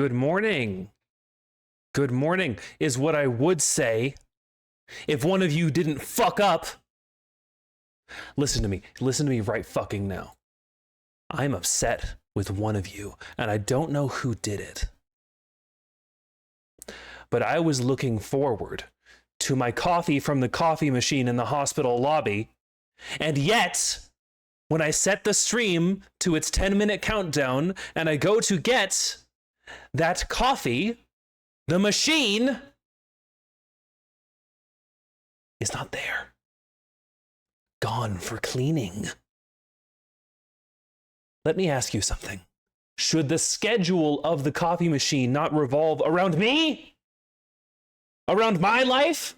Good morning. Good morning is what I would say if one of you didn't fuck up. Listen to me. Listen to me right fucking now. I'm upset with one of you, and I don't know who did it. But I was looking forward to my coffee from the coffee machine in the hospital lobby, and yet, when I set the stream to its 10-minute countdown and I go to get that coffee, the machine is not there. Gone for cleaning. Let me ask you something. Should the schedule of the coffee machine not revolve around me? Around my life?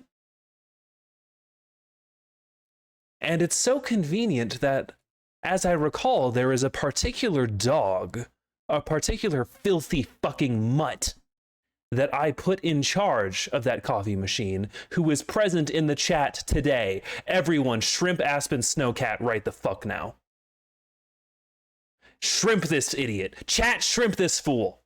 And it's so convenient that, as I recall, there is a particular dog, a particular filthy fucking mutt, that I put in charge of that coffee machine, who is present in the chat today. Everyone, shrimp Aspen Snowcat right the fuck now. Shrimp this idiot. Chat, shrimp this fool.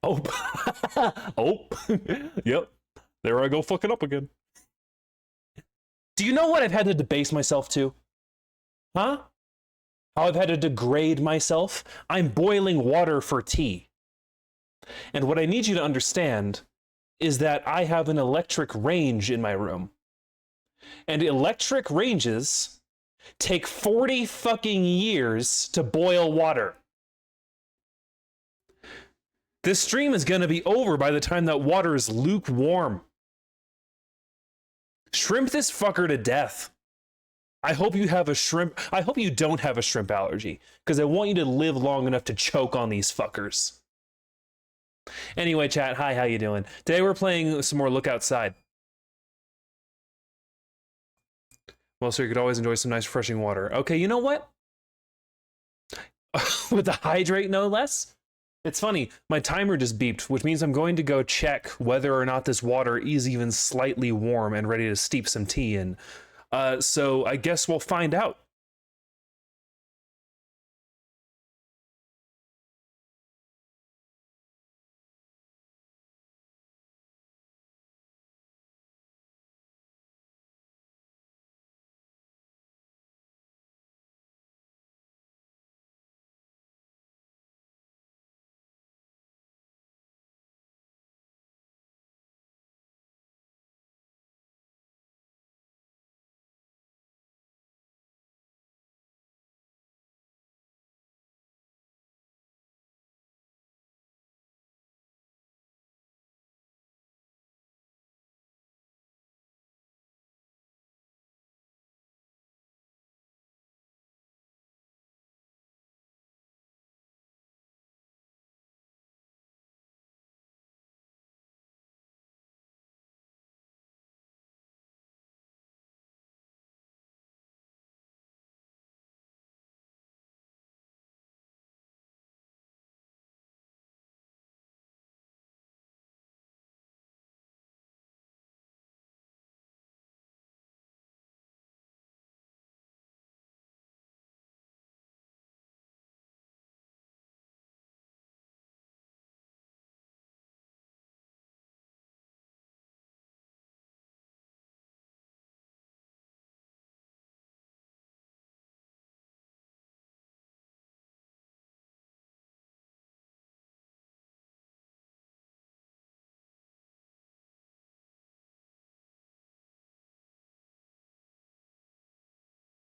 Oh. Oh. Yep. There I go fucking up again. Do you know what I've had to debase myself to? Huh? How I've had to degrade myself? I'm boiling water for tea. And what I need you to understand is that I have an electric range in my room. And electric ranges take 40 fucking years to boil water. This stream is gonna be over by the time that water is lukewarm. Shrimp this fucker to death. I hope you have a shrimp. I hope you don't have a shrimp allergy, because I want you to live long enough to choke on these fuckers. Anyway, chat, hi, how you doing? Today we're playing some more Look Outside. Well, so you could always enjoy some nice refreshing water. Okay, you know what? With the hydrate, no less. It's funny, my timer just beeped, which means I'm going to go check whether or not this water is even slightly warm and ready to steep some tea in. So I guess we'll find out.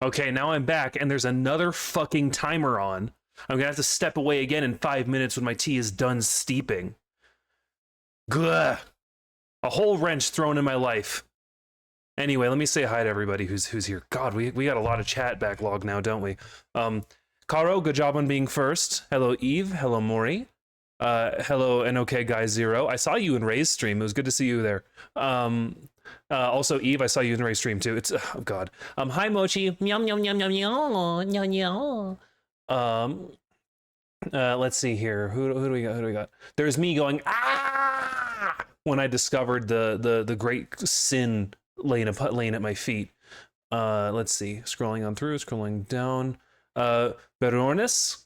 Okay, now I'm back, and there's another fucking timer on. I'm gonna have to step away again in 5 minutes when my tea is done steeping. Gah! A whole wrench thrown in my life. Anyway, let me say hi to everybody who's here. God, we got a lot of chat backlog now, don't we? Caro, good job on being first. Hello, Eve. Hello, Maury. Hello, and okay, guys, Zero. I saw you in Ray's stream. It was good to see you there. Also, Eve, I saw you in Ray's stream too. It's oh god. Hi, Mochi. Meow meow meow meow meow meow meow. Let's see here. Who do we got? Who do we got? There's me going ah when I discovered the great sin laying at my feet. Let's see. Scrolling on through, scrolling down. Baronis.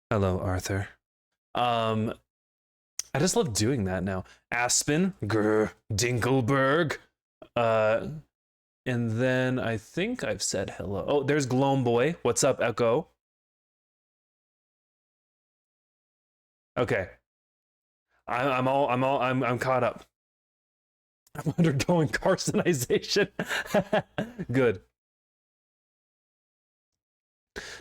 Hello, Arthur. I just love doing that now. Aspen. Grr. Dinkelberg. And then I think I've said hello. Oh, there's Gloam Boy. What's up, Echo? Okay. I'm caught up. I'm undergoing carcinization. Good.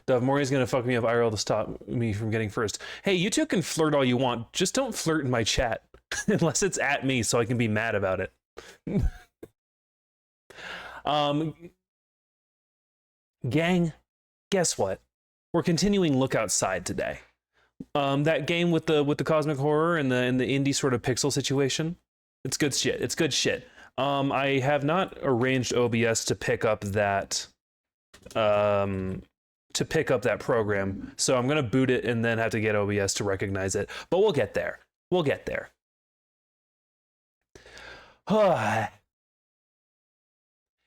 Dove Mori's gonna fuck me up IRL to stop me from getting first. Hey, you two can flirt all you want. Just don't flirt in my chat. Unless it's at me so I can be mad about it. Gang, guess what? We're continuing Look Outside today. That game with the cosmic horror and the indie sort of pixel situation. It's good shit. It's good shit. I have not arranged OBS to pick up that program, so I'm gonna boot it and then have to get OBS to recognize it. But we'll get there. We'll get there.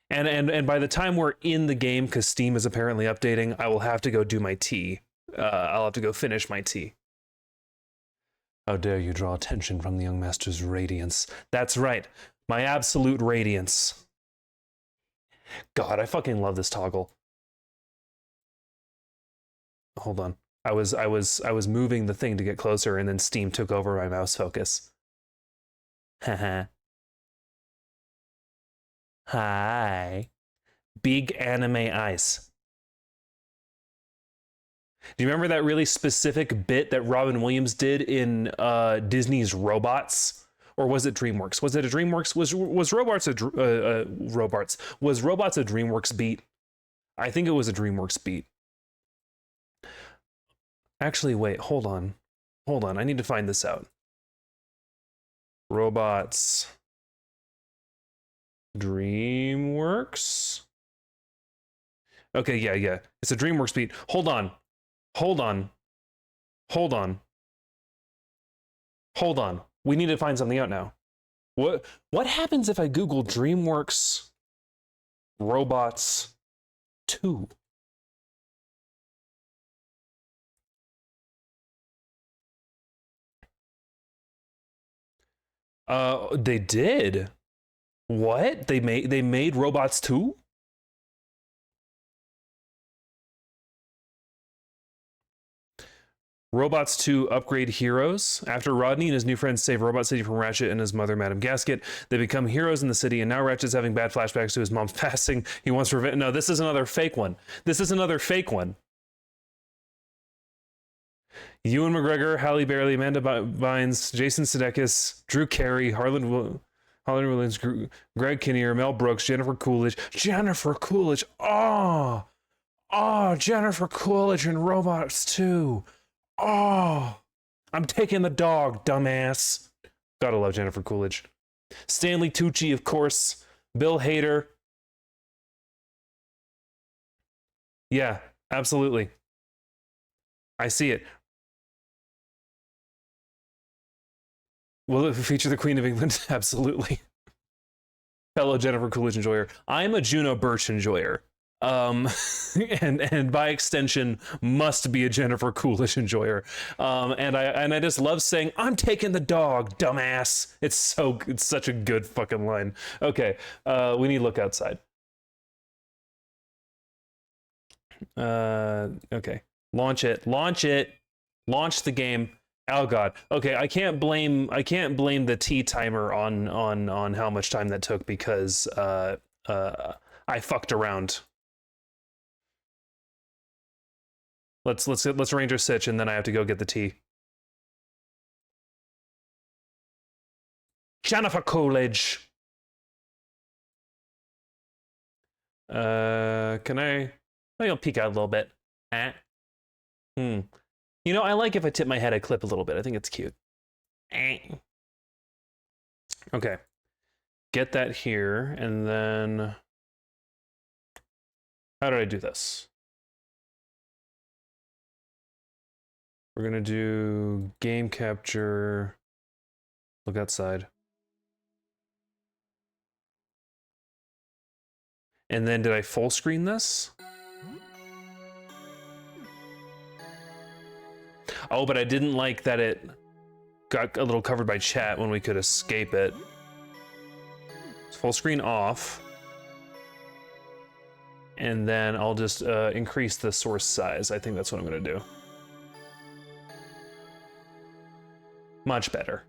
And by the time we're in the game, because Steam is apparently updating, I will have to go do my tea. I'll have to go finish my tea. How dare you draw attention from the young master's radiance? That's right, my absolute radiance. God, I fucking love this toggle. Hold on. I was moving the thing to get closer, and then Steam took over my mouse focus. Haha. Hi. Big anime eyes. Do you remember that really specific bit that Robin Williams did in Disney's Robots? Or was it DreamWorks? Was it a DreamWorks? Was Robots a Robots? Was Robots a DreamWorks beat? I think it was a DreamWorks beat. Actually, wait, hold on. Hold on, I need to find this out. Robots. DreamWorks? Okay, yeah. It's a DreamWorks beat. Hold on. We need to find something out now. What happens if I Google DreamWorks Robots 2? They did. What? They made Robots 2? Robots 2 upgrade heroes. After Rodney and his new friends save Robot City from Ratchet and his mother, Madame Gasket, they become heroes in the city, and now Ratchet's having bad flashbacks to his mom's passing. He wants revenge. No, this is another fake one. Ewan McGregor, Halle Berry, Amanda Bynes, Jason Sudeikis, Drew Carey, Harlan Williams, Greg Kinnear, Mel Brooks, Jennifer Coolidge. Oh, Jennifer Coolidge in Robots 2. Oh, I'm taking the dog, dumbass. Gotta love Jennifer Coolidge. Stanley Tucci, of course. Bill Hader. Yeah, absolutely. I see it. Will it feature the Queen of England? Absolutely. Fellow Jennifer Coolidge enjoyer. I'm a Juno Birch enjoyer. And by extension must be a Jennifer Coolidge enjoyer. And I just love saying, I'm taking the dog, dumbass. It's such a good fucking line. Okay, we need to look outside. Okay. Launch it. Launch the game. Oh god. Okay, I can't blame the tea timer on how much time that took because I fucked around. Let's arrange our sitch, and then I have to go get the tea. Jennifer Coolidge. Can I? Maybe I'll peek out a little bit. You know, I like if I tip my head, I clip a little bit. I think it's cute. Okay. Get that here, and then how do I do this? We're gonna do game capture. Look outside. And then did I full screen this? Oh, but I didn't like that it got a little covered by chat when we could escape it. Full screen off. And then I'll just increase the source size. I think that's what I'm gonna do. Much better.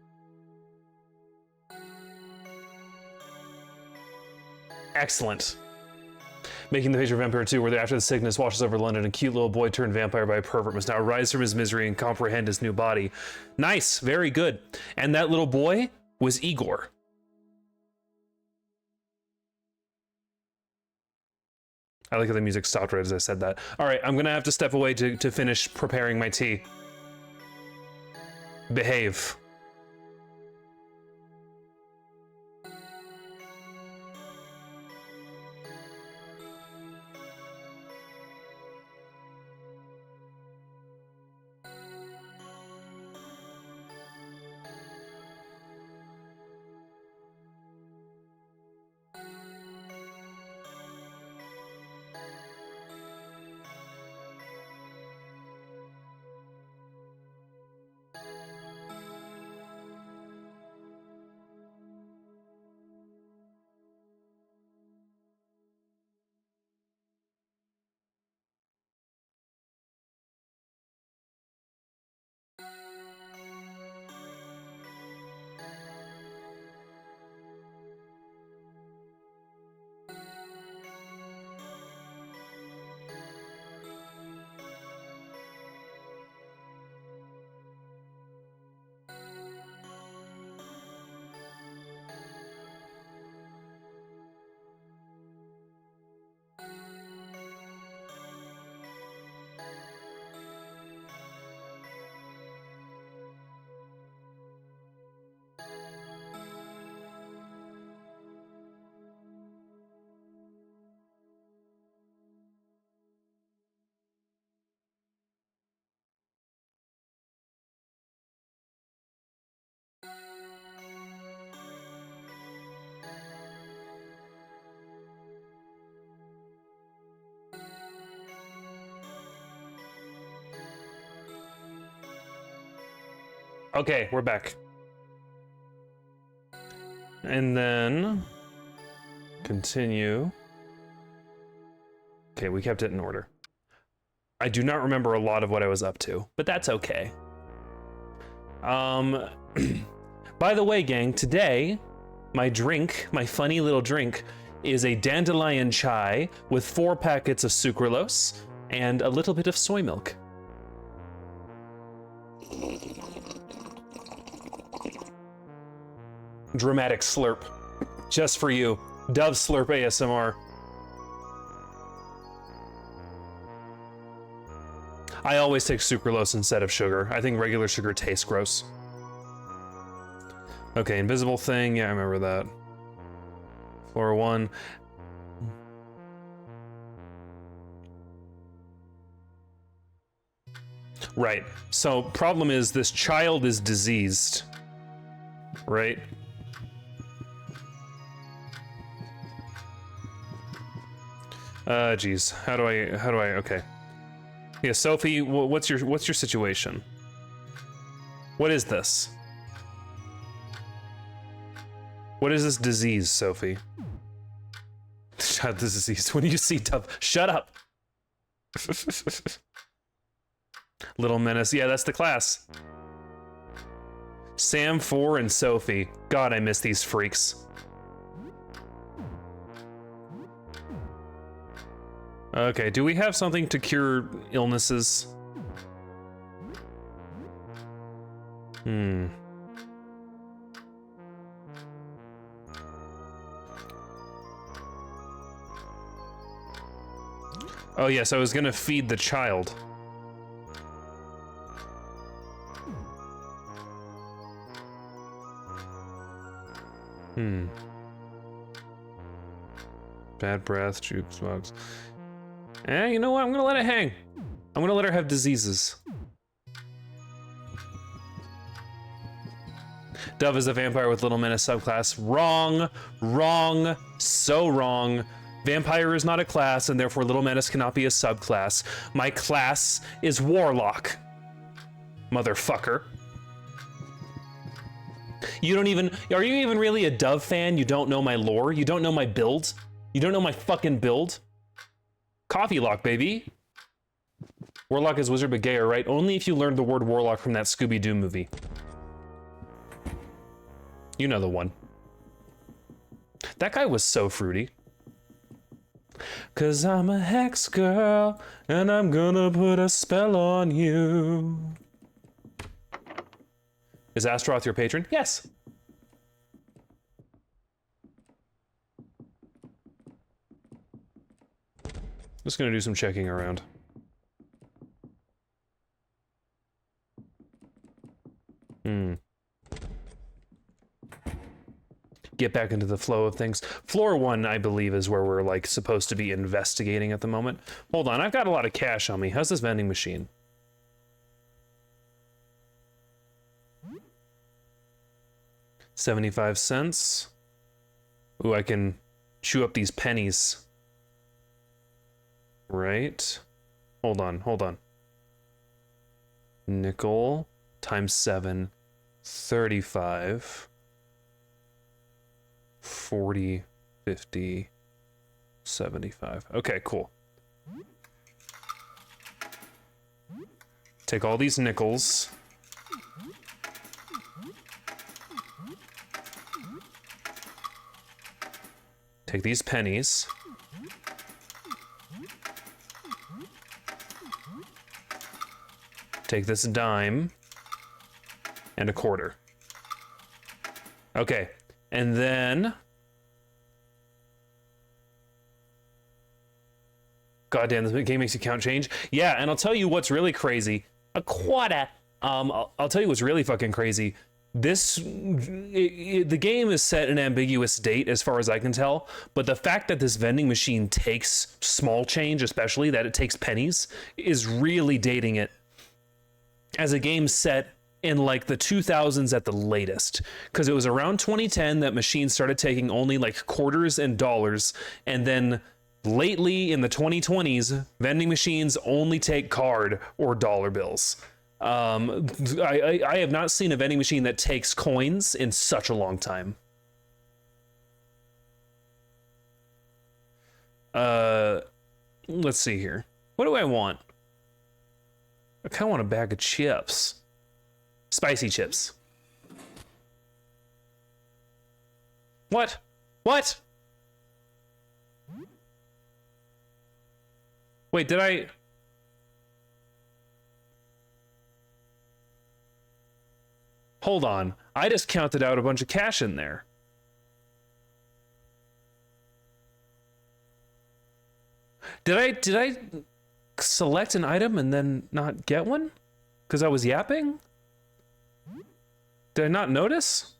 Excellent. Making the picture of Vampire 2, where after the sickness washes over London, a cute little boy turned vampire by a pervert must now rise from his misery and comprehend his new body. Nice, very good. And that little boy was Igor. I like how the music stopped right as I said that. All right, I'm gonna have to step away to finish preparing my tea. Behave. Okay, we're back. And then continue. Okay, we kept it in order. I do not remember a lot of what I was up to, but that's okay. By the way, gang, today my drink, my funny little drink, is a dandelion chai with 4 packets of sucralose and a little bit of soy milk. Dramatic slurp. Just for you. Dove slurp ASMR. I always take sucralose instead of sugar. I think regular sugar tastes gross. Okay, invisible thing. Yeah, I remember that. Floor 1. Right. So, problem is this child is diseased. Right? Geez. How do I, okay. Yeah, Sophie, what's your situation? What is this? What is this disease, Sophie? Child disease. When you see Dove, shut up. Little Menace. Yeah, that's the class. Sam 4 and Sophie. God, I miss these freaks. Okay, do we have something to cure illnesses? Oh yes, I was gonna feed the child. Bad breath, jukebox. You know what? I'm gonna let it hang. I'm gonna let her have diseases. Dove is a vampire with Little Menace subclass. Wrong. Wrong. So wrong. Vampire is not a class, and therefore Little Menace cannot be a subclass. My class is Warlock. Motherfucker. You don't even... Are you even really a Dove fan? You don't know my lore? You don't know my build? You don't know my fucking build? Coffee Lock, baby. Warlock is wizard but gayer, right? Only if you learned the word warlock from that Scooby-Doo movie. You know the one. That guy was so fruity. 'Cause I'm a hex girl, and I'm gonna put a spell on you. Is Astaroth your patron? Yes. Just gonna do some checking around. Get back into the flow of things. Floor 1, I believe, is where we're like supposed to be investigating at the moment. Hold on, I've got a lot of cash on me. How's this vending machine? $0.75. Ooh, I can chew up these pennies. Right. Hold on. Nickel times 7, 35. 40, 50, 75. Okay, cool. Take all these nickels. Take these pennies. Take this dime and a quarter. Okay. And then, goddamn, this game makes you count change. Yeah, and I'll tell you what's really crazy. A quarter. I'll tell you what's really fucking crazy. The game is set an ambiguous date as far as I can tell, but the fact that this vending machine takes small change, especially that it takes pennies, is really dating it as a game set in like the 2000s at the latest, because it was around 2010 that machines started taking only like quarters and dollars, and then lately in the 2020s vending machines only take card or dollar bills. I have not seen a vending machine that takes coins in such a long time. Let's see here. What do I want? I kind of want a bag of chips. Spicy chips. What? What? Wait, did I... Hold on. I just counted out a bunch of cash in there. Did I select an item and then not get one? Because I was yapping? Did I not notice?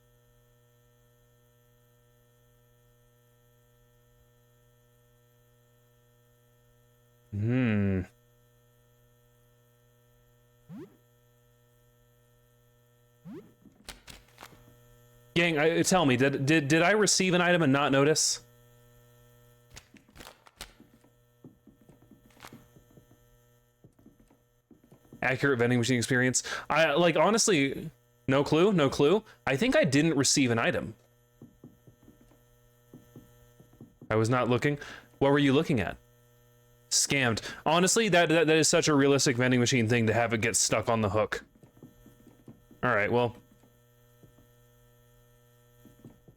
Gang, tell me, did I receive an item and not notice? Accurate vending machine experience. I like honestly, no clue. I think I didn't receive an item. I was not looking. What were you looking at? Scammed. Honestly, that is such a realistic vending machine thing to have it get stuck on the hook. All right, well,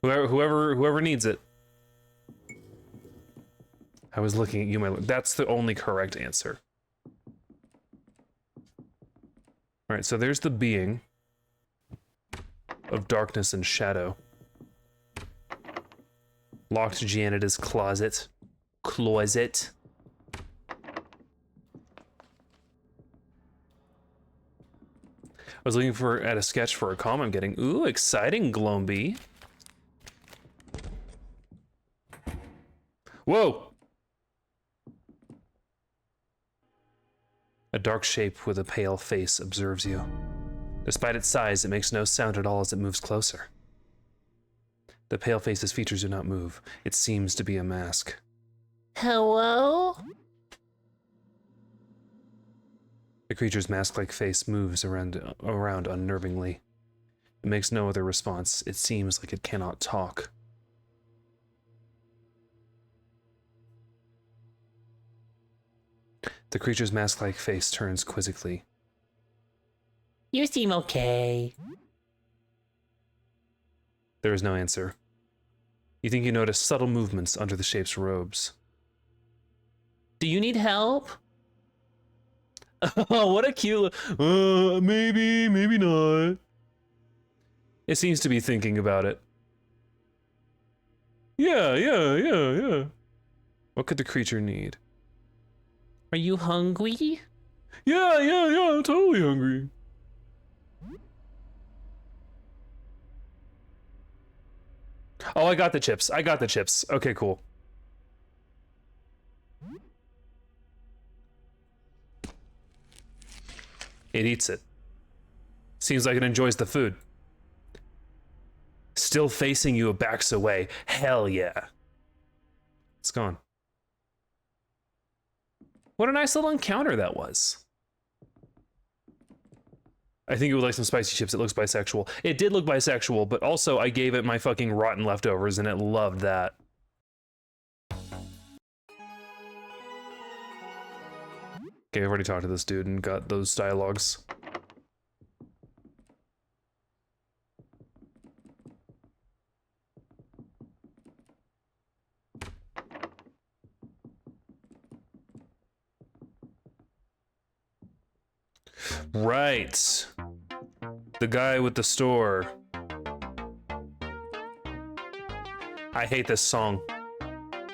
whoever needs it. I was looking at you, my lord. That's the only correct answer. All right, so there's the being of darkness and shadow. Locked janitor's closet. Closet. I was looking at a sketch for a comm I'm getting. Ooh, exciting, Glomby. Whoa! A dark shape with a pale face observes you. Despite its size, it makes no sound at all as it moves closer. The pale face's features do not move. It seems to be a mask. Hello? The creature's mask-like face moves around unnervingly. It makes no other response. It seems like it cannot talk. The creature's mask-like face turns quizzically. You seem okay. There is no answer. You think you notice subtle movements under the shape's robes. Do you need help? Oh, what a cute... maybe, maybe not. It seems to be thinking about it. Yeah. What could the creature need? Are you hungry? Yeah, I'm totally hungry. Oh, I got the chips. Okay, cool. It eats it. Seems like it enjoys the food. Still facing you, backs away. Hell yeah. It's gone. What a nice little encounter that was. I think it would like some spicy chips. It looks bisexual. It did look bisexual, but also I gave it my fucking rotten leftovers and it loved that. Okay, I've already talked to this dude and got those dialogues. Right. The guy with the store. I hate this song. I'm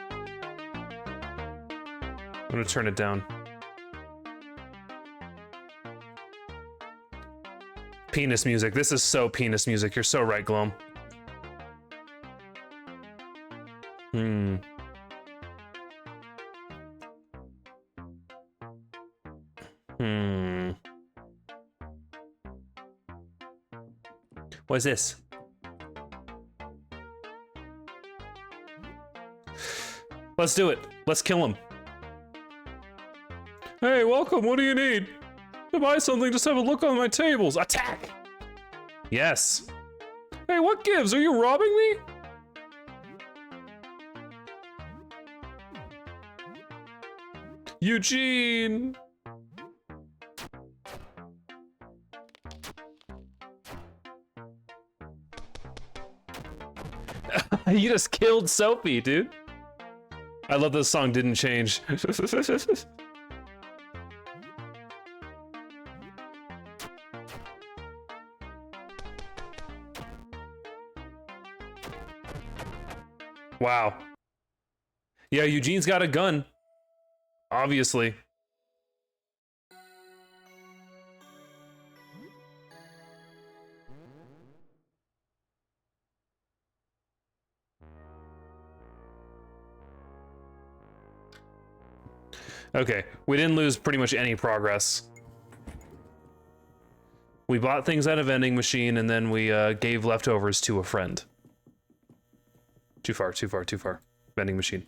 gonna turn it down. Penis music. This is so penis music. You're so right, Glom. What's this? Let's do it. Let's kill him. Hey, welcome. What do you need? To buy something, just have a look on my tables. Attack! Yes. Hey, what gives? Are you robbing me? Eugene! You just killed Sophie, dude. I love this song didn't change. Wow. Yeah, Eugene's got a gun. Obviously. Okay, we didn't lose pretty much any progress. We bought things at a vending machine and then we gave leftovers to a friend. Too far. Vending machine.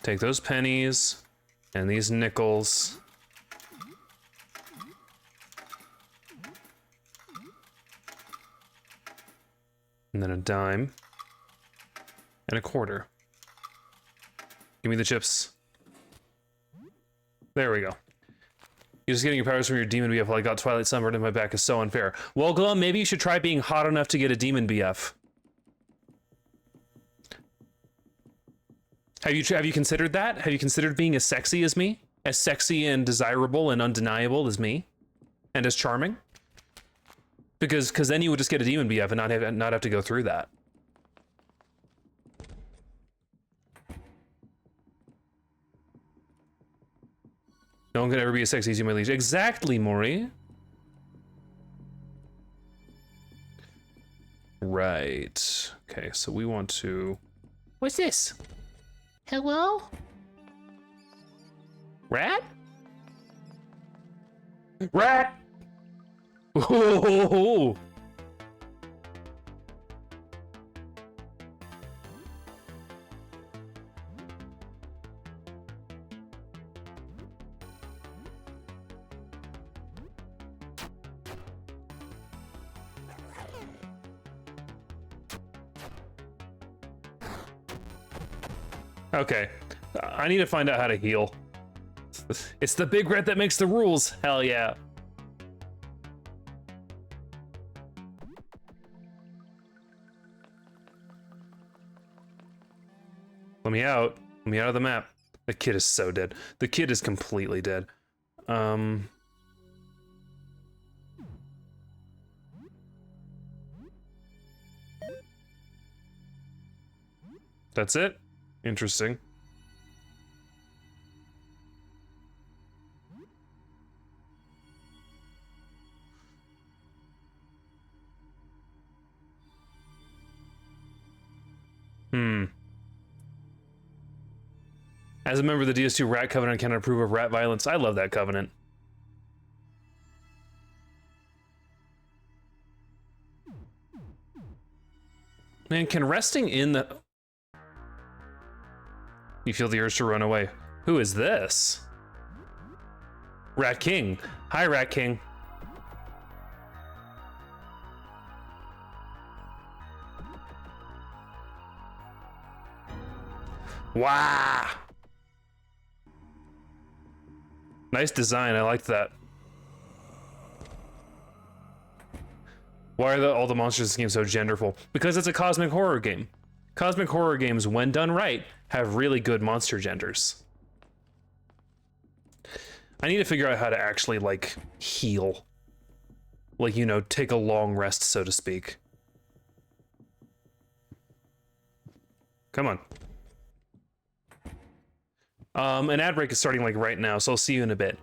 Take those pennies and these nickels. And then a dime. And a quarter. Give me the chips. There we go. You're just getting your powers from your demon BF while I got Twilight Sunburned in my back is so unfair. Well, Glum, maybe you should try being hot enough to get a demon BF. Have you considered that? Have you considered being as sexy as me? As sexy and desirable and undeniable as me? And as charming? Because then you would just get a demon BF and not have to go through that. No one could ever be as sexy as you, my liege. Exactly, Maury. Right. Okay, so we want to... What's this? Hello? Rat? Rat! Ooh. Okay, I need to find out how to heal. It's the big rat that makes the rules. Hell yeah. Let me out. Let me out of the map. The kid is so dead. The kid is completely dead. That's it? Interesting. As a member of the DS2 Rat Covenant, I cannot approve of rat violence. I love that covenant. Man, can resting in the... You feel the urge to run away. Who is this? Rat King. Hi, Rat King. Wow. Nice design, I liked that. Why are all the monsters in this game so genderful? Because it's a cosmic horror game. Cosmic horror games, when done right, have really good monster genders. I need to figure out how to actually, like, heal. Like, you know, take a long rest, so to speak. Come on. An ad break is starting, like, right now, so I'll see you in a bit.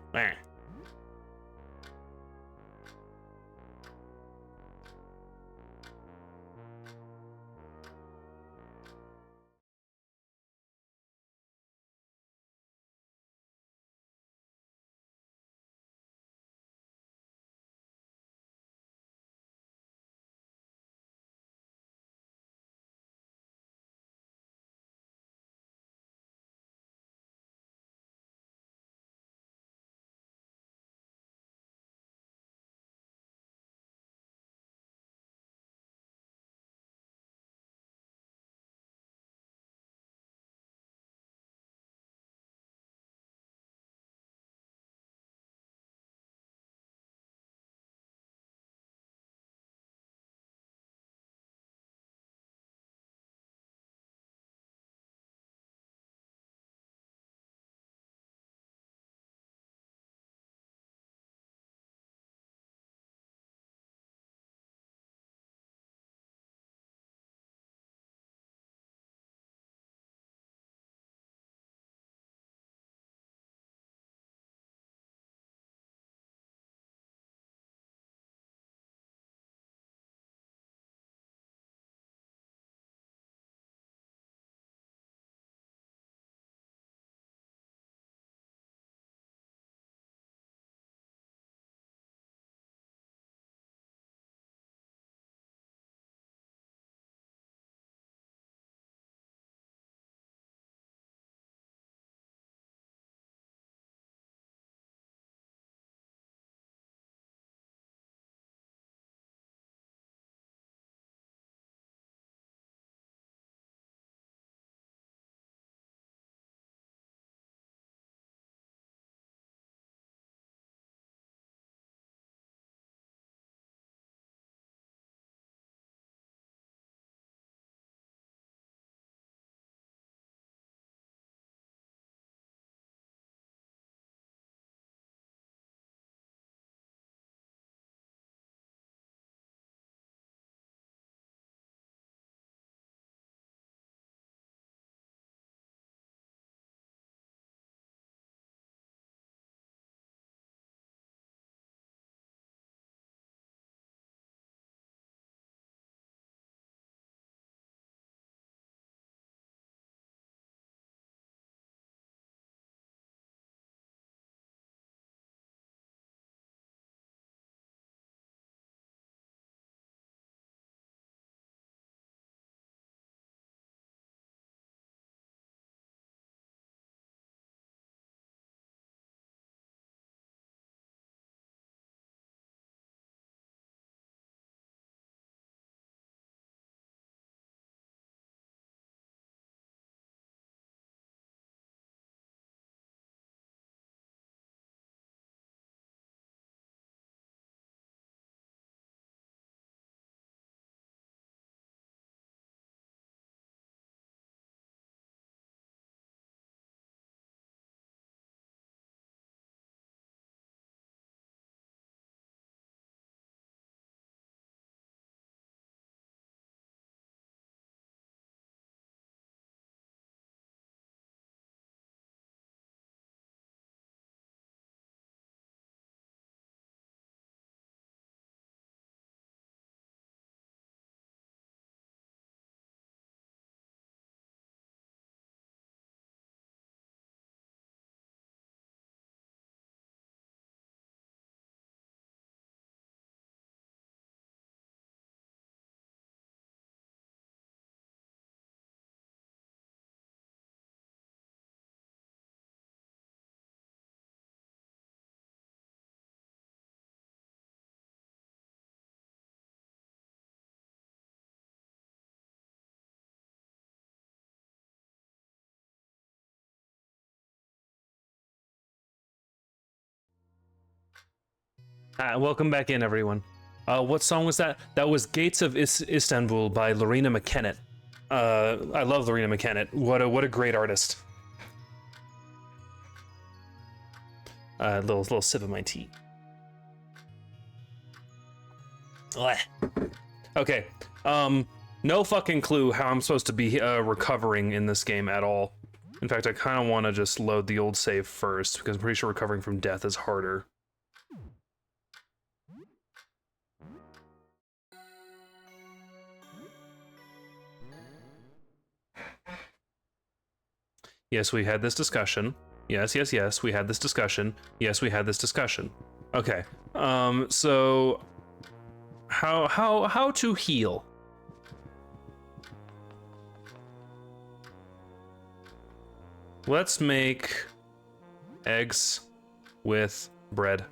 Welcome back in, everyone. What song was that? That was Gates of Istanbul by Lorena McKennitt. I love Lorena McKennitt. What a great artist. Little sip of my tea. Blech. Okay. No fucking clue how I'm supposed to be recovering in this game at all. In fact, I kind of want to just load the old save first because I'm pretty sure recovering from death is harder. Yes, we had this discussion. Yes, we had this discussion. Yes, we had this discussion. Okay. So how to heal? Let's make eggs with bread.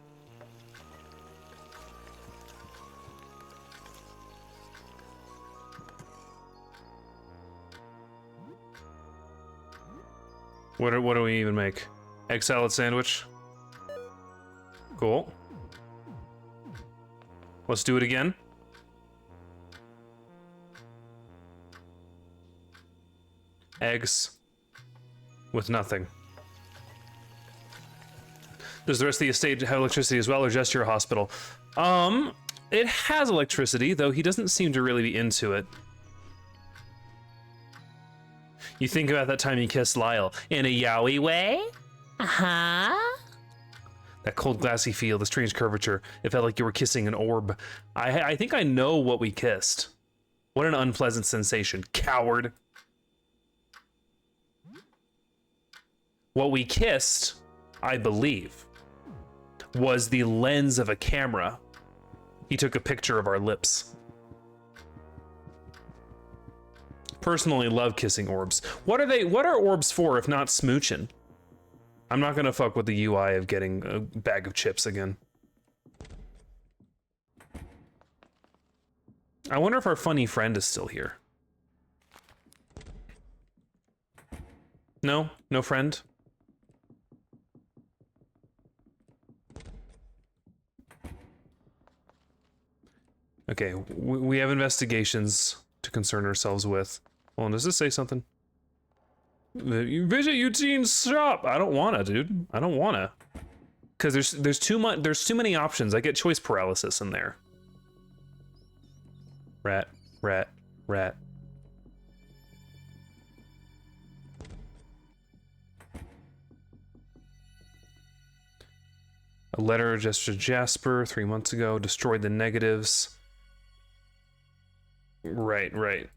What do we even make? Egg salad sandwich. Cool. Let's do it again. Eggs with nothing. Does the rest of the estate have electricity as well, or just your hospital? It has electricity, though he doesn't seem to really be into it. You think about that time you kissed Lyle in a yaoi way? Uh-huh. That cold, glassy feel, the strange curvature. It felt like you were kissing an orb. I think I know what we kissed. What an unpleasant sensation. Coward. What we kissed, I believe, was the lens of a camera. He took a picture of our lips. Personally love kissing orbs. What are orbs for if not smooching? I'm not gonna fuck with the UI of getting a bag of chips again. I wonder if our funny friend is still here. No? No friend? Okay, we have investigations to concern ourselves with. Hold on, does this say something? You visit Eugene's shop. I don't wanna, dude. I don't wanna. Cause there's too many options. I get choice paralysis in there. Rat, rat, rat. A letter addressed to Jasper 3 months ago. Destroyed the negatives. Right.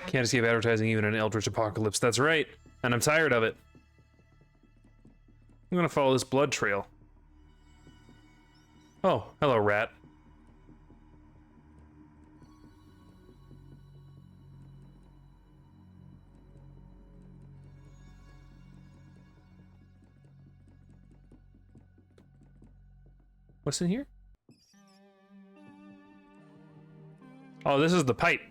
Can't escape advertising even in an eldritch apocalypse. That's right. And I'm tired of it. I'm gonna follow this blood trail. Oh, hello, rat. What's in here? Oh, this is the pipe.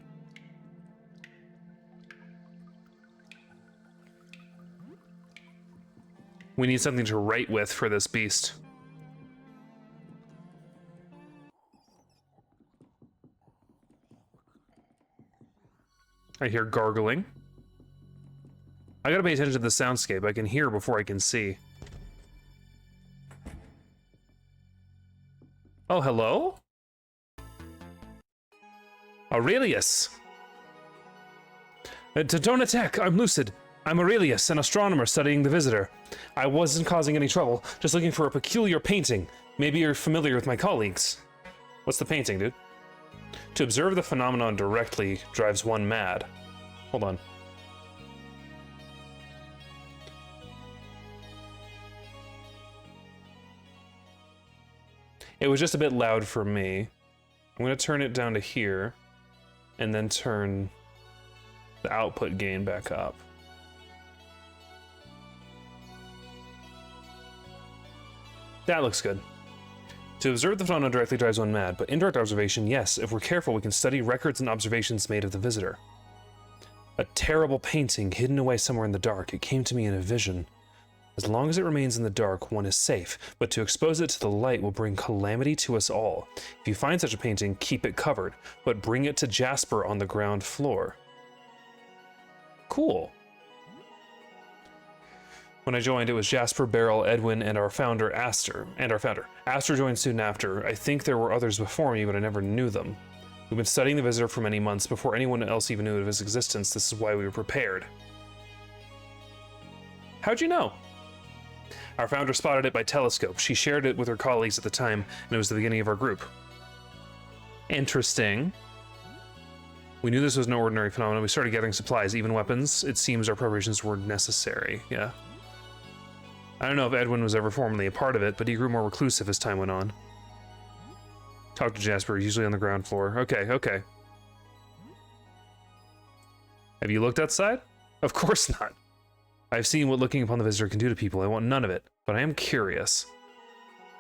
We need something to write with for this beast. I hear gargling. I gotta pay attention to the soundscape. I can hear before I can see. Oh, hello? Aurelius! Don't attack! I'm Lucid. I'm Aurelius, an astronomer studying the visitor. I wasn't causing any trouble, just looking for a peculiar painting. Maybe you're familiar with my colleagues. What's the painting, dude? To observe the phenomenon directly drives one mad. Hold on. It was just a bit loud for me. I'm gonna turn it down to here, and then turn the output gain back up. That looks good. To observe the phenomenon directly drives one mad, but indirect observation, yes. If we're careful, we can study records and observations made of the visitor. A terrible painting hidden away somewhere in the dark. It came to me in a vision. As long as it remains in the dark, one is safe, but to expose it to the light will bring calamity to us all. If you find such a painting, keep it covered, but bring it to Jasper on the ground floor. Cool. When I joined, it was Jasper, Beryl, Edwin, and our founder, Aster. Aster joined soon after. I think there were others before me, but I never knew them. We've been studying the Visitor for many months before anyone else even knew of his existence. This is why we were prepared. How'd you know? Our founder spotted it by telescope. She shared it with her colleagues at the time, and it was the beginning of our group. Interesting. We knew this was no ordinary phenomenon. We started gathering supplies, even weapons. It seems our preparations were necessary. Yeah. I don't know if Edwin was ever formally a part of it, but he grew more reclusive as time went on. Talk to Jasper, usually on the ground floor. Okay. Have you looked outside? Of course not. I've seen what looking upon the Visitor can do to people. I want none of it, but I am curious.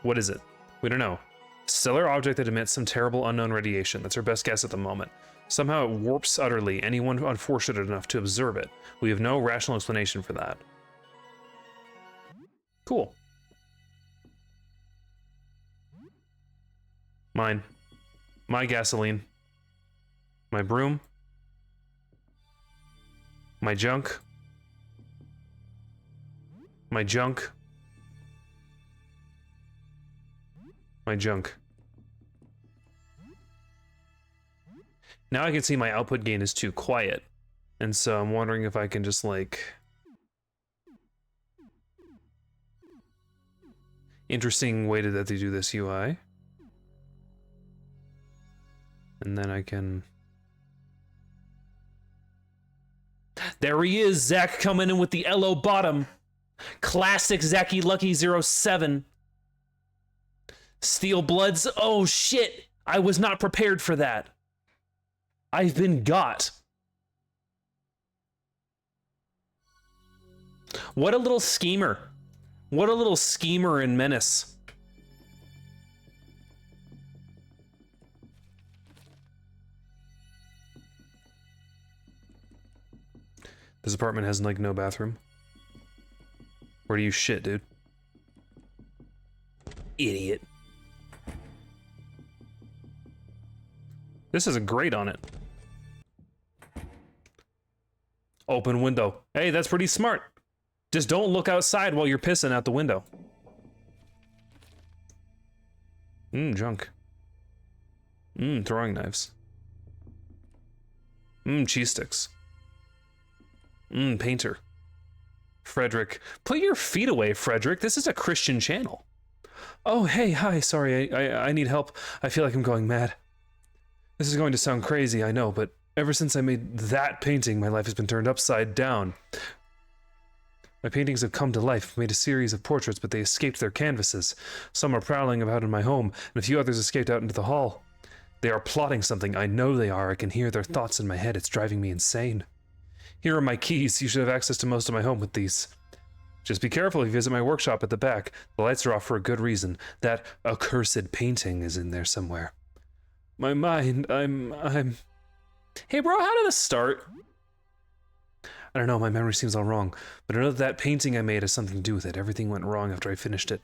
What is it? We don't know. Stellar object that emits some terrible unknown radiation. That's our best guess at the moment. Somehow it warps utterly anyone unfortunate enough to observe it. We have no rational explanation for that. Cool. Mine. My gasoline. My broom. My junk. My junk. My junk. Now I can see my output gain is too quiet. And so I'm wondering if I can just like... Interesting way that they do this UI. And then I can... There he is, Zach coming in with the LO bottom. Classic Zacky Lucky 07. Steel Bloods. Oh shit. I was not prepared for that. I've been got. What a little schemer. What a little schemer and menace. This apartment has like no bathroom. Where do you shit, dude? Idiot. This is a grate on it. Open window. Hey, that's pretty smart. Just don't look outside while you're pissing out the window. Junk. Throwing knives. Cheese sticks. Painter. Frederick. Put your feet away, Frederick. This is a Christian channel. Oh, hey, hi, sorry, I need help. I feel like I'm going mad. This is going to sound crazy, I know, but ever since I made that painting, my life has been turned upside down. My paintings have come to life. I've made a series of portraits, but they escaped their canvases. Some are prowling about in my home, and a few others escaped out into the hall. They are plotting something. I know they are. I can hear their thoughts in my head. It's driving me insane. Here are my keys. You should have access to most of my home with these. Just be careful if you visit my workshop at the back. The lights are off for a good reason. That accursed painting is in there somewhere. My mind, I'm... Hey bro, how did this start? I don't know, my memory seems all wrong, but I know that painting I made has something to do with it. Everything went wrong after I finished it.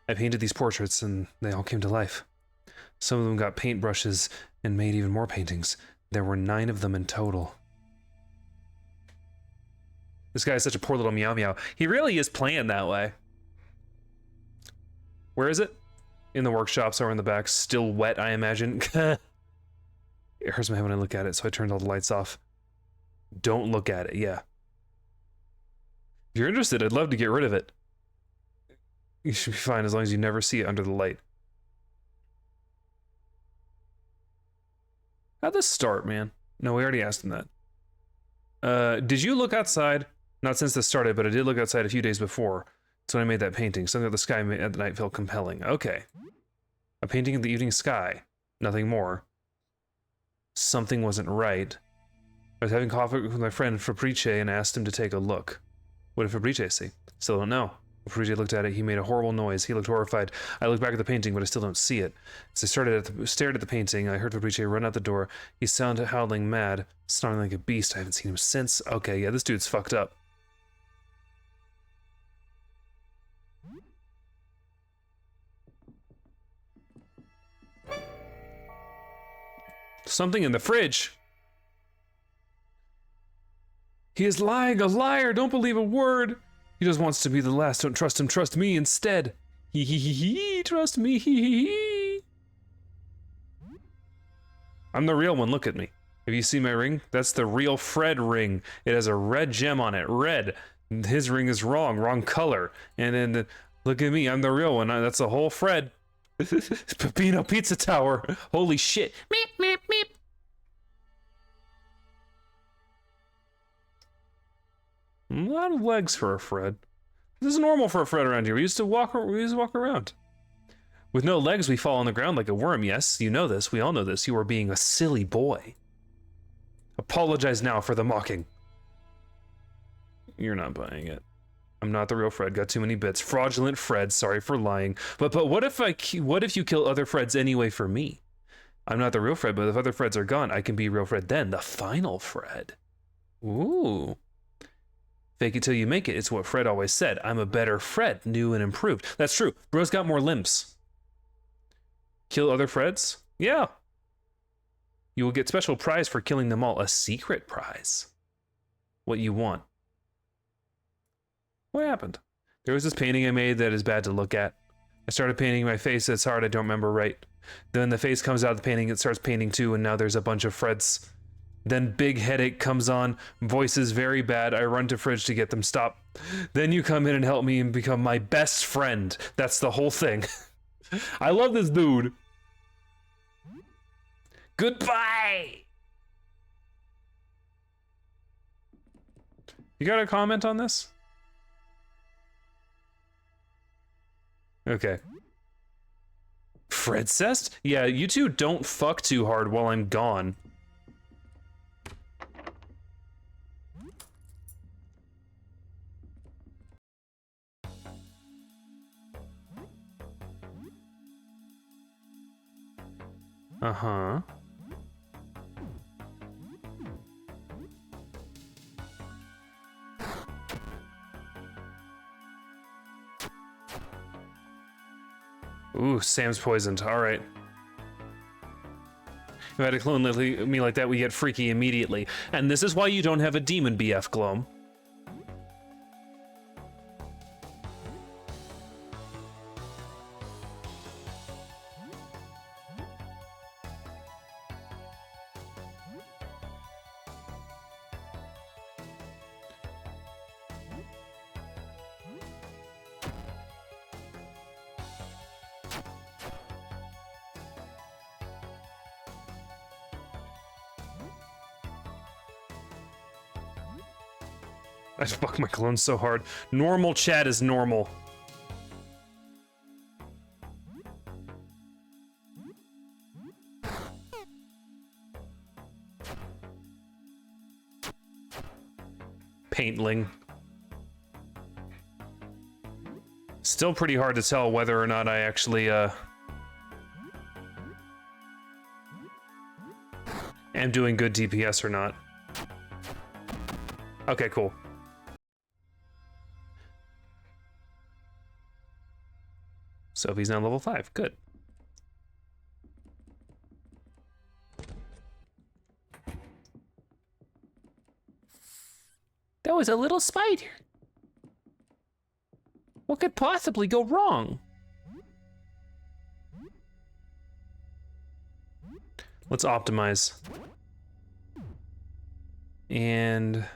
I painted these portraits and they all came to life. Some of them got paintbrushes and made even more paintings. There were 9 of them in total. This guy is such a poor little meow meow. He really is playing that way. Where is it? In the workshop, somewhere in the back. Still wet, I imagine. It hurts my head when I look at it, so I turned all the lights off. Don't look at it, yeah. If you're interested, I'd love to get rid of it. You should be fine as long as you never see it under the light. How'd this start, man? No, we already asked him that. Did you look outside? Not since this started, but I did look outside a few days before. That's when I made that painting. Something that the sky at the night felt compelling. Okay. A painting of the evening sky. Nothing more. Something wasn't right. I was having coffee with my friend Fabrice and asked him to take a look. What did Fabrice see? Still don't know. Ferrucci looked at it. He made a horrible noise. He looked horrified. I looked back at the painting, but I still don't see it. As I stared at the painting, I heard Ferrucci run out the door. He sounded howling mad, snarling like a beast. I haven't seen him since. Okay, yeah, this dude's fucked up. Something in the fridge. He is lying, a liar. Don't believe a word. He just wants to be the last. Don't trust him. Trust me instead. Trust me. I'm the real one. Look at me. Have you seen my ring? That's the real Fred ring. It has a red gem on it. Red. His ring is wrong. Wrong color. And then look at me. I'm the real one. That's the whole Fred. Pepino Pizza Tower. Holy shit. Meep, meep, meep. A lot of legs for a Fred. This is normal for a Fred around here. We used to walk around. With no legs, we fall on the ground like a worm. Yes, you know this. We all know this. You are being a silly boy. Apologize now for the mocking. You're not buying it. I'm not the real Fred. Got too many bits. Fraudulent Fred. Sorry for lying. But what if you kill other Freds anyway for me? I'm not the real Fred, but if other Freds are gone, I can be real Fred then. The final Fred. Ooh. Fake it till you make it. It's what Fred always said. I'm a better Fred, new and improved. That's true. Bro's got more limbs. Kill other Freds? Yeah. You will get special prize for killing them all. A secret prize. What you want. What happened? There was this painting I made that is bad to look at. I started painting my face. It's hard. I don't remember right. Then the face comes out of the painting. It starts painting too, and now there's a bunch of Freds. Then big headache comes on, voice is very bad. I run to fridge to get them stopped. Then you come in and help me and become my best friend. That's the whole thing. I love this dude. Goodbye. You got a comment on this? Okay. Fredcest? Yeah, you two don't fuck too hard while I'm gone. Uh-huh. Ooh, Sam's poisoned. All right. If I had a clone me like that, we get freaky immediately. And this is why you don't have a demon BF, Gloam. I fuck my clone so hard. Normal chat is normal. Paintling. Still pretty hard to tell whether or not I actually, am doing good DPS or not. Okay, cool. Sophie's now level 5. Good. That was a little spider. What could possibly go wrong? Let's optimize. And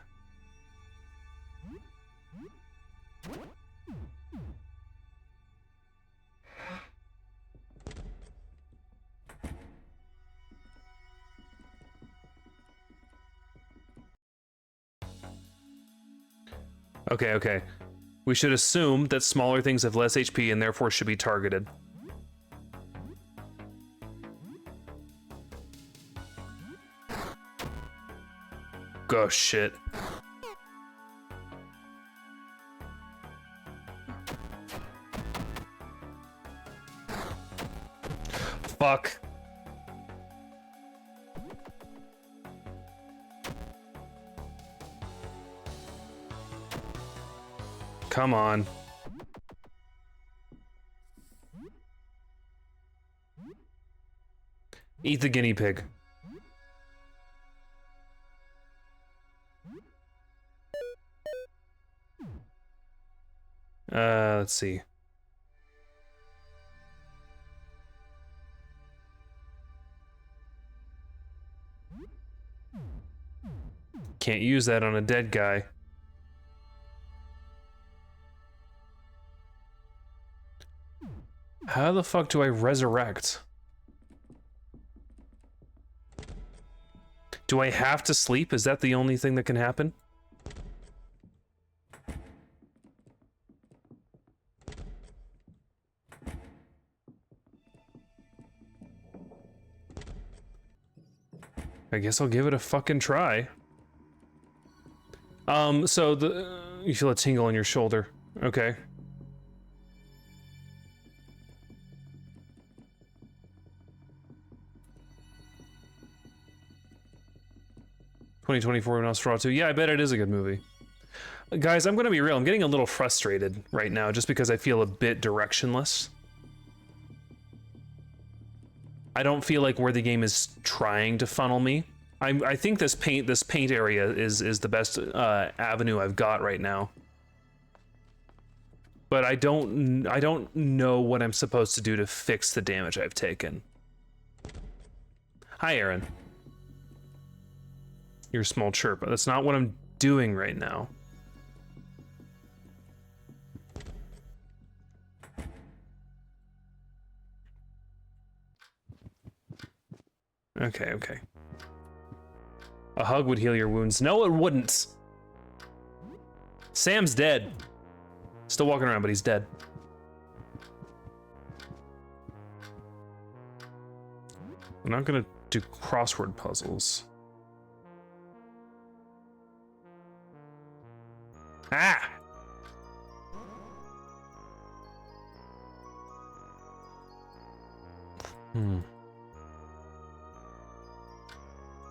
okay. We should assume that smaller things have less HP and therefore should be targeted. Go shit. fuck. Come on. Eat the guinea pig. Let's see. Can't use that on a dead guy. How the fuck do I resurrect? Do I have to sleep? Is that the only thing that can happen? I guess I'll give it a fucking try. So you feel a tingle on your shoulder. Okay. "2024 Nosferatu." Yeah, I bet it is a good movie. Guys, I'm gonna be real. I'm getting a little frustrated right now just because I feel a bit directionless. I don't feel like where the game is trying to funnel me. I think this paint area is the best avenue I've got right now. But I don't know what I'm supposed to do to fix the damage I've taken. Hi, Aaron. Your small chirp. That's not what I'm doing right now. Okay, okay. A hug would heal your wounds. No, it wouldn't. Sam's dead. Still walking around, but he's dead. I'm not gonna do crossword puzzles. Ah!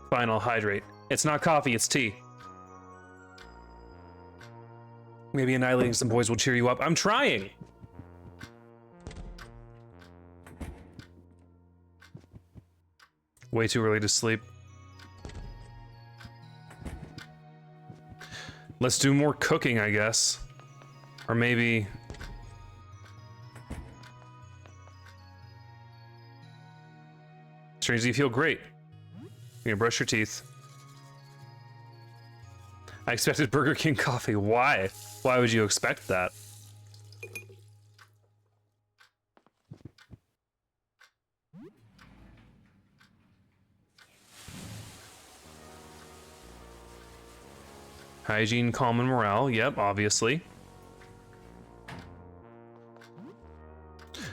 Fine, I'll hydrate. It's not coffee, it's tea. Maybe annihilating some boys will cheer you up. I'm trying! Way too early to sleep. Let's do more cooking, I guess. Or maybe... Strangely, you feel great. You can brush your teeth. I expected Burger King coffee. Why? Why would you expect that? Hygiene, calm, and morale. Yep, obviously.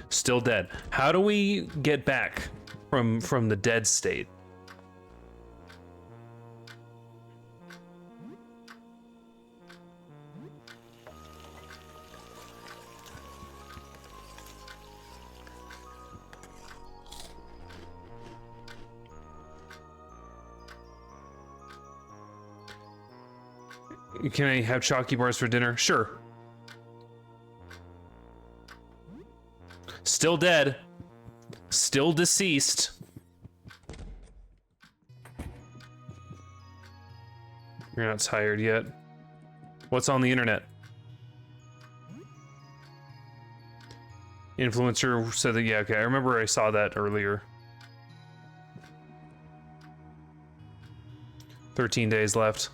Still dead. How do we get back from the dead state? Can I have chalky bars for dinner? Sure. Still dead. Still deceased. You're not tired yet. What's on the internet? Influencer said that, yeah, okay. I remember I saw that earlier. 13 days left.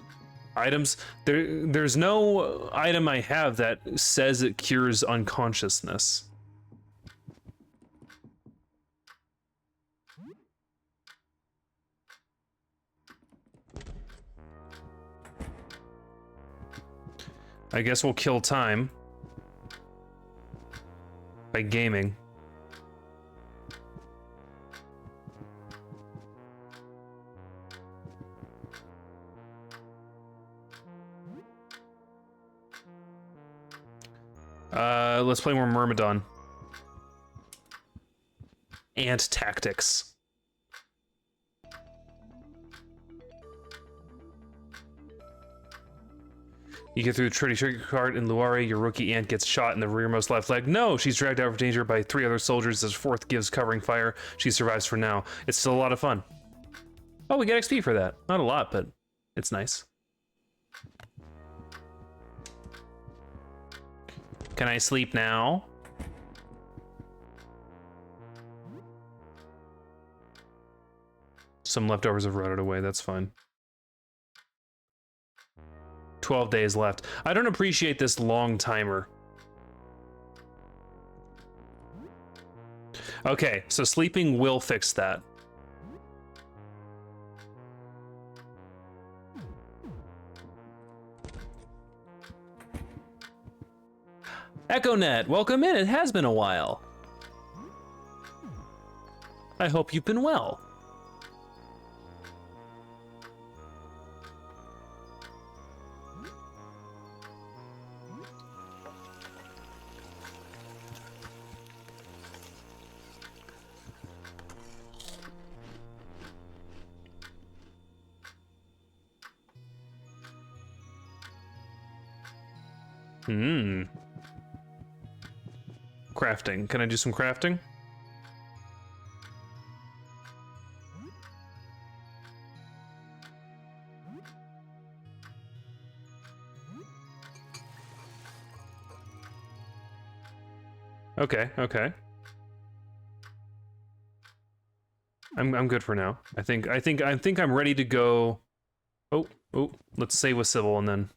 Items, there's no item I have that says it cures unconsciousness. I guess we'll kill time by gaming. Let's play more Myrmidon. ant tactics. You get through the trigger card in Luare, your rookie ant gets shot in the rearmost left leg. No, she's dragged out of danger by 3 other soldiers as fourth gives covering fire. She survives for now. It's still a lot of fun. Oh, we get XP for that. Not a lot, but it's nice. Can I sleep now? Some leftovers have rotted away, that's fine. 12 days left. I don't appreciate this long timer. Okay, so sleeping will fix that. EchoNet, welcome in. It has been a while. I hope you've been well. Crafting. Can I do some crafting? Okay, okay. I'm good for now. I think I'm ready to go. Oh, let's save with Civil and then.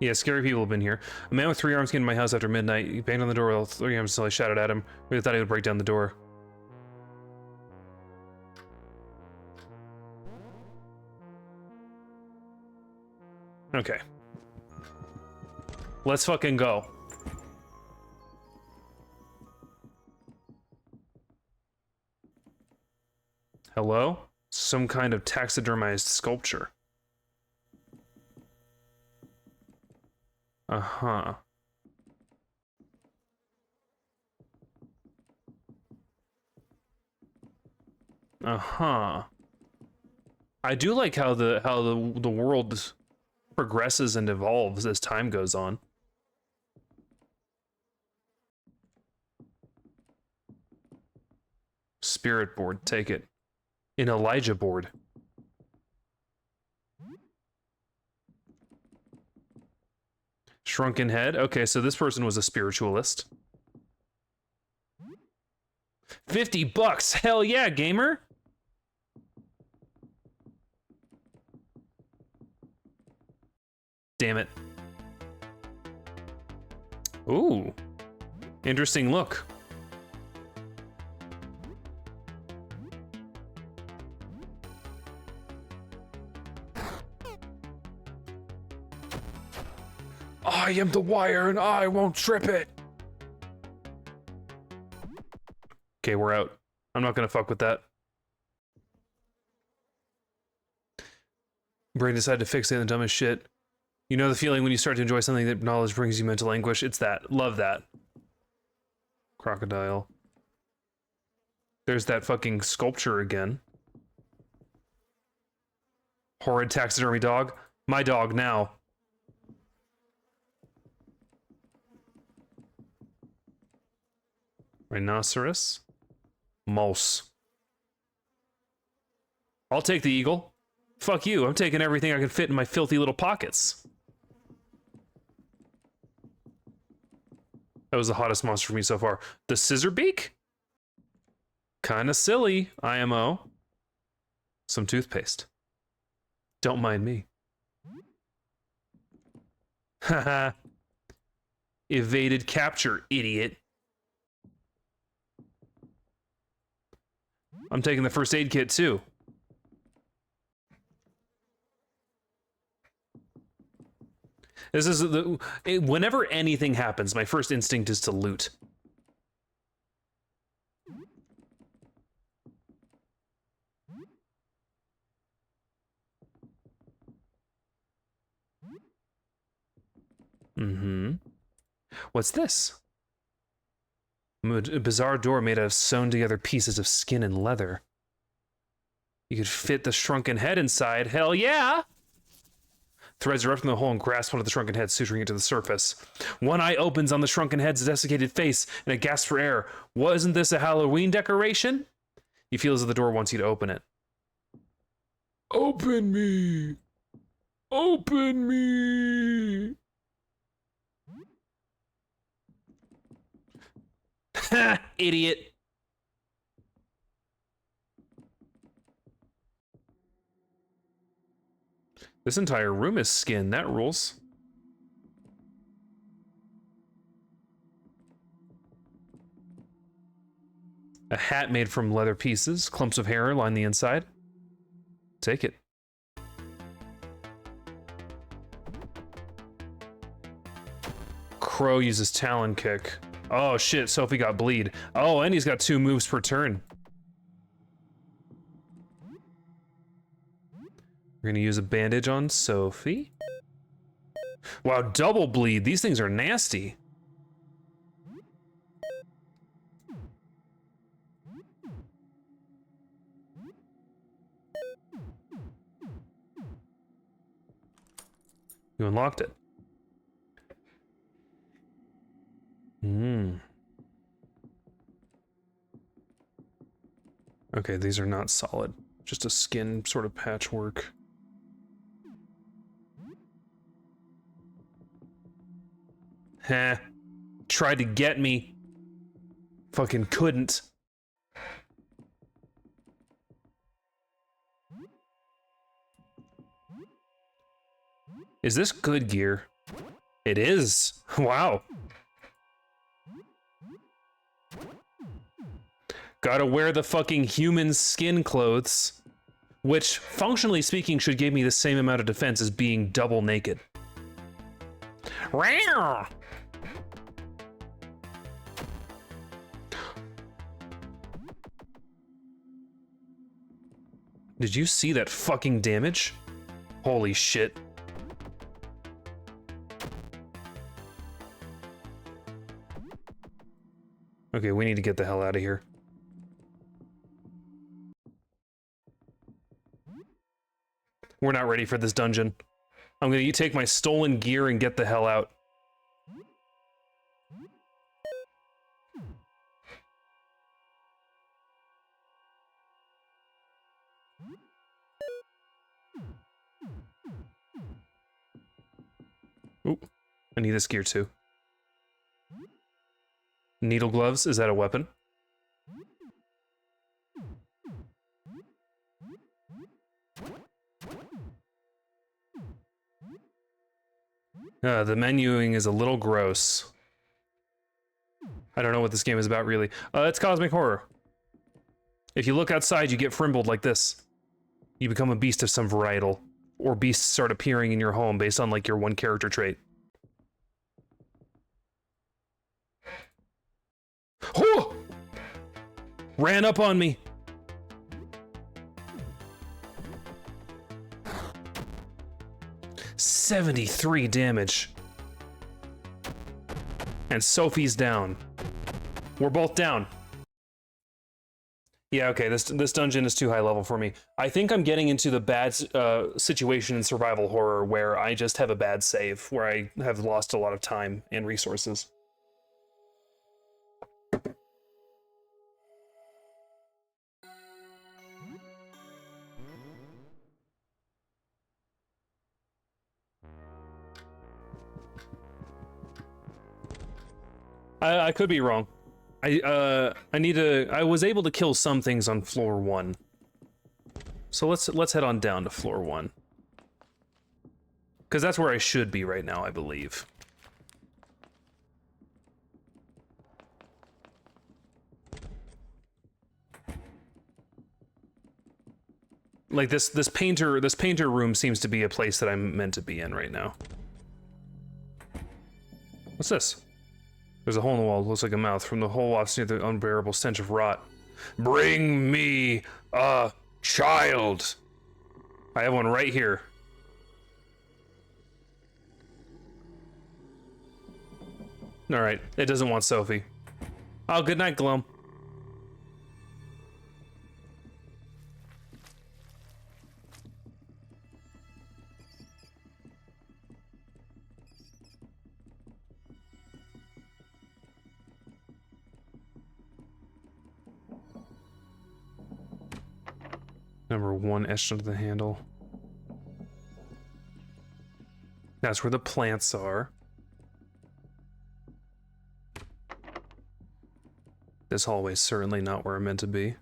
Yeah, scary people have been here. A man with 3 arms came to my house after midnight. He banged on the door with 3 arms until I shouted at him. We thought he would break down the door. Okay. Let's fucking go. Hello? Some kind of taxidermized sculpture. Uh-huh. Uh-huh. I do like how the world progresses and evolves as time goes on. Spirit board, take it. An Elijah board. Shrunken head. Okay, so this person was a spiritualist. $50. Hell yeah, gamer. Damn it. Ooh. Interesting look. I am the wire and I won't trip it. Okay, we're out. I'm not gonna fuck with that. Brain decided to fixate on the dumbest shit. You know the feeling when you start to enjoy something that knowledge brings you mental anguish? It's that. Love that. Crocodile. There's that fucking sculpture again. Horrid taxidermy dog. My dog now. Rhinoceros. Mouse. I'll take the eagle. Fuck you, I'm taking everything I can fit in my filthy little pockets. That was the hottest monster for me so far. The Scissorbeak? Kinda silly, IMO. Some toothpaste. Don't mind me. Haha. Evaded capture, idiot. I'm taking the first aid kit too. This is whenever anything happens, my first instinct is to loot. What's this? A bizarre door made out of sewn together pieces of skin and leather. You could fit the shrunken head inside. Hell yeah! Threads erupt from the hole and grasp onto the shrunken head, suturing it to the surface. One eye opens on the shrunken head's desiccated face, and it gasps for air. Wasn't this a Halloween decoration? You feel as if the door wants you to open it. Open me! Open me! Ha! Idiot! This entire room is skin. That rules. A hat made from leather pieces. Clumps of hair line the inside. Take it. Crow uses Talon Kick. Oh shit, Sophie got bleed. Oh, and he's got 2 moves per turn. We're gonna use a bandage on Sophie. Wow, double bleed. These things are nasty. You unlocked it. Okay, these are not solid. Just a skin sort of patchwork. Heh. Tried to get me. Fucking couldn't. Is this good gear? It is. Wow. Gotta wear the fucking human skin clothes, which, functionally speaking, should give me the same amount of defense as being double naked. Rawr! Did you see that fucking damage? Holy shit. Okay, we need to get the hell out of here. We're not ready for this dungeon. I'm gonna take my stolen gear and get the hell out. Ooh, I need this gear too. Needle gloves, is that a weapon? The menuing is a little gross. I don't know what this game is about, really. It's cosmic horror. If you look outside, you get frimbled like this. You become a beast of some varietal. Or beasts start appearing in your home based on, like, your one character trait. Oh! Ran up on me. $73 damage. And Sophie's down. We're both down. Yeah, okay, this dungeon is too high level for me. I think I'm getting into the bad situation in survival horror where I just have a bad save, where I have lost a lot of time and resources. I could be wrong. I was able to kill some things on floor 1. So let's head on down to floor 1. Because that's where I should be right now, I believe. Like this painter room seems to be a place that I'm meant to be in right now. What's this? There's a hole in the wall, looks like a mouth. From the hole wafts near the unbearable stench of rot. Bring me a child. I have one right here. All right, it doesn't want Sophie. Oh, good night, Glum. Number 1 etched onto the handle. That's where the plants are. This hallway's certainly not where I'm meant to be.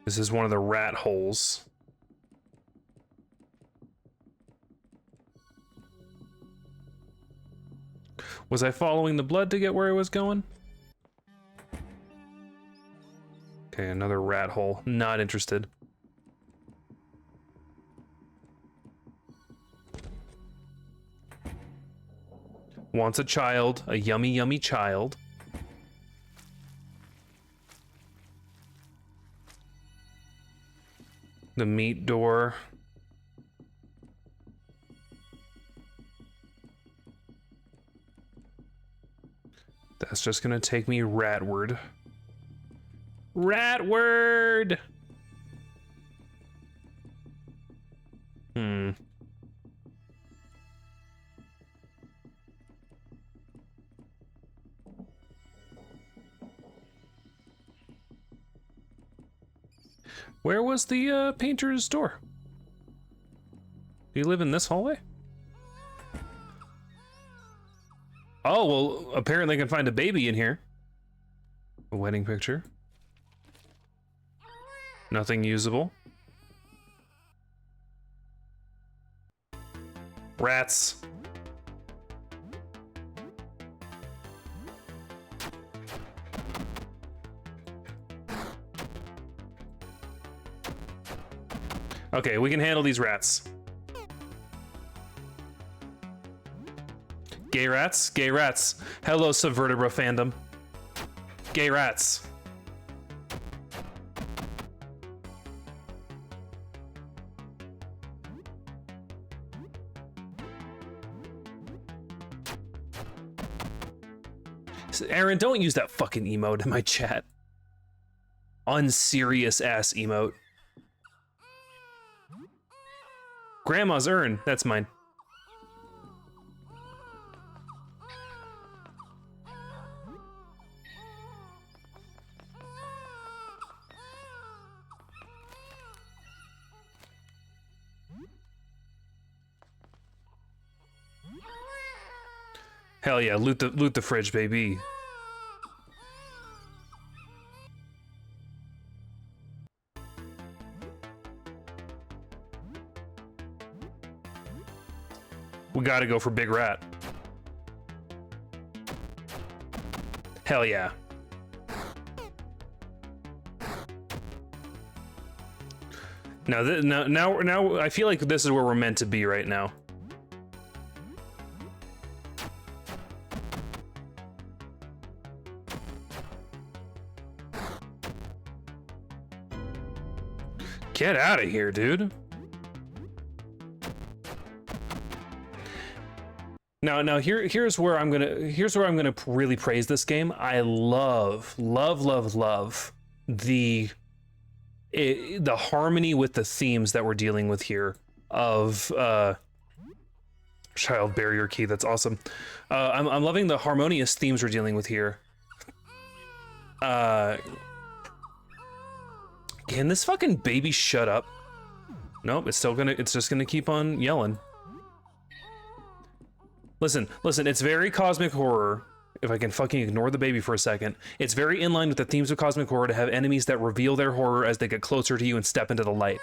This is one of the rat holes. Was I following the blood to get where I was going? Okay, another rat hole. Not interested. Wants a child, a yummy, yummy child. The meat door. That's just gonna take me ratward. Ratward! Where was the painter's door? Do you live in this hallway? Oh, well, apparently I can find a baby in here. A wedding picture. Nothing usable. Rats. Okay, we can handle these rats. Gay rats? Gay rats. Hello, Subvertebra fandom. Gay rats. Aaron, don't use that fucking emote in my chat. Unserious ass emote. Grandma's urn. That's mine. Hell yeah, loot the fridge, baby. We gotta go for Big Rat. Hell yeah. Now I feel like this is where we're meant to be right now. Get out of here, dude. Now here's where I'm gonna really praise this game. I love the harmony with the themes that we're dealing with here of child barrier key. That's awesome. I'm loving the harmonious themes we're dealing with here. Can this fucking baby shut up? Nope, it's just gonna keep on yelling. Listen, it's very cosmic horror. If I can fucking ignore the baby for a second. It's very in line with the themes of cosmic horror to have enemies that reveal their horror as they get closer to you and step into the light.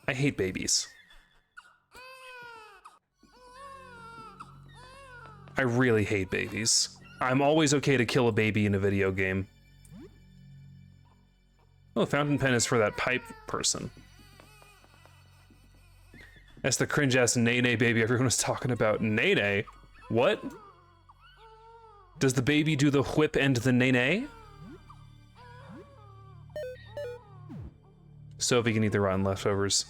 I hate babies. I really hate babies. I'm always okay to kill a baby in a video game. Oh, fountain pen is for that pipe person. That's the cringe-ass Nene baby everyone was talking about. Nene? What? Does the baby do the whip and the Nene? Sophie can eat the rotten leftovers.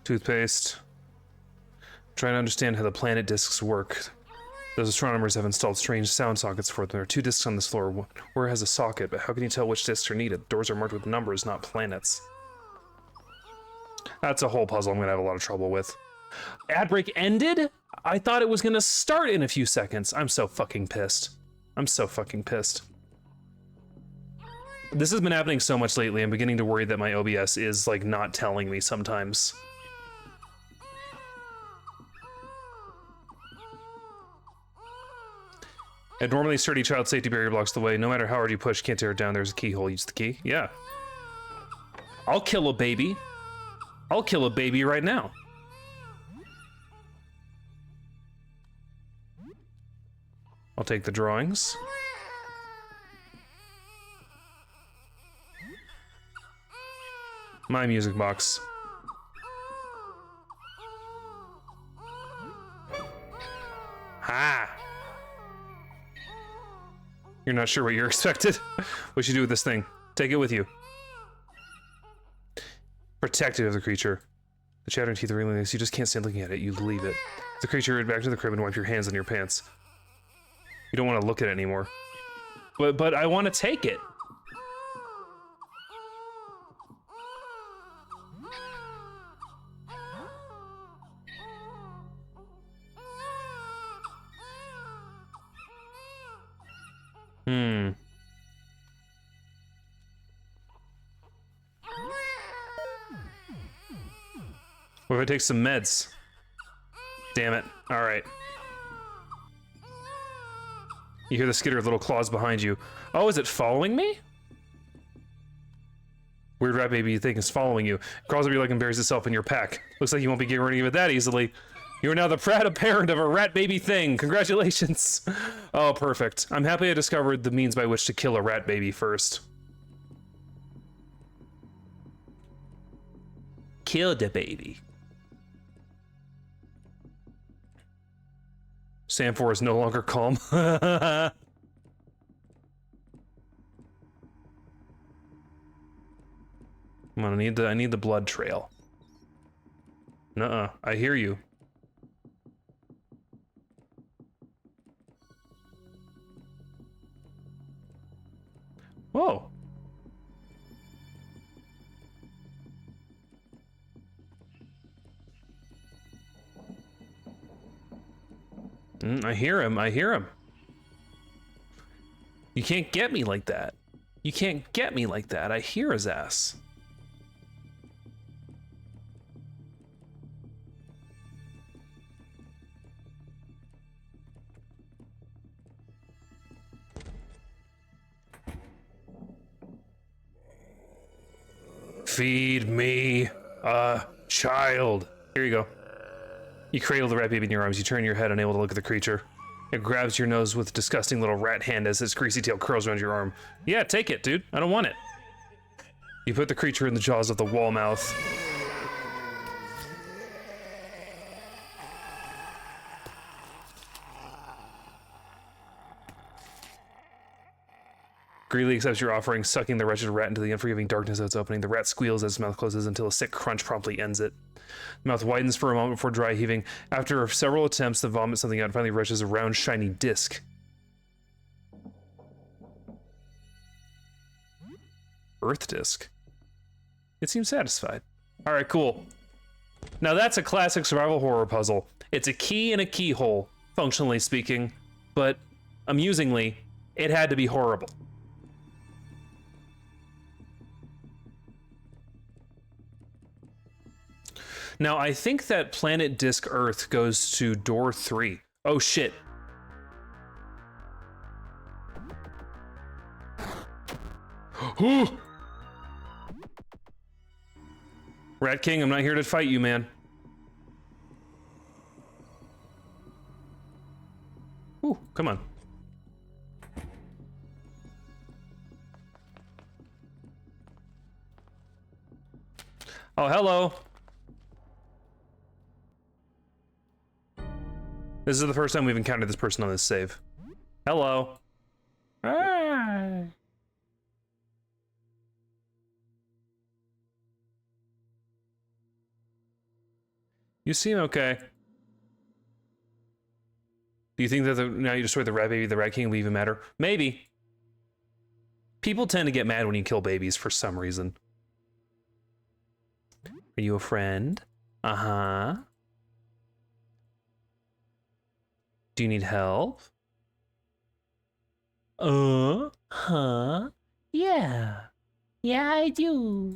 Toothpaste. Trying to understand how the planet discs work. Those astronomers have installed strange sound sockets for them. There are 2 discs on this floor. Where has a socket, but how can you tell which discs are needed? Doors are marked with numbers, not planets. That's a whole puzzle I'm gonna have a lot of trouble with. Ad break ended? I thought it was gonna start in a few seconds. I'm so fucking pissed. I'm so fucking pissed. This has been happening so much lately, I'm beginning to worry that my OBS is, like, not telling me sometimes. A normally sturdy child safety barrier blocks the way. No matter how hard you push, can't tear it down. There's a keyhole. Use the key. Yeah. I'll kill a baby. I'll kill a baby right now. I'll take the drawings. My music box. Ha! You're not sure what you're expected? What should you do with this thing? Take it with you. Protective of the creature. The chattering teeth are ringing. You just can't stand looking at it. You leave it. The creature, back to the crib and wipe your hands on your pants. You don't want to look at it anymore. But I want to take it. What if I take some meds? Damn it. Alright. You hear the skitter of little claws behind you. Oh, is it following me? Weird rat baby you think is following you. It crawls up your leg and buries itself in your pack. Looks like you won't be getting rid of it that easily. You are now the proud parent of a rat baby thing. Congratulations. Oh, perfect. I'm happy I discovered the means by which to kill a rat baby first. Kill the baby. Sam4 is no longer calm. I'm gonna need I need the blood trail. Nuh-uh, I hear you. Whoa. I hear him, I hear him. You can't get me like that. You can't get me like that. I hear his ass. Feed me a child. Here you go. You cradle the rat baby in your arms. You turn your head, unable to look at the creature. It grabs your nose with a disgusting little rat hand as its greasy tail curls around your arm. Yeah, take it, dude. I don't want it. You put the creature in the jaws of the wall mouth. Greedily accepts your offering, sucking the wretched rat into the unforgiving darkness of its opening. The rat squeals as its mouth closes until a sick crunch promptly ends it. The mouth widens for a moment before dry heaving. After several attempts to vomit something out, and finally rushes a round, shiny disc. Earth disc. It seems satisfied. All right, cool. Now that's a classic survival horror puzzle. It's a key and a keyhole, functionally speaking, but amusingly, it had to be horrible. Now, I think that planet disk Earth goes to door 3. Oh, shit. Rat King, I'm not here to fight you, man. Ooh, come on. Oh, hello. This is the first time we've encountered this person on this save. Hello. Ah. You seem okay. Do you think that now you destroyed the rat baby, the rat king will even matter? Maybe. People tend to get mad when you kill babies for some reason. Are you a friend? Uh-huh. Do you need help? Huh? Yeah. Yeah, I do.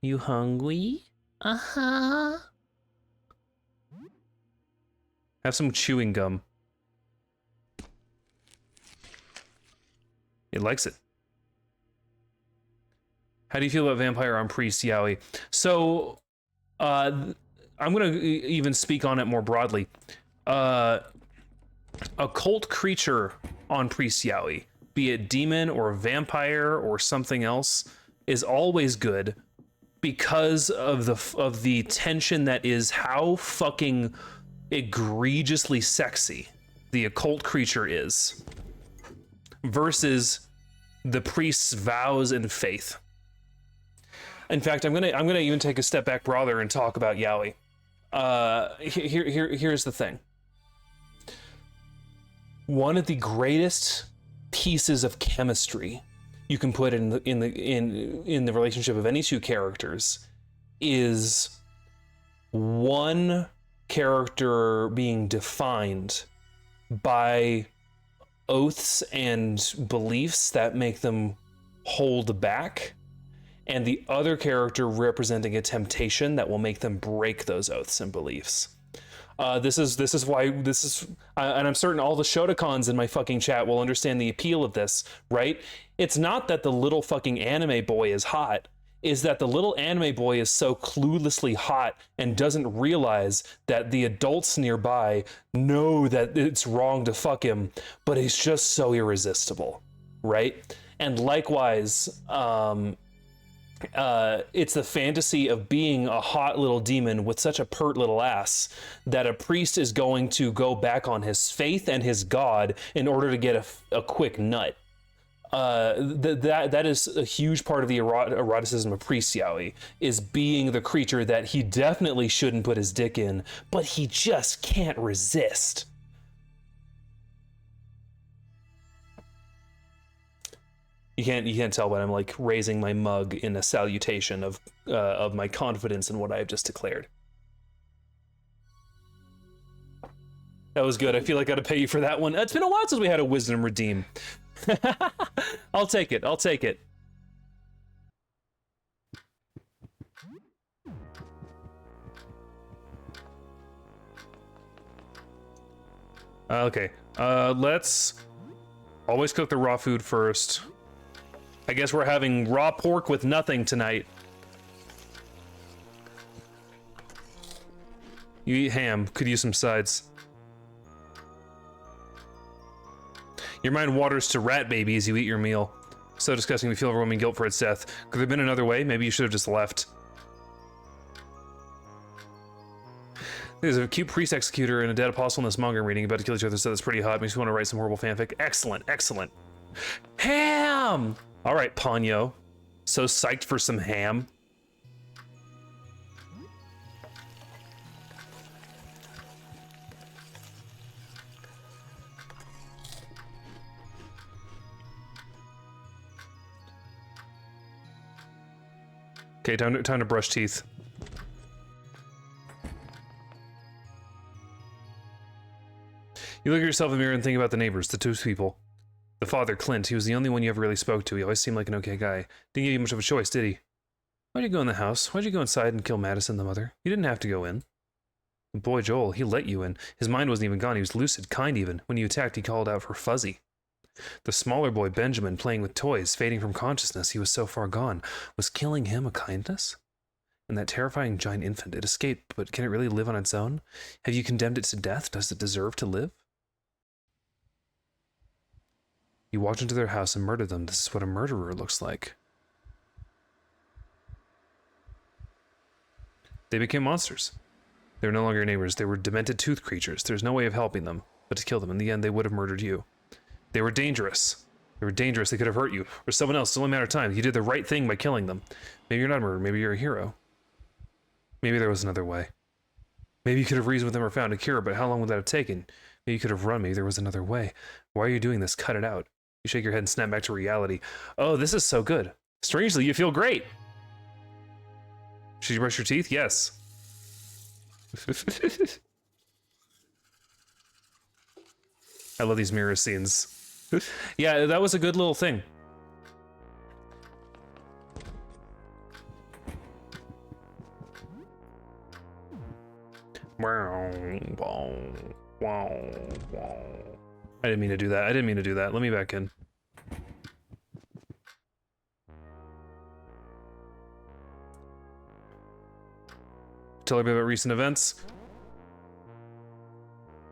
You hungry? Uh-huh. Have some chewing gum. It likes it. How do you feel about Vampire on Priest, Yaoi? So, I'm gonna even speak on it more broadly. A cult creature on Priest Yaoi, be it demon or vampire or something else, is always good because of the tension that is how fucking egregiously sexy the occult creature is versus the priest's vows and faith. In fact, I'm gonna even take a step back broader and talk about Yaoi. Here's the thing. One of the greatest pieces of chemistry you can put in the relationship of any two characters is one character being defined by oaths and beliefs that make them hold back, and the other character representing a temptation that will make them break those oaths and beliefs. This is why, and I'm certain all the Shotacons in my fucking chat will understand the appeal of this, right? It's not that the little fucking anime boy is hot, is that the little anime boy is so cluelessly hot and doesn't realize that the adults nearby know that it's wrong to fuck him, but he's just so irresistible, right? And likewise, it's the fantasy of being a hot little demon with such a pert little ass that a priest is going to go back on his faith and his god in order to get a quick nut. That is a huge part of the eroticism of Priest Yaoi, is being the creature that he definitely shouldn't put his dick in, but he just can't resist. You can't tell, but I'm like raising my mug in a salutation of my confidence in what I have just declared. That was good. I feel like I gotta pay you for that one. It's been a while since we had a wisdom redeem. I'll take it. I'll take it. Okay. Let's always cook the raw food first. I guess we're having raw pork with nothing tonight. You eat ham. Could use some sides. Your mind waters to rat baby as you eat your meal. So disgusting, we feel overwhelming guilt for its death. Could there have been another way? Maybe you should have just left. There's a cute priest executor and a dead apostle in this manga I'm reading about to kill each other, so that's pretty hot. Makes me want to write some horrible fanfic. Excellent, excellent. Ham! All right, Ponyo. So psyched for some ham. Okay, time to brush teeth. You look at yourself in the mirror and think about the neighbors, the two people. The father, Clint, he was the only one you ever really spoke to. He always seemed like an okay guy. Didn't give you much of a choice, did he? Why'd you go in the house? Why'd you go inside and kill Madison, the mother? You didn't have to go in. Boy, Joel, he let you in. His mind wasn't even gone. He was lucid, kind even. When you attacked, he called out for Fuzzy. The smaller boy, Benjamin, playing with toys, fading from consciousness, he was so far gone. Was killing him a kindness? And that terrifying giant infant, it escaped, but can it really live on its own? Have you condemned it to death? Does it deserve to live? You walked into their house and murdered them. This is what a murderer looks like. They became monsters. They were no longer your neighbors. They were demented tooth creatures. There's no way of helping them but to kill them. In the end, they would have murdered you. They were dangerous. They were dangerous. They could have hurt you or someone else. It's only a matter of time. You did the right thing by killing them. Maybe you're not a murderer. Maybe you're a hero. Maybe there was another way. Maybe you could have reasoned with them or found a cure, but how long would that have taken? Maybe you could have run. Maybe there was another way. Why are you doing this? Cut it out. You shake your head and snap back to reality. Oh, this is so good. Strangely, you feel great. Should you brush your teeth? Yes. I love these mirror scenes. Yeah, that was a good little thing. I didn't mean to do that. I didn't mean to do that. Let me back in. Tell everybody about recent events.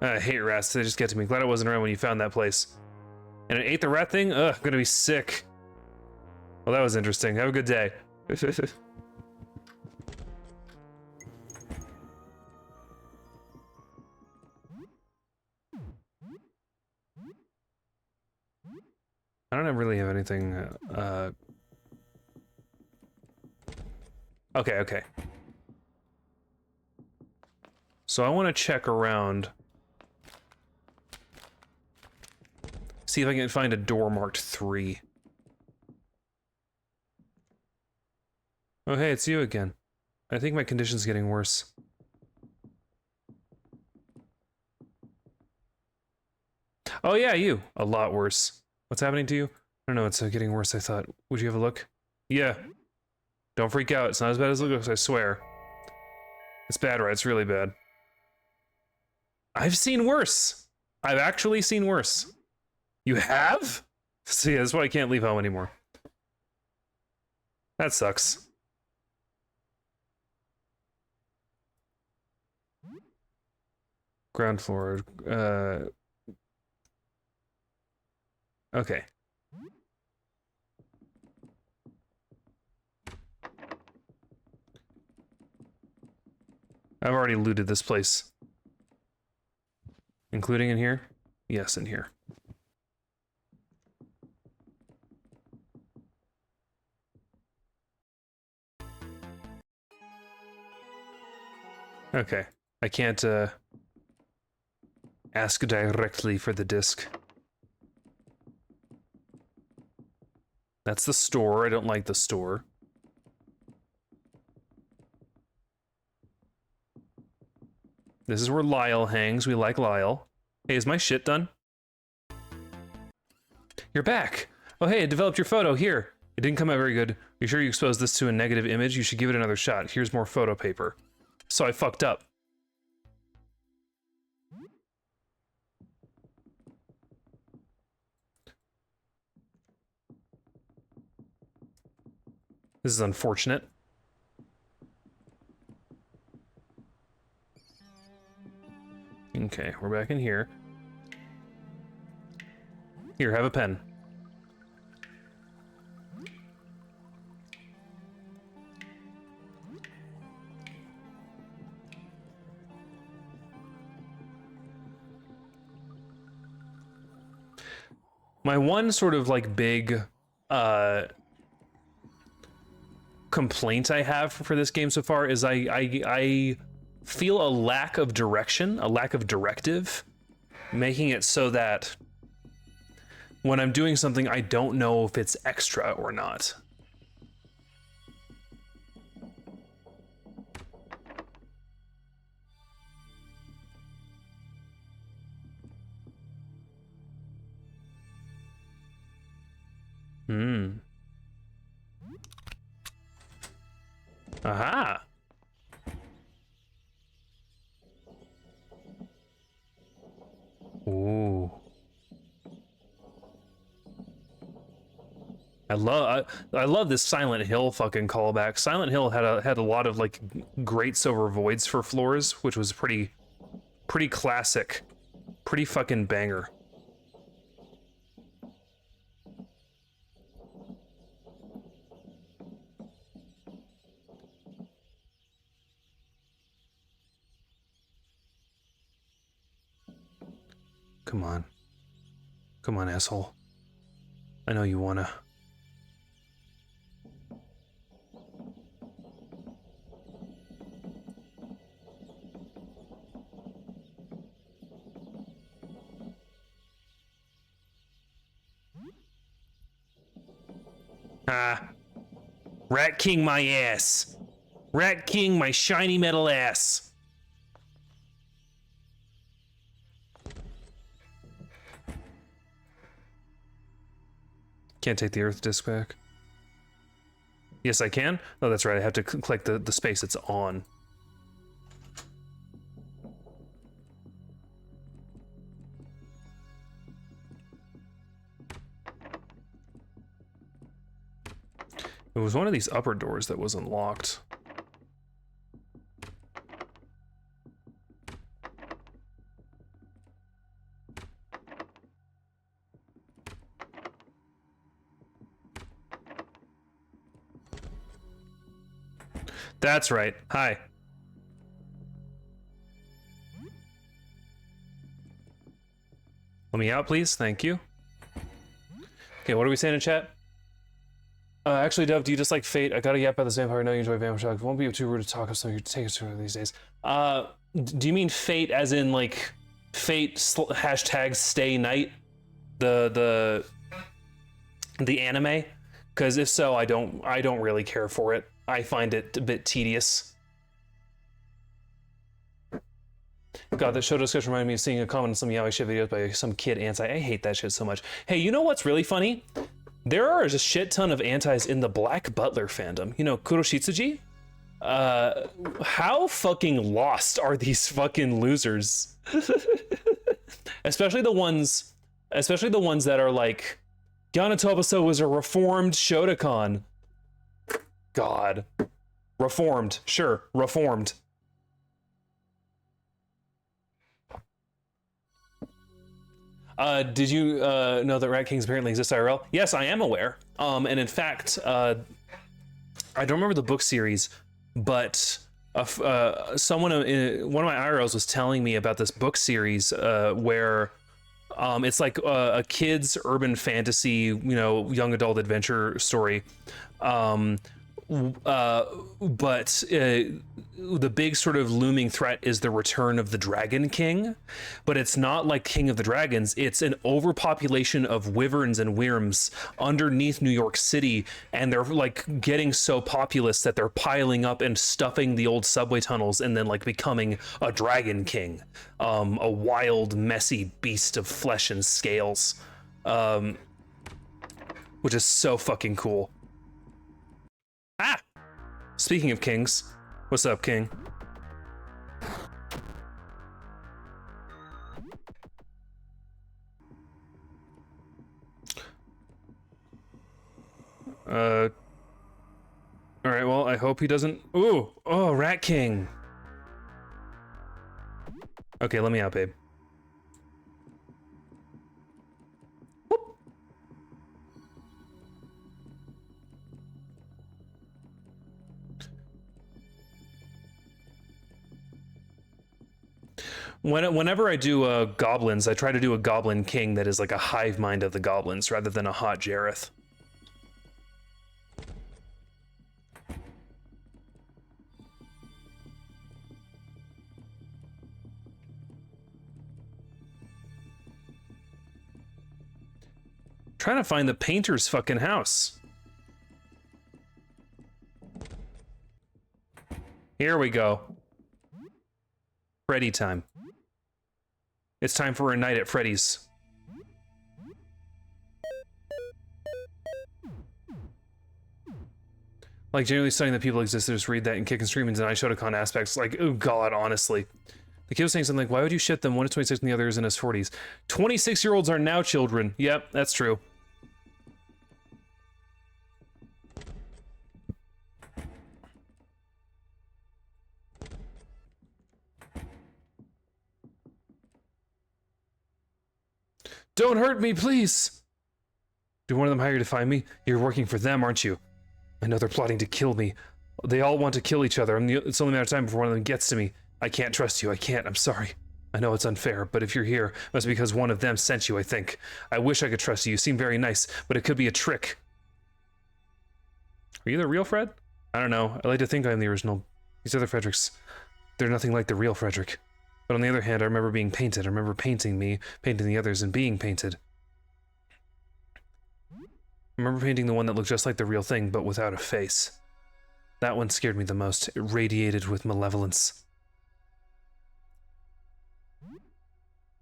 I hate rats. They just get to me. Glad I wasn't around when you found that place. And it ate the rat thing? Ugh, I'm gonna be sick. Well, that was interesting. Have a good day. I don't really have anything, Okay. So I want to check around. See if I can find a door marked 3. Oh, hey, it's you again. I think my condition's getting worse. Oh yeah, you. A lot worse. What's happening to you? I don't know, it's getting worse, I thought. Would you have a look? Yeah. Don't freak out, it's not as bad as it looks, I swear. It's bad, right? It's really bad. I've seen worse. I've actually seen worse. You have? So yeah, that's why I can't leave home anymore. That sucks. Ground floor. Okay. I've already looted this place. Including in here? Yes, in here. Okay. I can't, ask directly for the disc. That's the store. I don't like the store. This is where Lyle hangs. We like Lyle. Hey, is my shit done? You're back. Oh, hey, I developed your photo. Here. It didn't come out very good. You sure you exposed this to a negative image? You should give it another shot. Here's more photo paper. So I fucked up. This is unfortunate. Okay, we're back in here. Here, have a pen. My one sort of like big complaint I have for this game so far is I feel a lack of direction, a lack of directive, making it so that when I'm doing something, I don't know if it's extra or not. Hmm. Aha. Ooh. I love this Silent Hill fucking callback. Silent Hill had a lot of like great silver voids for floors, which was pretty classic. Pretty fucking banger. Come on. Come on, asshole. I know you wanna. Ah. Rat King my ass. Rat King my shiny metal ass. Can't take the Earth disc back. Yes, I can. Oh, that's right. I have to click the space it's on. It was one of these upper doors that wasn't locked. That's right. Hi. Let me out, please. Thank you. Okay, what are we saying in chat? Actually, Dove, do you just like Fate? I gotta yap about this vampire. I know you enjoy Vampire Shock. It won't be too rude to talk of something you take us through these days. Do you mean Fate as in like Fate hashtag stay night? The anime? Because if so, I don't really care for it. I find it a bit tedious. God, that show discussion reminded me of seeing a comment on some yaoi shit videos by some kid anti. I hate that shit so much. Hey, you know what's really funny? There are a shit ton of antis in the Black Butler fandom. You know, Kuroshitsuji? How fucking lost are these fucking losers? especially the ones that are like, Yana Tobaso was a reformed Shotokan. God. Reformed. Sure, reformed. Did you know that Rat Kings apparently exist IRL? Yes, I am aware. And in fact, I don't remember the book series, but someone, one of my IRLs was telling me about this book series where it's like a kid's urban fantasy, you know, young adult adventure story. But the big sort of looming threat is the return of the Dragon King, but it's not like King of the Dragons. It's an overpopulation of wyverns and wyrms underneath New York City, and they're like getting so populous that they're piling up and stuffing the old subway tunnels and then like becoming a Dragon King, a wild, messy beast of flesh and scales, which is so fucking cool. Ah! Speaking of kings, what's up, King? Alright, well, I hope he doesn't... Ooh! Oh, Rat King! Okay, let me out, babe. Whenever I do goblins, I try to do a goblin king that is like a hive mind of the goblins rather than a hot Jareth. Trying to find the painter's fucking house. Here we go. Freddy time. It's time for a night at Freddy's. Like, generally studying that people exist, just read that and kick and scream and deny Shotokan aspects. Like, oh god, honestly. The kid was saying something like, why would you ship them? One is 26 and the other is in his 40s. 26-year-olds are now children. Yep, that's true. Don't hurt me, please! Did one of them hire you to find me? You're working for them, aren't you? I know they're plotting to kill me. They all want to kill each other. It's only a matter of time before one of them gets to me. I can't trust you. I can't. I'm sorry. I know it's unfair, but if you're here, it must be because one of them sent you, I think. I wish I could trust you. You seem very nice, but it could be a trick. Are you the real Fred? I don't know. I like to think I'm the original. These other Fredericks, they're nothing like the real Frederick. But on the other hand, I remember being painted. I remember painting me, painting the others, and being painted. I remember painting the one that looked just like the real thing, but without a face. That one scared me the most. It radiated with malevolence.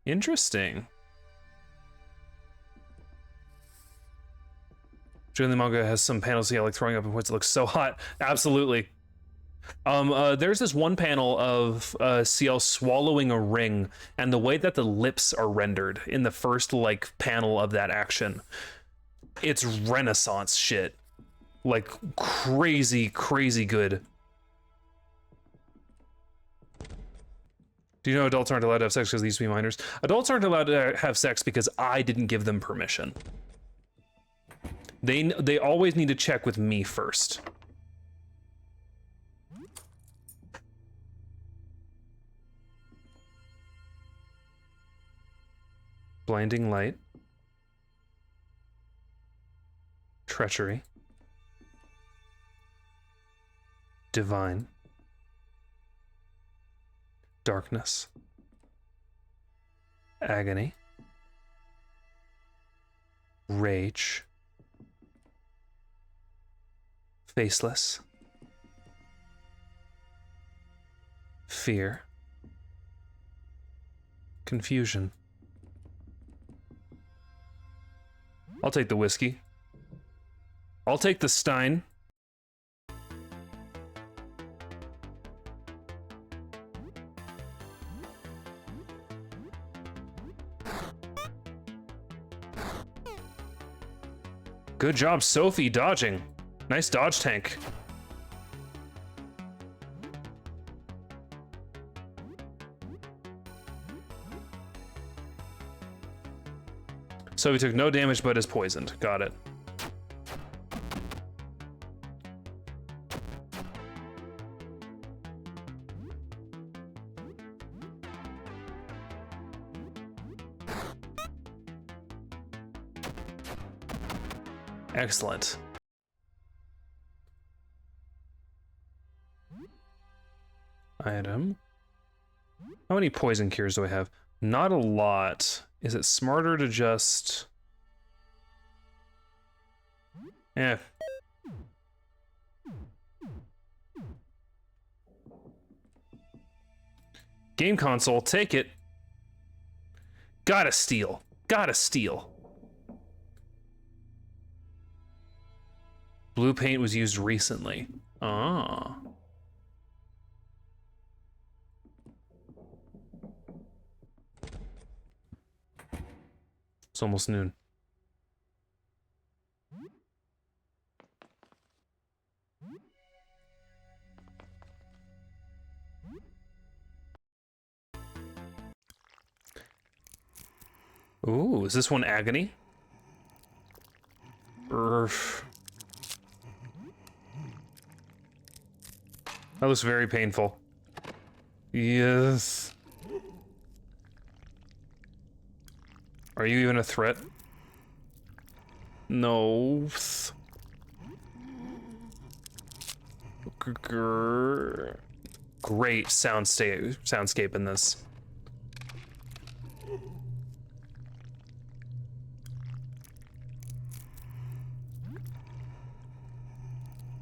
Interesting. Join the manga has some panels, yeah, like throwing up in points. It looks so hot. Absolutely. There's this one panel of CL swallowing a ring, and the way that the lips are rendered in the first like panel of that action, it's Renaissance shit. Like crazy, crazy good. Do you know adults aren't allowed to have sex because they used to be minors? Adults aren't allowed to have sex because I didn't give them permission. They always need to check with me first. Blinding light. Treachery. Divine. Darkness. Agony. Rage. Faceless. Fear. Confusion. I'll take the whiskey. I'll take the Stein. Good job, Sophie, dodging. Nice dodge tank. So he took no damage but is poisoned. Got it. Excellent. Item. How many poison cures do I have? Not a lot. Is it smarter to just... Eh. Game console, take it. Gotta steal. Gotta steal. Blue paint was used recently. Ah. It's almost noon. Ooh, is this one agony? Urgh. That looks very painful. Yes. Are you even a threat? No. Great soundscape in this.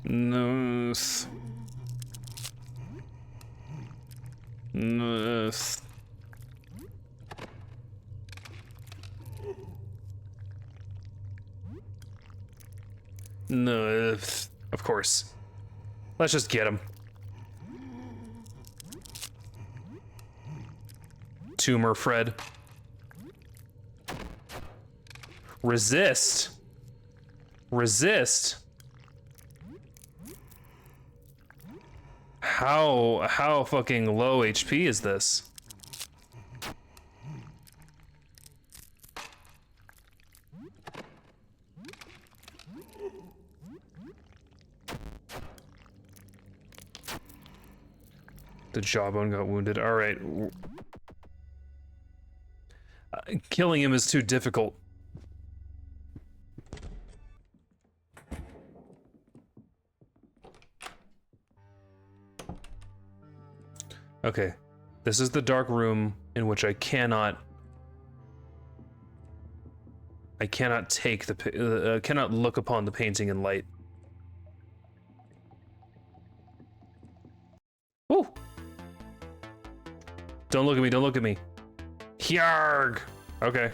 No. No. No, of course. Let's just get him. Tumor Fred. Resist. Resist. How fucking low HP is this? The jawbone got wounded. All right. Killing him is too difficult. Okay, this is the dark room in which I cannot take the cannot look upon the painting in light. Woo! Don't look at me, don't look at me. Hyarg! Okay.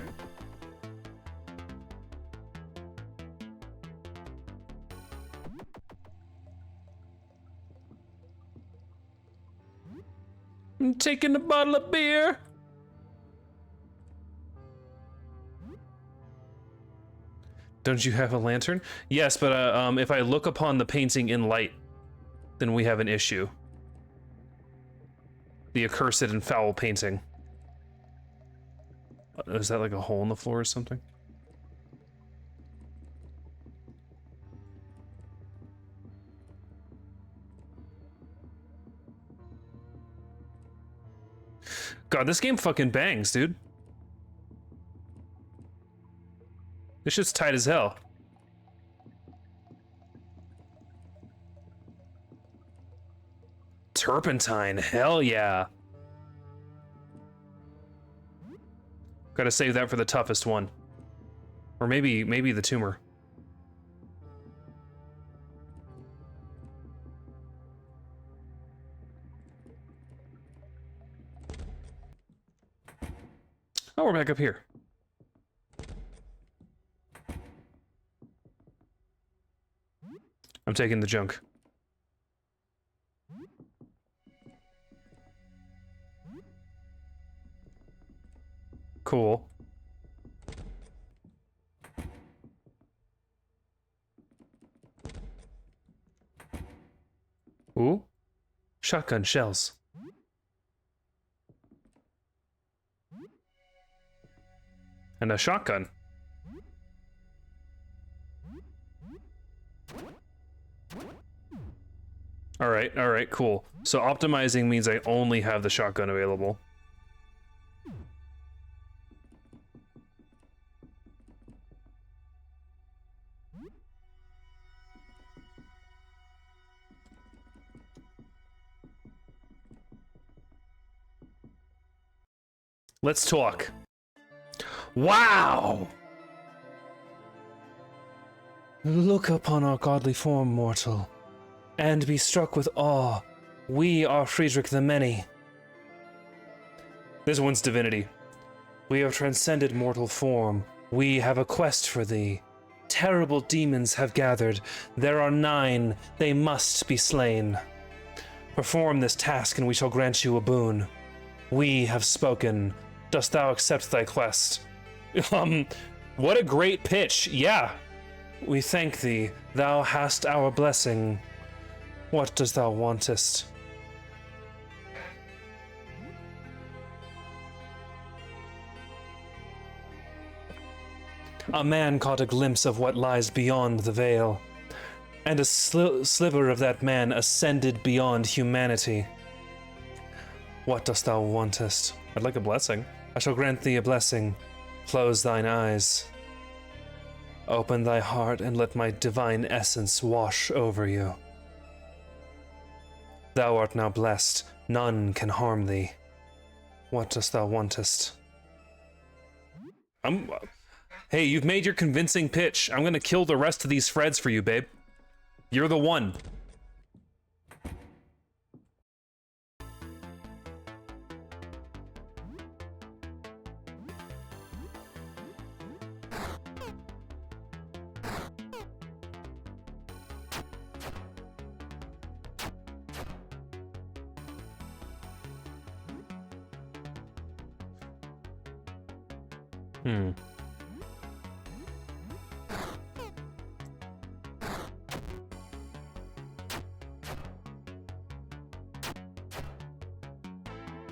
I'm taking a bottle of beer. Don't you have a lantern? Yes, but if I look upon the painting in light, then we have an issue. The accursed and foul painting. Is that like a hole in the floor or something? God, this game fucking bangs, dude. This shit's tight as hell. Turpentine, hell yeah. Gotta save that for the toughest one. Or maybe the tumor. Oh, we're back up here. I'm taking the junk. Cool. Ooh. Shotgun shells. And a shotgun. Alright, cool. So optimizing means I only have the shotgun available. Let's talk. Wow! Look upon our godly form, mortal, and be struck with awe. We are Friedrich the Many. This one's divinity. We have transcended mortal form. We have a quest for thee. Terrible demons have gathered. There are 9. They must be slain. Perform this task and we shall grant you a boon. We have spoken. Dost thou accept thy quest? What a great pitch. Yeah. We thank thee. Thou hast our blessing. What dost thou wantest? A man caught a glimpse of what lies beyond the veil, and a sliver of that man ascended beyond humanity. What dost thou wantest? I'd like a blessing. I shall grant thee a blessing. Close thine eyes. Open thy heart and let my divine essence wash over you. Thou art now blessed. None can harm thee. What dost thou wantest? Hey, you've made your convincing pitch. I'm gonna kill the rest of these Freds for you, babe. You're the one.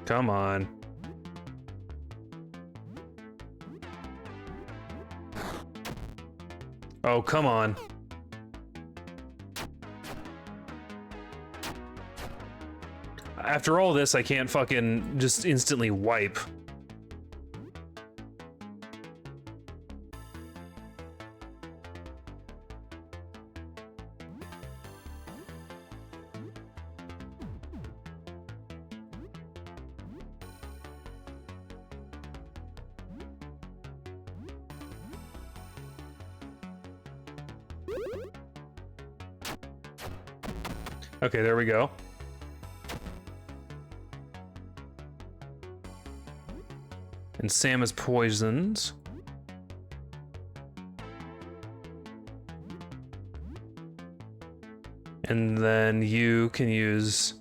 Come on. Oh, come on. After all this, I can't fucking just instantly wipe. Okay, there we go. And Sam is poisoned. And then you can use...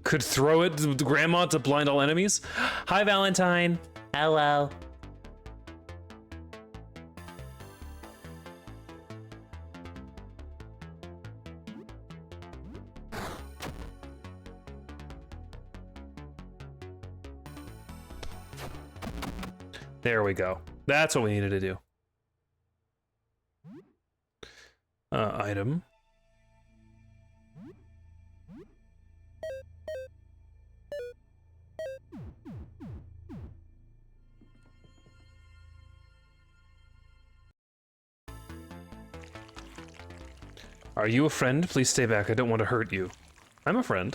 Could throw it to Grandma to blind all enemies? Hi, Valentine. Hello. There we go. That's what we needed to do. Item. Are you a friend? Please stay back. I don't want to hurt you. I'm a friend.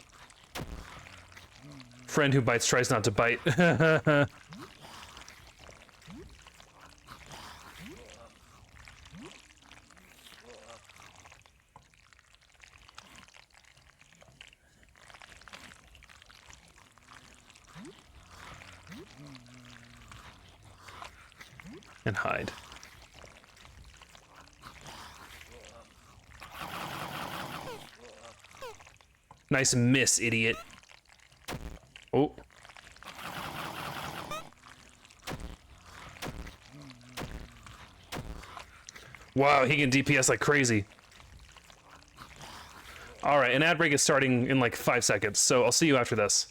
Friend who bites tries not to bite. And hide. Nice miss, idiot. Oh. Wow, he can DPS like crazy. All right, an ad break is starting in like 5 seconds, so I'll see you after this.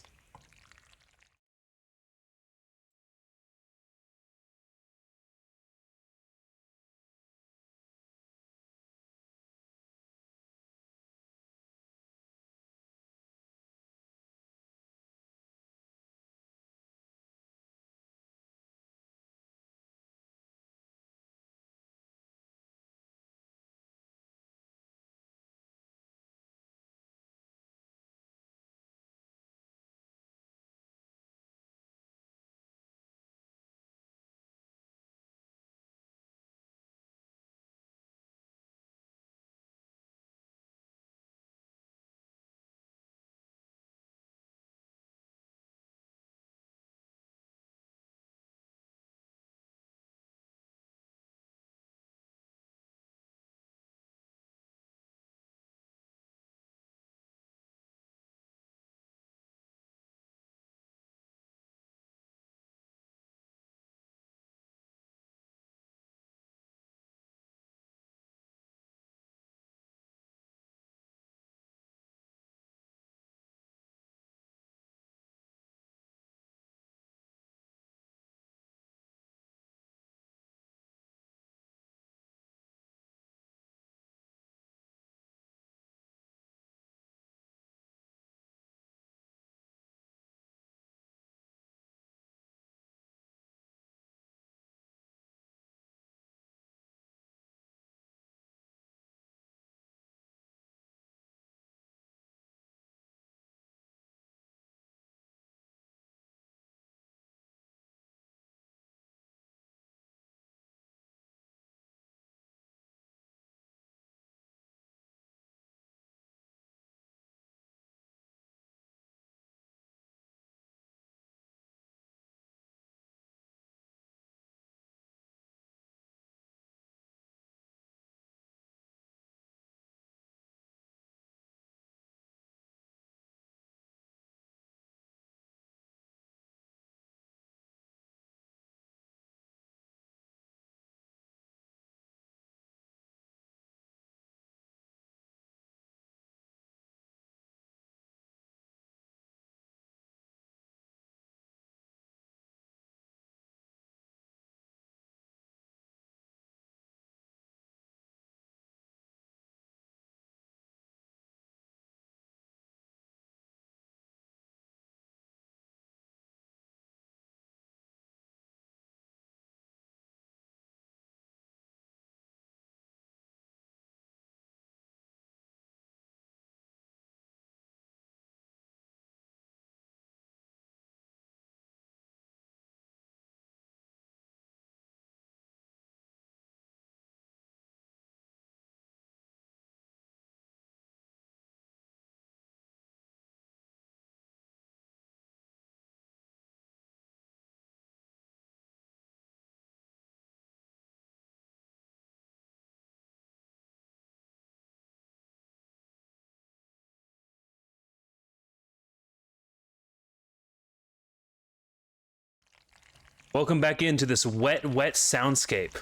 Welcome back into this wet, wet soundscape.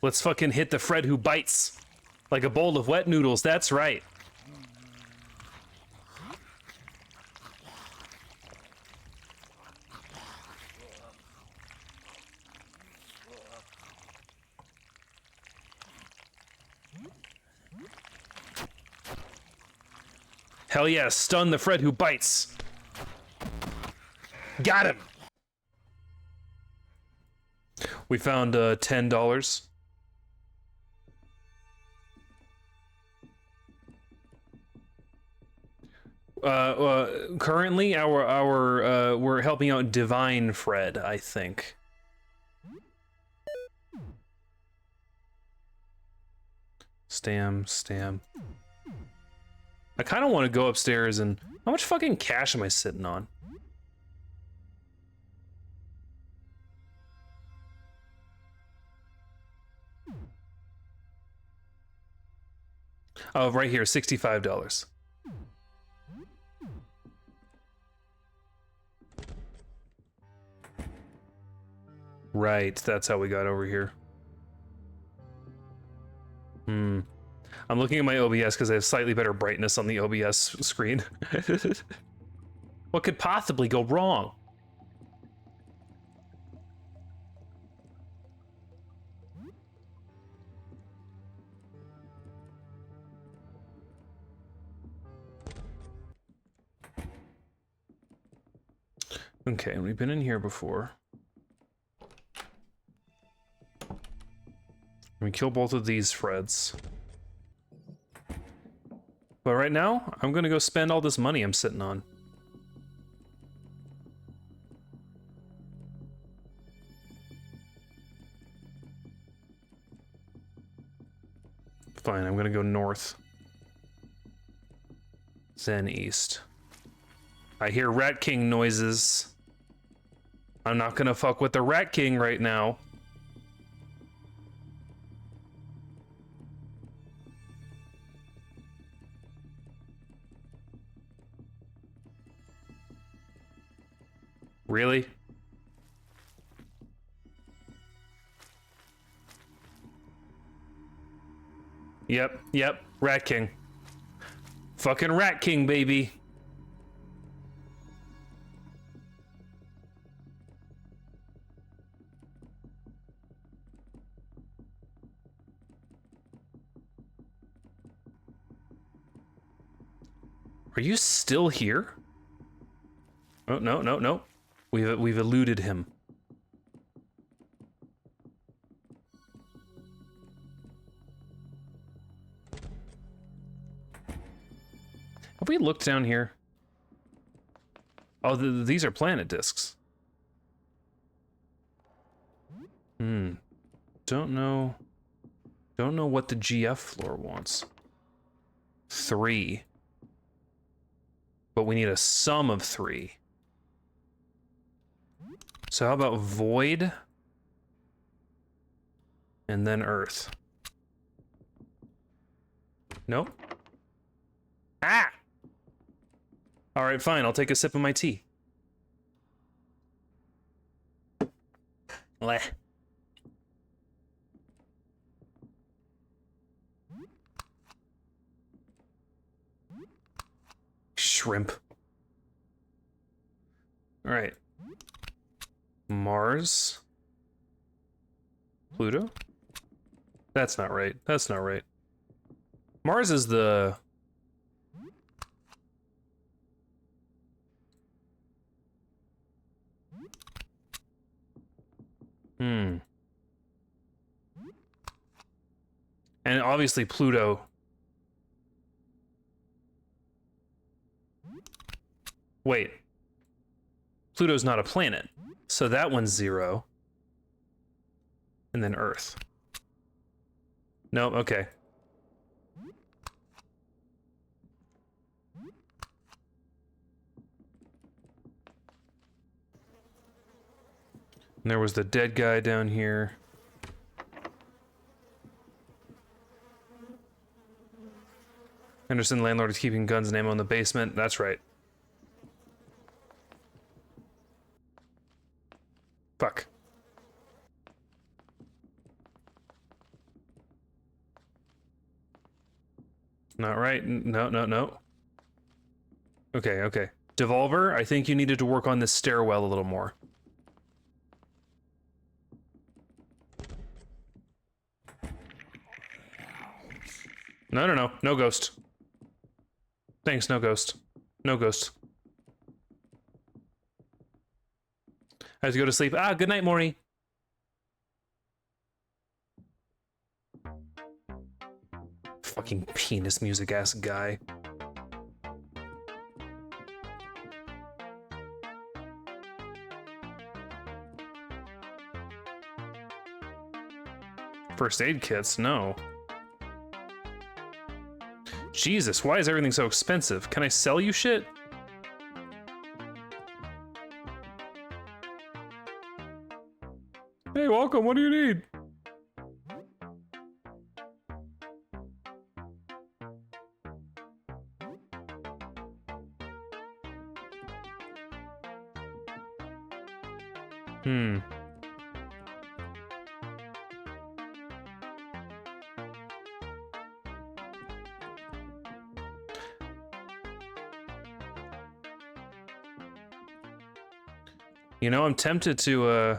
Let's fucking hit the Fred who bites. Like a bowl of wet noodles, that's right. Hell yeah, stun the Fred who bites. Got him! We found $10. Currently we're helping out Divine Fred, I think. Stam. I kind of want to go upstairs and... How much fucking cash am I sitting on? Oh, right here, $65. Right, that's how we got over here. I'm looking at my OBS because I have slightly better brightness on the OBS screen. What could possibly go wrong? Okay, we've been in here before. We kill both of these Freds. But right now, I'm gonna go spend all this money I'm sitting on. Fine, I'm gonna go north. Then east. I hear Rat King noises. I'm not gonna fuck with the Rat King right now. Really? Yep, Rat King. Fucking Rat King, baby. Are you still here? Oh, no. We've eluded him. Have we looked down here? Oh, these are planet discs. Don't know what the GF floor wants. 3. But we need a sum of 3. So how about Void? And then Earth. Nope. Ah! Alright, fine, I'll take a sip of my tea. Leh. Shrimp. Alright. Mars. Pluto? That's not right. That's not right. Mars is the... And obviously Pluto. Wait. Pluto's not a planet. So that one's 0. And then Earth. Nope, okay. And there was the dead guy down here. Henderson landlord is keeping guns and ammo in the basement. That's right. Fuck. Not right. No, no, no. Okay, okay. Devolver, I think you needed to work on this stairwell a little more. No, no, no. No ghost. Thanks, no ghost. No ghost. I have to go to sleep. Ah, good night, Maury. Fucking penis music ass guy. First aid kits? No. Jesus, why is everything so expensive? Can I sell you shit? Hey, welcome. What do you need? Hmm. You know, I'm tempted to,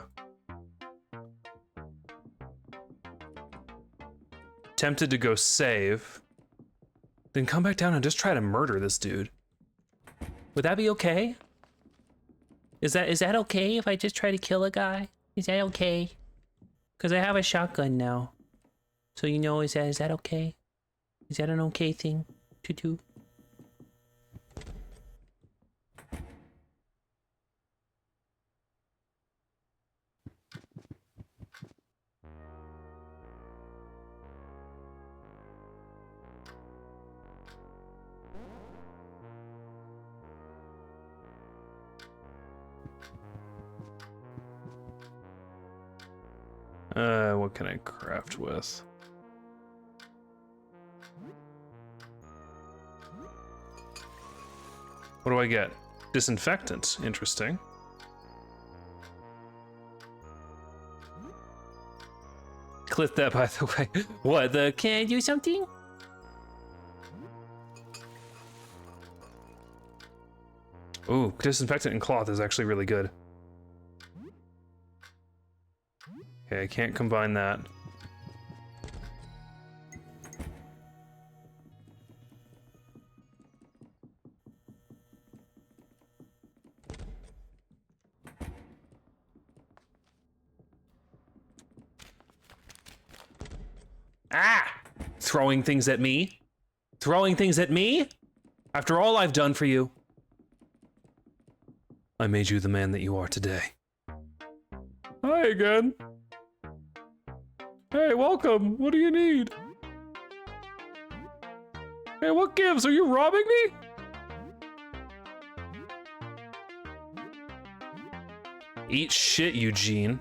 tempted to go save, then come back down and just try to murder this dude. Would that be okay? Is that okay if I just try to kill a guy? Is that okay? Because I have a shotgun now. So you know, is that okay? Is that an okay thing to do? What can I craft with? What do I get? Disinfectant. Interesting. Clip that, by the way. What, the... Can I do something? Ooh, disinfectant and cloth is actually really good. Okay, I can't combine that. Ah! Throwing things at me? Throwing things at me? After all I've done for you. I made you the man that you are today. Hi again. Hey, welcome. What do you need? Hey, what gives? Are you robbing me? Eat shit, Eugene.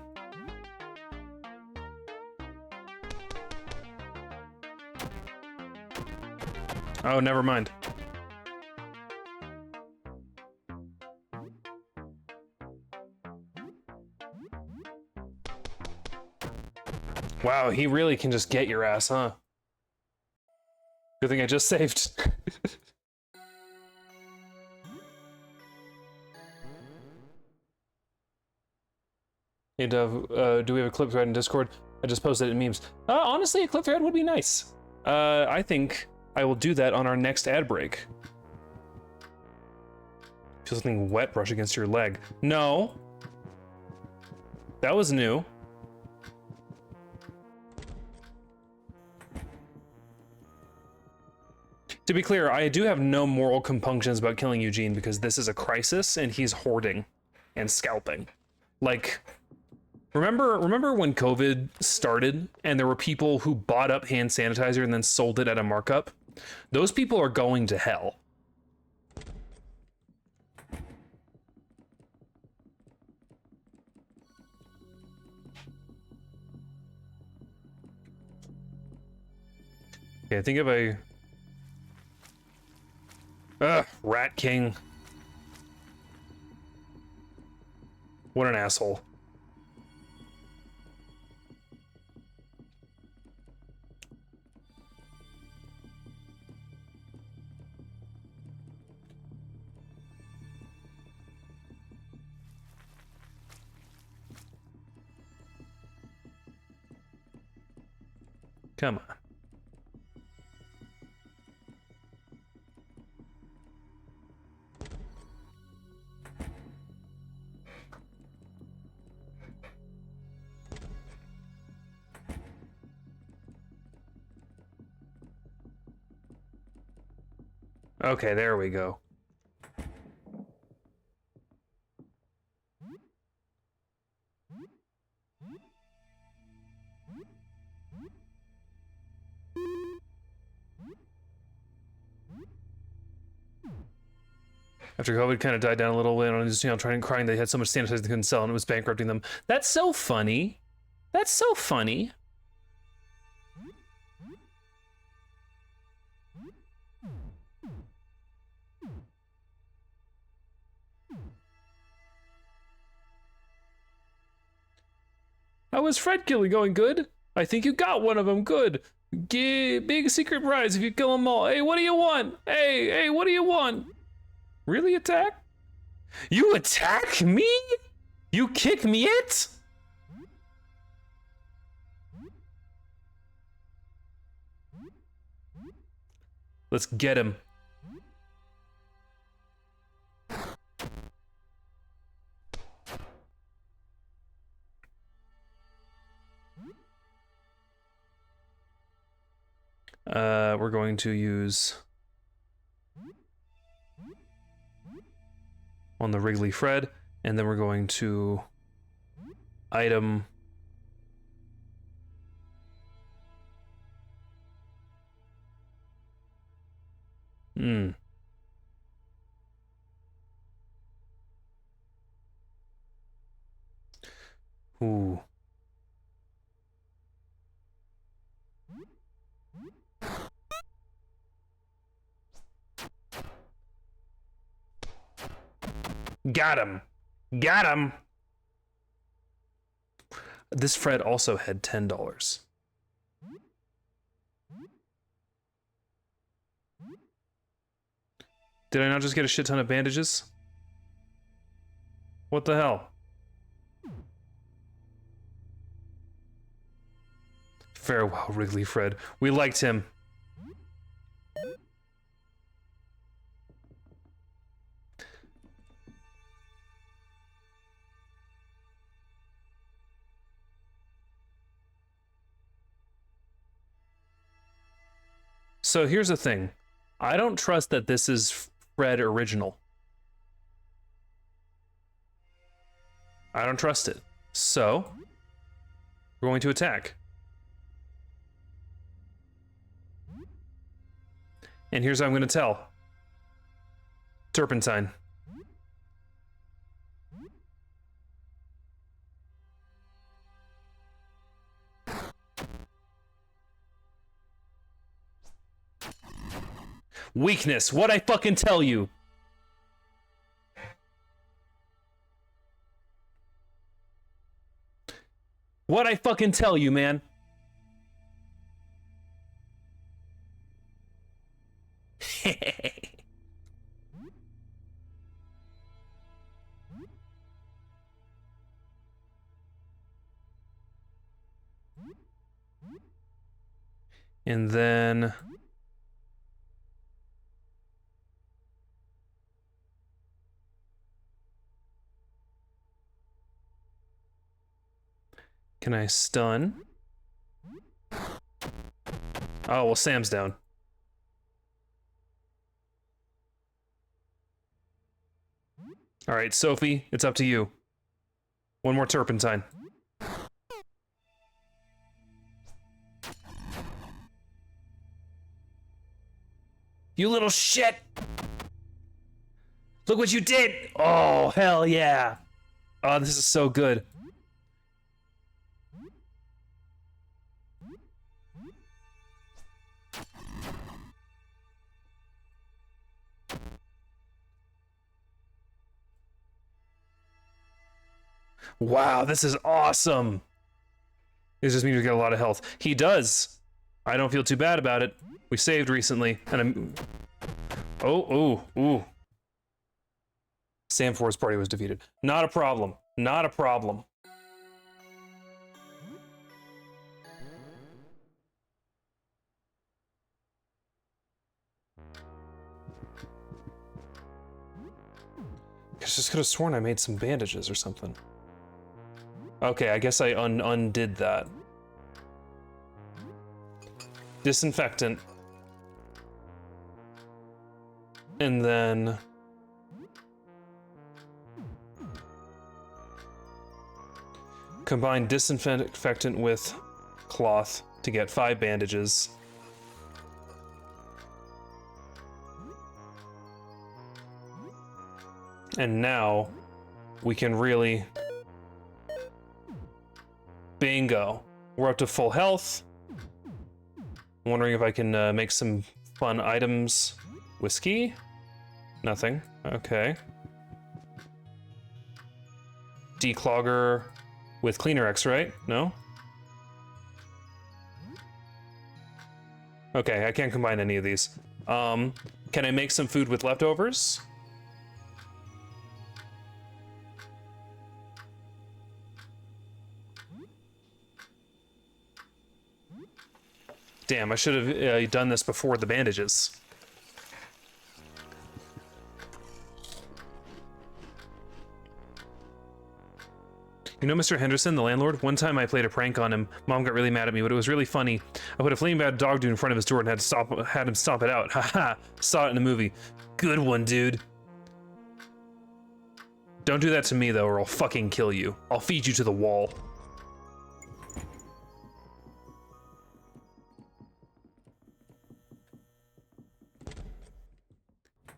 Oh, never mind. Wow, he really can just get your ass, huh? Good thing I just saved. Hey, Dove, do we have a clip thread in Discord? I just posted it in memes. Honestly, a clip thread would be nice. I think I will do that on our next ad break. Feel something wet brush against your leg. No. That was new. To be clear, I do have no moral compunctions about killing Eugene because this is a crisis and he's hoarding and scalping. Like, remember when COVID started and there were people who bought up hand sanitizer and then sold it at a markup? Those people are going to hell. Okay, I think if I... Ugh, Rat King. What an asshole. Come on. Okay, there we go. After COVID kind of died down a little bit on just, trying crying they had so much sanitizer they couldn't sell and it was bankrupting them. That's so funny. That's so funny. How is Fred Gilly going? Good? I think you got one of them. Good. Big secret prize if you kill them all. Hey, what do you want? Hey, what do you want? Really attack? You attack me? You kick me it? Let's get him. We're going to use on the Wrigley Fred, and then we're going to item Ooh. Got him. Got him. This Fred also had $10. Did I not just get a shit ton of bandages? What the hell? Farewell, Wrigley Fred. We liked him. So here's the thing. I don't trust that this is Fred original. I don't trust it. So, we're going to attack. And here's how I'm going to tell. Turpentine. Weakness. What'd I fucking tell you? What'd I fucking tell you, man? And then can I stun? Oh, well, Sam's down. All right, Sophie, it's up to you. One more turpentine. You little shit! Look what you did! Oh, hell yeah! Oh, this is so good. Wow, this is awesome. It just means we get a lot of health. He does. I don't feel too bad about it. We saved recently, and I'm... Oh, ooh. Sam 4's party was defeated. Not a problem. Not a problem. I just could have sworn I made some bandages or something. Okay, I guess I undid that. Disinfectant. And then... combine disinfectant with cloth to get 5 bandages. And now we can really... Bingo. We're up to full health. I'm wondering if I can make some fun items. Whiskey? Nothing. Okay. Declogger with Cleaner X, right? No? Okay, I can't combine any of these. Can I make some food with leftovers? Damn, I should have done this before the bandages. You know Mr. Henderson, the landlord? One time I played a prank on him. Mom got really mad at me, but it was really funny. I put a flaming bad dog dude in front of his door and had him stomp it out. Haha, saw it in the movie. Good one, dude. Don't do that to me, though, or I'll fucking kill you. I'll feed you to the wall.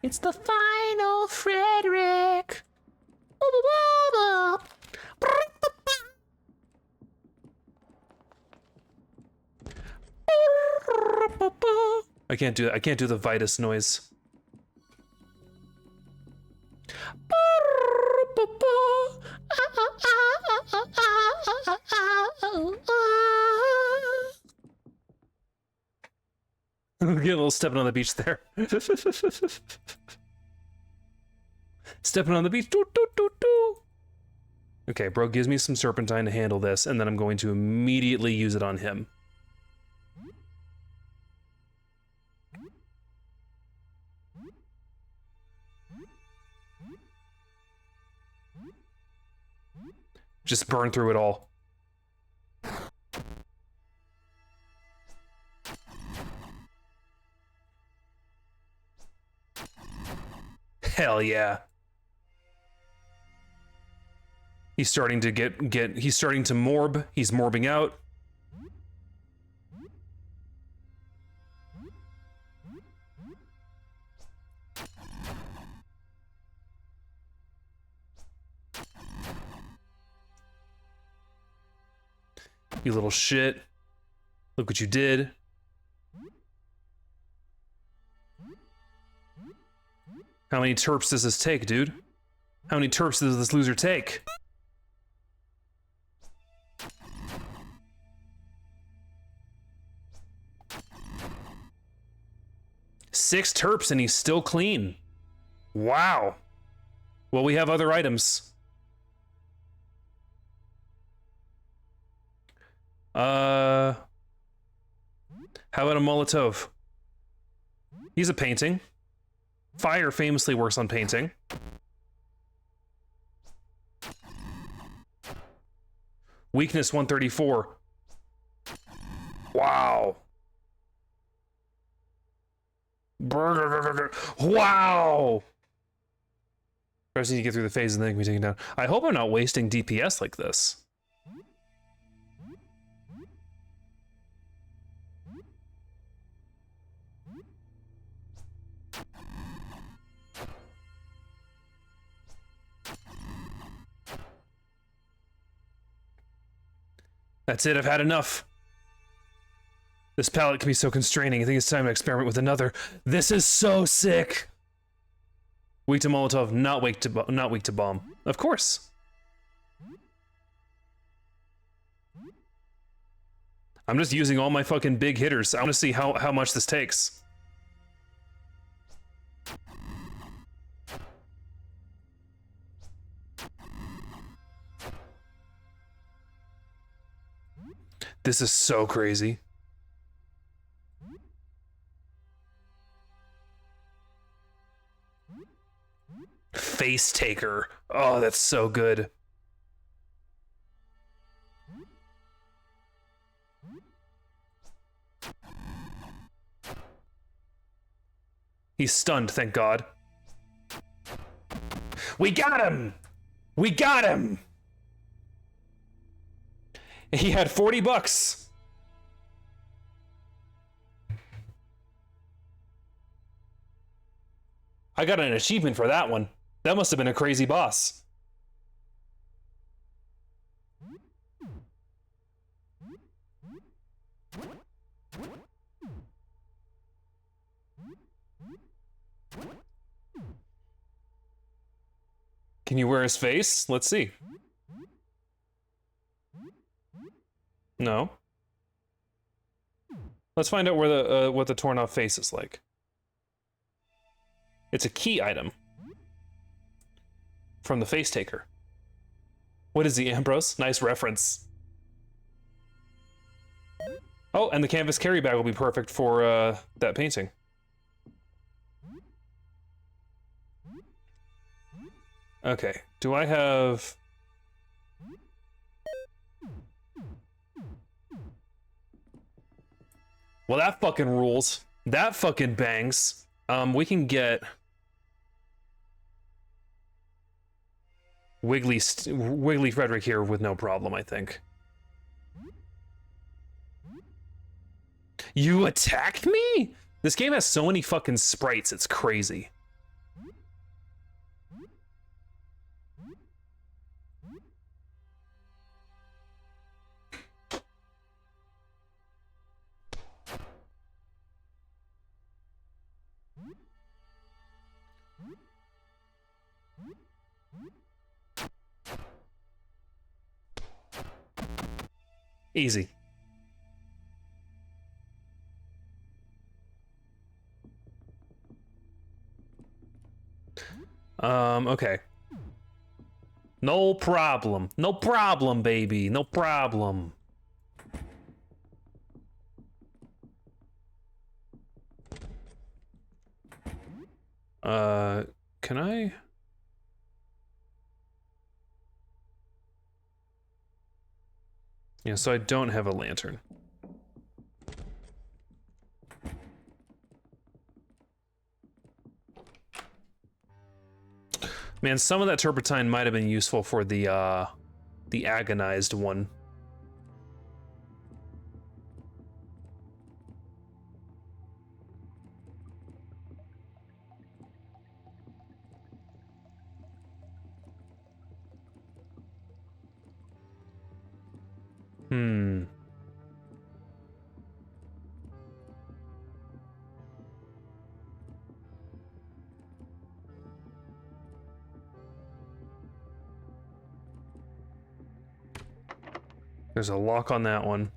It's the final Frederick. I can't do that. I can't do the Vitus noise. Get a little stepping on the beach there. Stepping on the beach. Doo, doo, doo, doo. Okay, bro gives me some serpentine to handle this, and then I'm going to immediately use it on him. Just burn through it all. Hell yeah. He's starting to he's starting to morb. He's morbing out. You little shit. Look what you did. How many terps does this take, dude? How many terps does this loser take? Six terps and he's still clean. Wow. Well, we have other items. How about a Molotov? He's a painting. Fire famously works on painting. Weakness 134. Wow. Wow. I just need to get through the phase and then can be taken down. I hope I'm not wasting DPS like this. That's it, I've had enough. This palette can be so constraining. I think it's time to experiment with another. This is so sick. Weak to Molotov, not weak to bomb. Of course. I'm just using all my fucking big hitters. I want to see how much this takes. This is so crazy. Face Taker. Oh, that's so good. He's stunned, thank God. We got him! We got him! He had 40 bucks. I got an achievement for that one. That must have been a crazy boss. Can you wear his face? Let's see. No. Let's find out where the what the torn off face is like. It's a key item from the Face Taker. What is he, Ambrose? Nice reference. Oh, and the canvas carry bag will be perfect for that painting. Okay, do I have... Well, that fucking rules. That fucking bangs. We can get Wiggly Frederick here with no problem, I think. You attacked me? This game has so many fucking sprites, it's crazy. Easy. Okay. No problem. No problem, baby. No problem. Can I? Yeah, so I don't have a lantern. Man, some of that turpentine might have been useful for the agonized one. There's a lock on that one.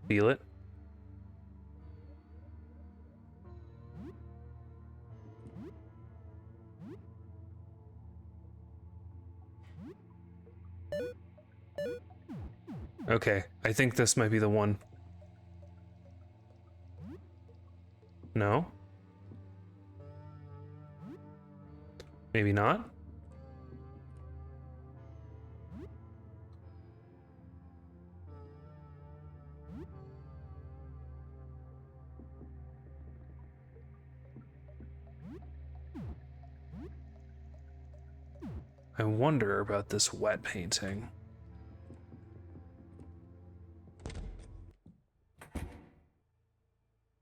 Feel it. Okay, I think this might be the one. No? Maybe not? I wonder about this wet painting.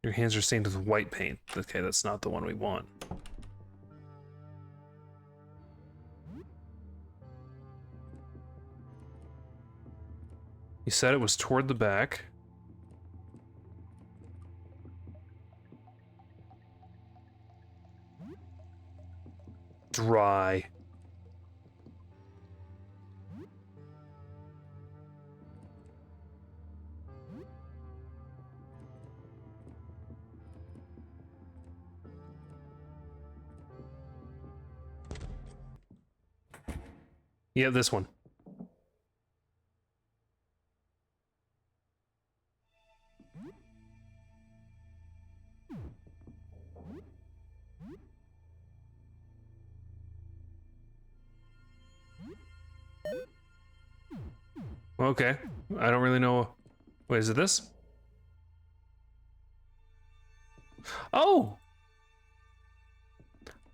Your hands are stained with white paint. Okay, that's not the one we want. You said it was toward the back. dry. Yeah, this one. Okay, I don't really know. Wait, is it this? Oh!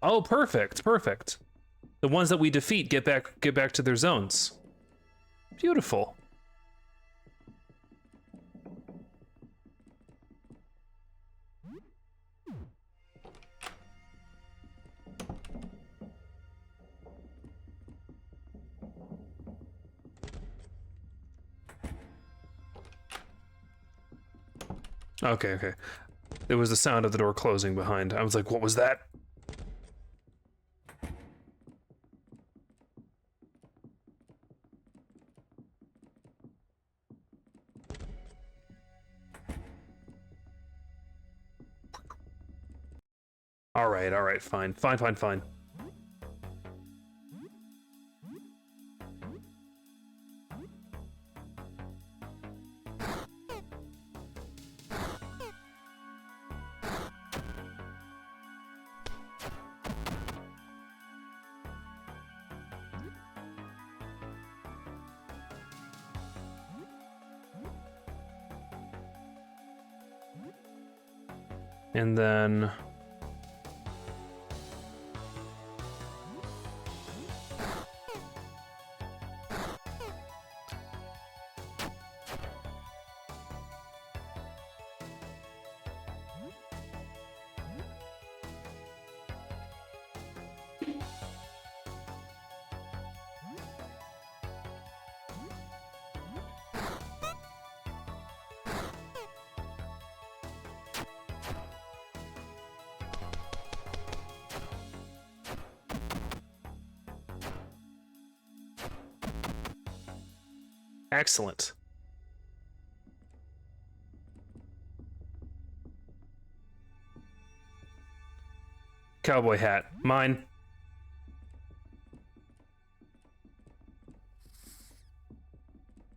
Oh, perfect, perfect. The ones that we defeat get back to their zones. Beautiful. Okay, okay. It was the sound of the door closing behind. I was like, what was that? All right, fine. Fine. And then... Excellent. Cowboy hat. Mine.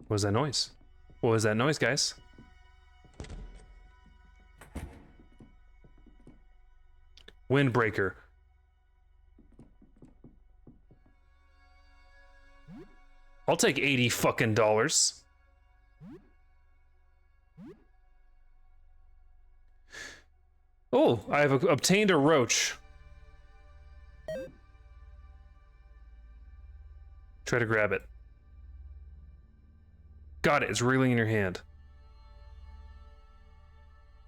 What was that noise? What was that noise, guys? Windbreaker. I'll take 80 fucking dollars. Oh, I have obtained a roach. Try to grab it. Got it, it's reeling in your hand.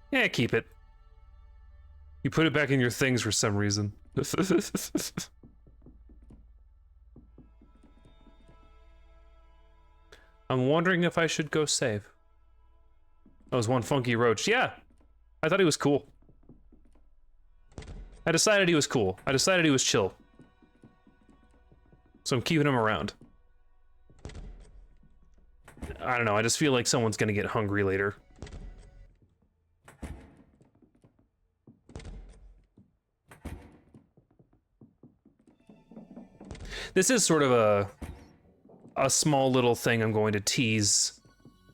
Yeah, keep it. You put it back in your things for some reason. I'm wondering if I should go save. That was one funky roach. Yeah, I thought he was cool. I decided he was cool. I decided he was chill. So I'm keeping him around. I don't know, I just feel like someone's gonna get hungry later. This is sort of a small little thing I'm going to tease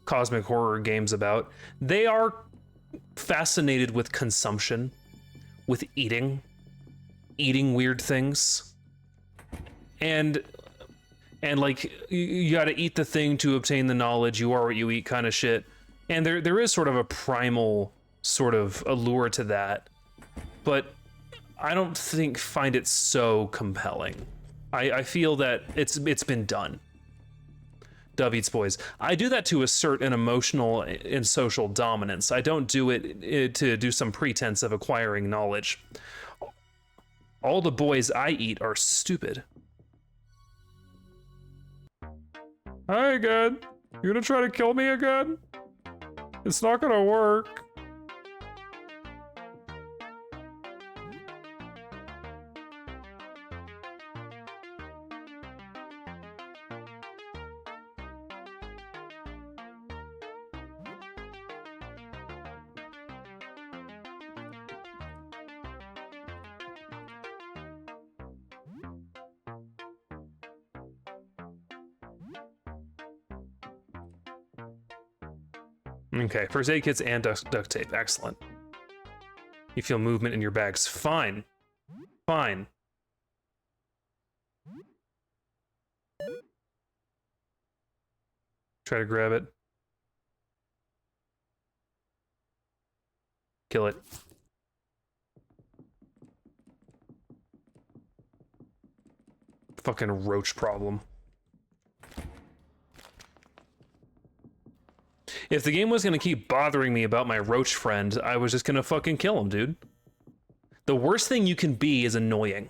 Cosmic Horror Games about. They are fascinated with consumption, with eating weird things. And like, you gotta eat the thing to obtain the knowledge, you are what you eat kind of shit. And there is sort of a primal sort of allure to that, but I don't find it so compelling. I feel that it's been done. Dove Eats Boys. I do that to assert an emotional and social dominance. I don't do it to do some pretense of acquiring knowledge. All the boys I eat are stupid. Hi again. You gonna try to kill me again? It's not gonna work. Okay, first aid kits and duct tape. Excellent. You feel movement in your bags. Fine. Fine. Try to grab it. Kill it. Fucking roach problem. If the game was gonna keep bothering me about my roach friend, I was just gonna fucking kill him, dude. The worst thing you can be is annoying.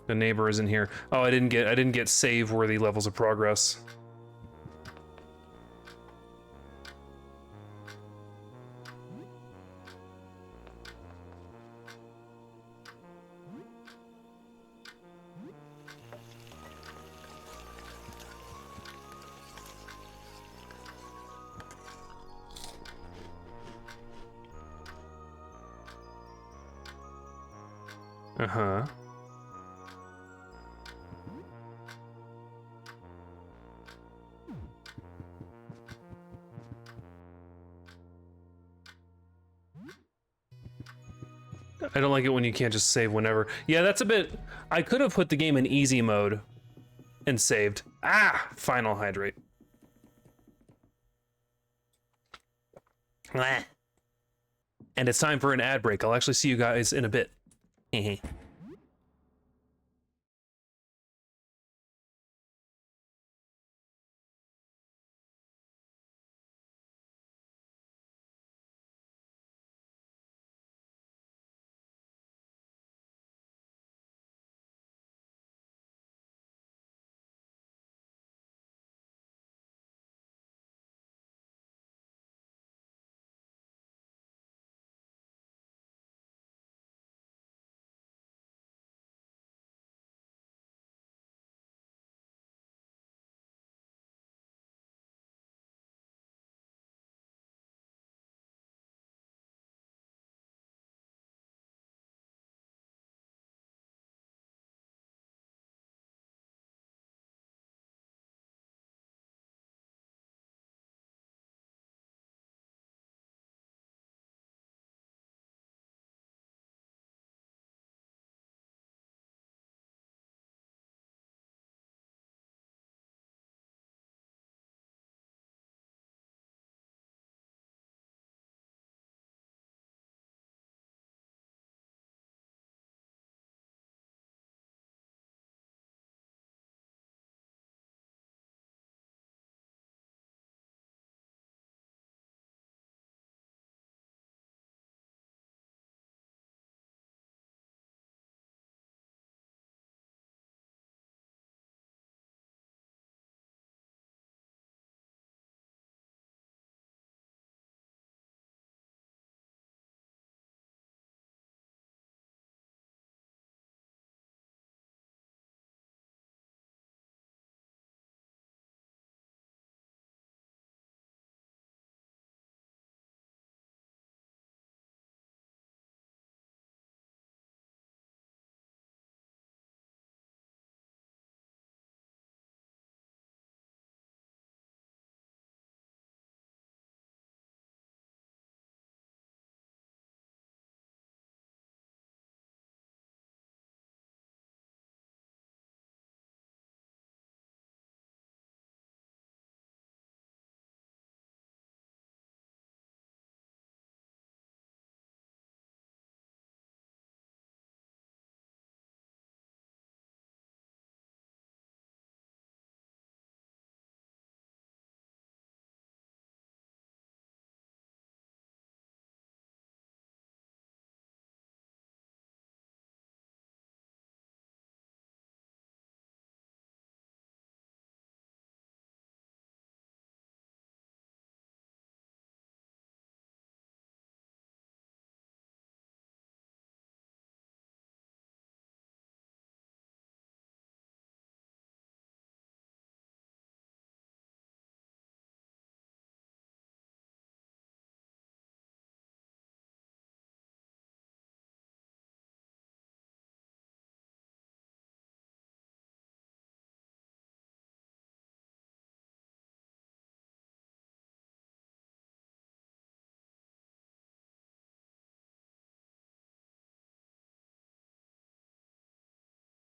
The neighbor isn't here. Oh, I didn't get save worthy levels of progress. Uh-huh. I don't like it when you can't just save whenever. Yeah, that's a bit... I could have put the game in easy mode and saved. Ah! Final hydrate. And it's time for an ad break. I'll actually see you guys in a bit.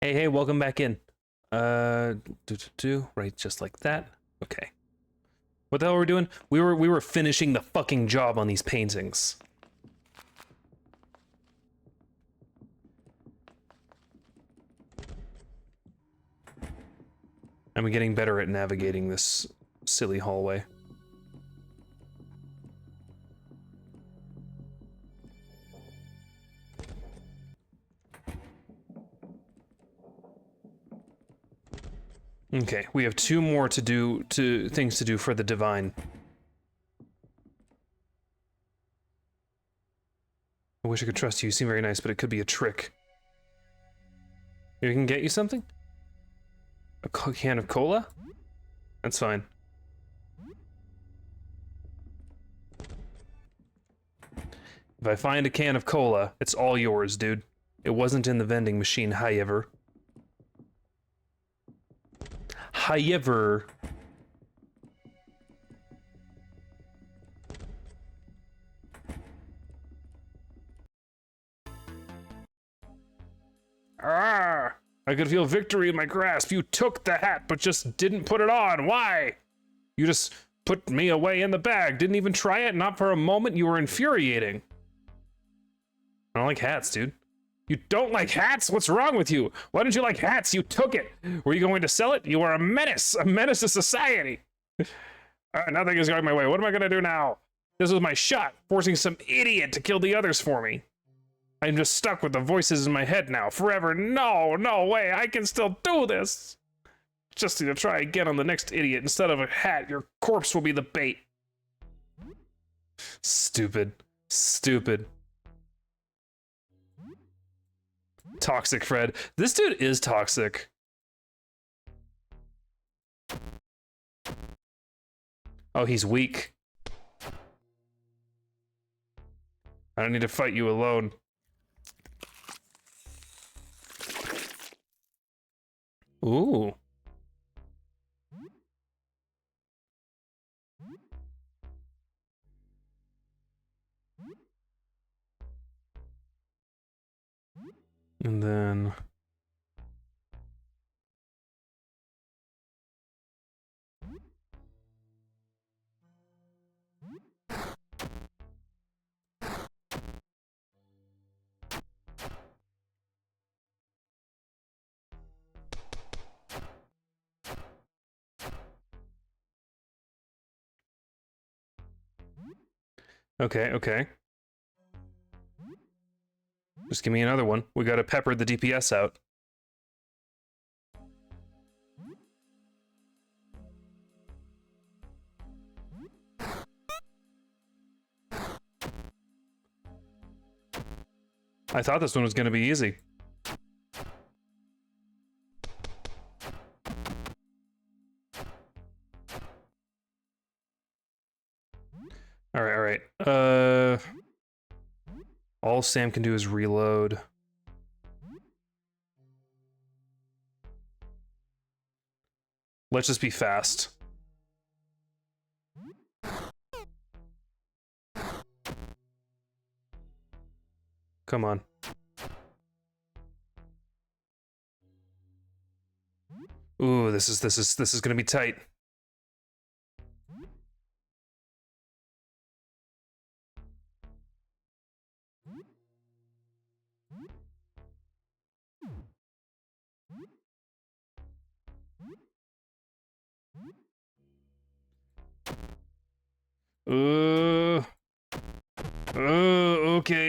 Hey, welcome back in. Right, just like that. Okay. What the hell were we doing? We were finishing the fucking job on these paintings. I'm getting better at navigating this silly hallway. Okay, we have 2 more things to do for the divine. I wish I could trust you. You seem very nice, but it could be a trick. Maybe we can get you something? A can of cola? That's fine. If I find a can of cola, it's all yours, dude. It wasn't in the vending machine, however. However... Ah! I could feel victory in my grasp. You took the hat, but just didn't put it on. Why? You just put me away in the bag. Didn't even try it. Not for a moment. You were infuriating. I don't like hats, dude. You don't like hats? What's wrong with you? Why don't you like hats? You took it. Were you going to sell it? You are a menace to society. Nothing is going my way. What am I going to do now? This was my shot, forcing some idiot to kill the others for me. I'm just stuck with the voices in my head now, forever. No way, I can still do this. Just need to try again on the next idiot. Instead of a hat, your corpse will be the bait. Stupid. Toxic Fred. This dude is toxic. Oh, he's weak. I don't need to fight you alone. Ooh. And then... Okay. Just give me another one. We gotta pepper the DPS out. I thought this one was gonna be easy. Alright. All Sam can do is reload. Let's just be fast. Come on. Ooh, this is gonna be tight.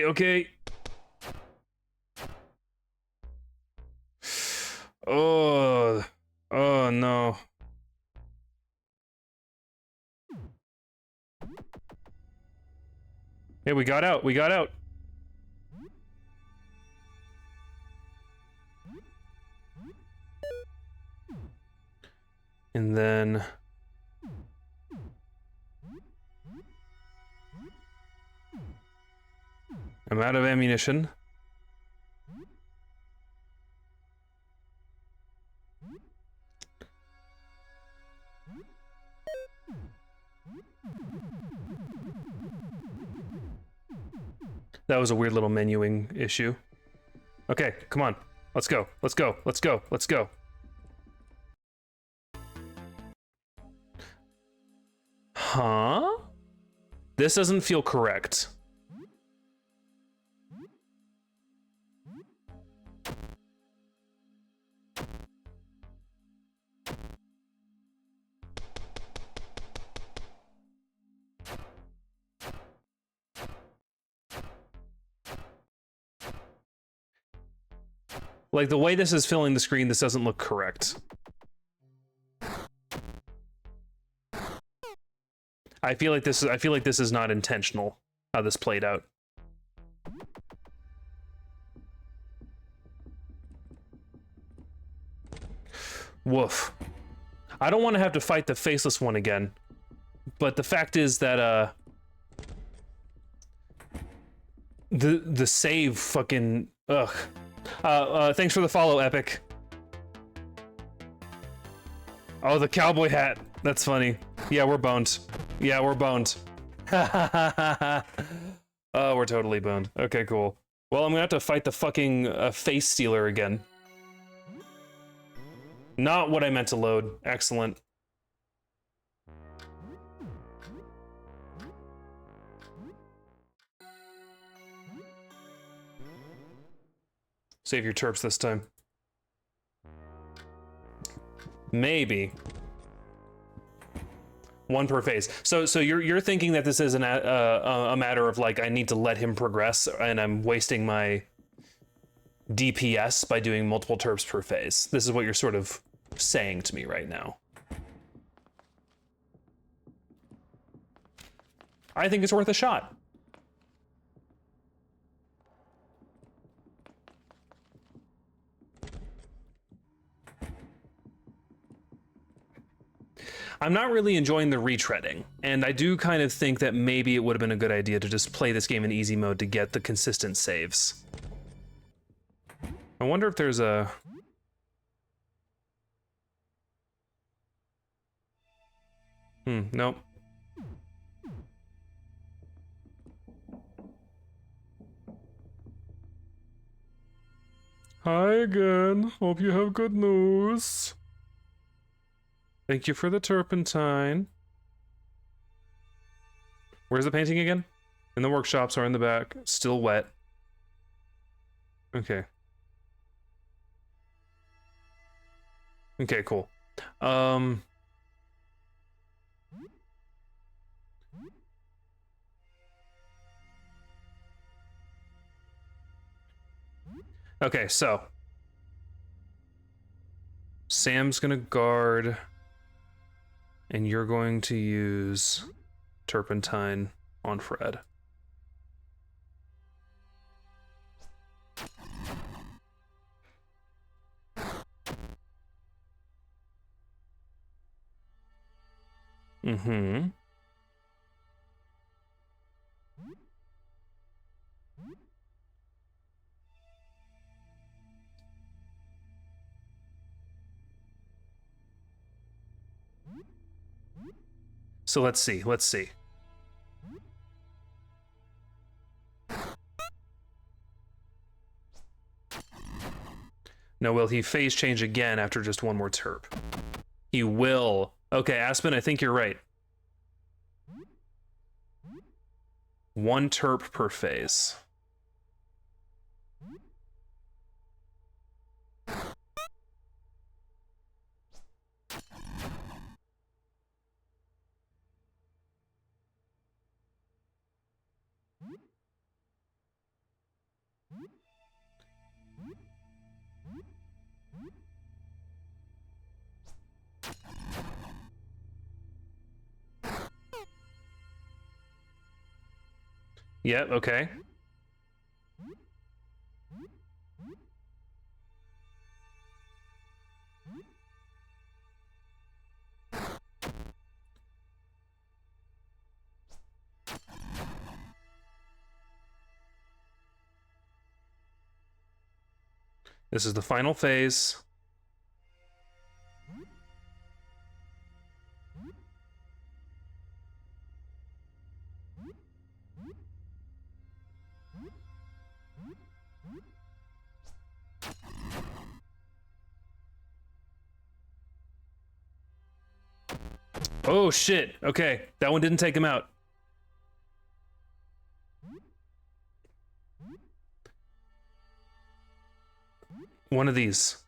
Okay. Oh no. Hey, we got out. And then... I'm out of ammunition. That was a weird little menuing issue. Okay, come on. Let's go. Let's go. Let's go. Let's go. Huh? This doesn't feel correct. Like, the way this is filling the screen, this doesn't look correct. I feel like this is not intentional, how this played out. Woof. I don't want to have to fight the faceless one again, but the fact is that the save fucking ugh. Thanks for the follow, Epic. Oh, the cowboy hat. That's funny. Yeah, we're boned. Yeah, we're boned. Oh, we're totally boned. Okay, cool. Well, I'm gonna have to fight the fucking face stealer again. Not what I meant to load. Excellent. Save your terps this time. Maybe. One per phase. So you're thinking that this is a matter of like I need to let him progress and I'm wasting my DPS by doing multiple terps per phase. This is what you're sort of saying to me right now. I think it's worth a shot. I'm not really enjoying the retreading, and I do kind of think that maybe it would have been a good idea to just play this game in easy mode to get the consistent saves. I wonder if there's a... nope. Hi again. Hope you have good news. Thank you for the turpentine. Where's the painting again? In the workshops or in the back. Still wet. Okay. Okay, cool. Okay, so Sam's gonna guard, and you're going to use turpentine on Fred. Mm-hmm. So let's see. Now, will he phase change again after just one more terp? He will. Okay, Aspen, I think you're right. One terp per phase. Yep, okay. This is the final phase. Oh shit. Okay, that one didn't take him out. One of these.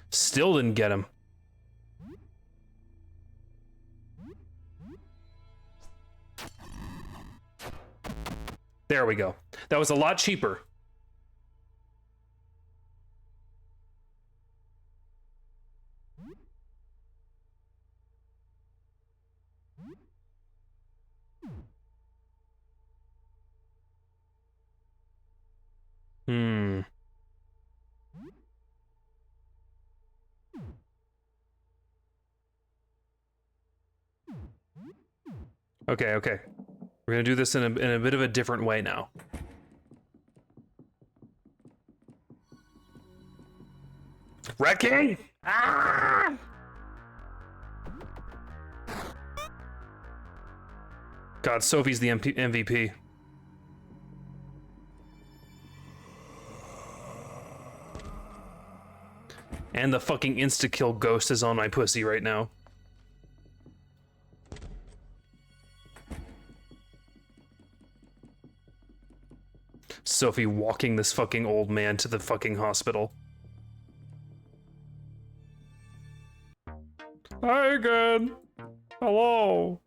Still didn't get him. There we go. That was a lot cheaper. Hmm. Okay, okay. We're gonna do this in a bit of a different way now. Wrecking! Ah! God, Sophie's the MVP. And the fucking insta-kill ghost is on my pussy right now. Sophie walking this fucking old man to the fucking hospital. Hi again. Hello.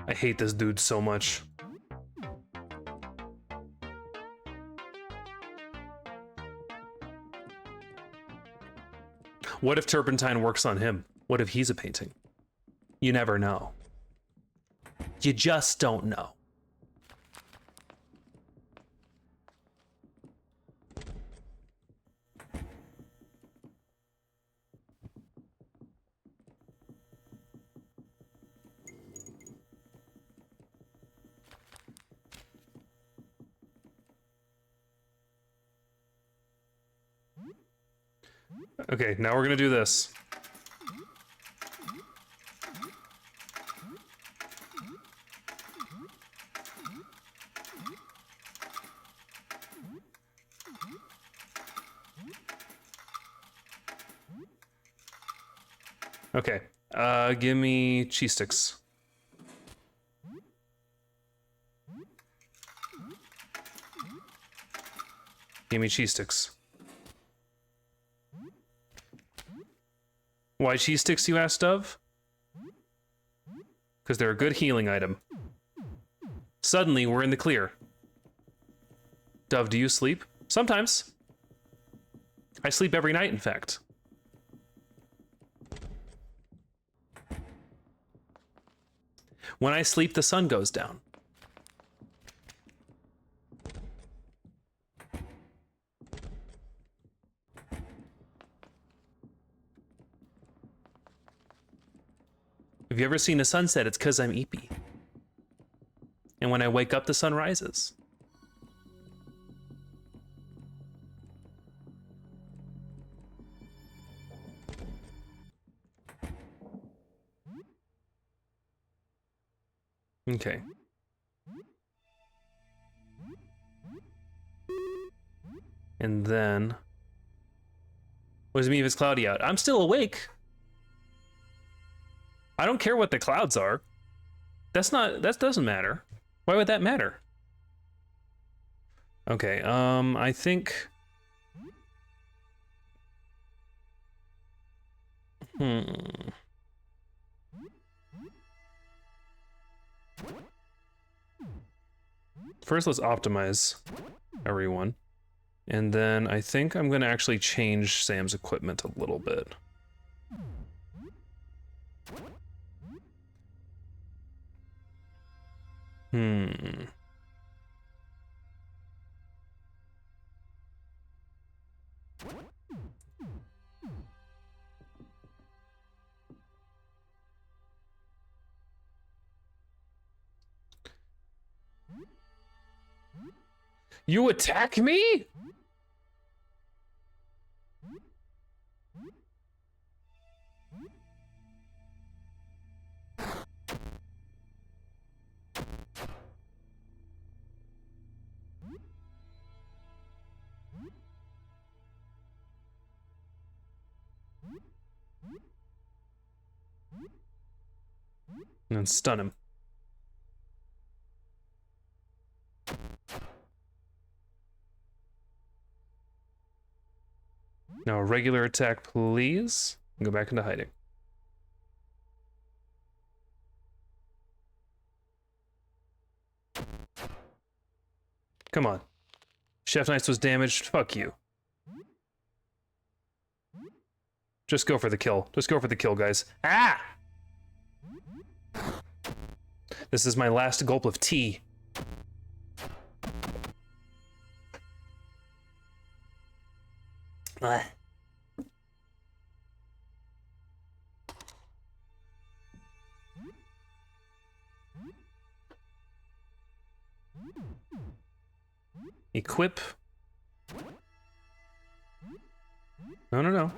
I hate this dude so much. What if Turpentine works on him? What if he's a painting? You never know. You just don't know. Okay, now we're gonna do this. Okay, give me cheese sticks. Give me cheese sticks. Why cheese sticks, you asked, Dove? Because they're a good healing item. Suddenly, we're in the clear. Dove, do you sleep? Sometimes. I sleep every night, in fact. When I sleep, the sun goes down. Have you ever seen a sunset? It's because I'm Eepy. And when I wake up, the sun rises. Okay. And then... what does it mean if it's cloudy out? I'm still awake. I don't care what the clouds are. That doesn't matter. Why would that matter? Okay, I think... First, let's optimize everyone. And then I think I'm gonna actually change Sam's equipment a little bit. You attack me? And then stun him. Now a regular attack, please. Go back into hiding. Come on. Chef Knights was damaged. Fuck you. Just go for the kill. Just go for the kill, guys. Ah! This is my last gulp of tea. Ah. Equip. No, no, no.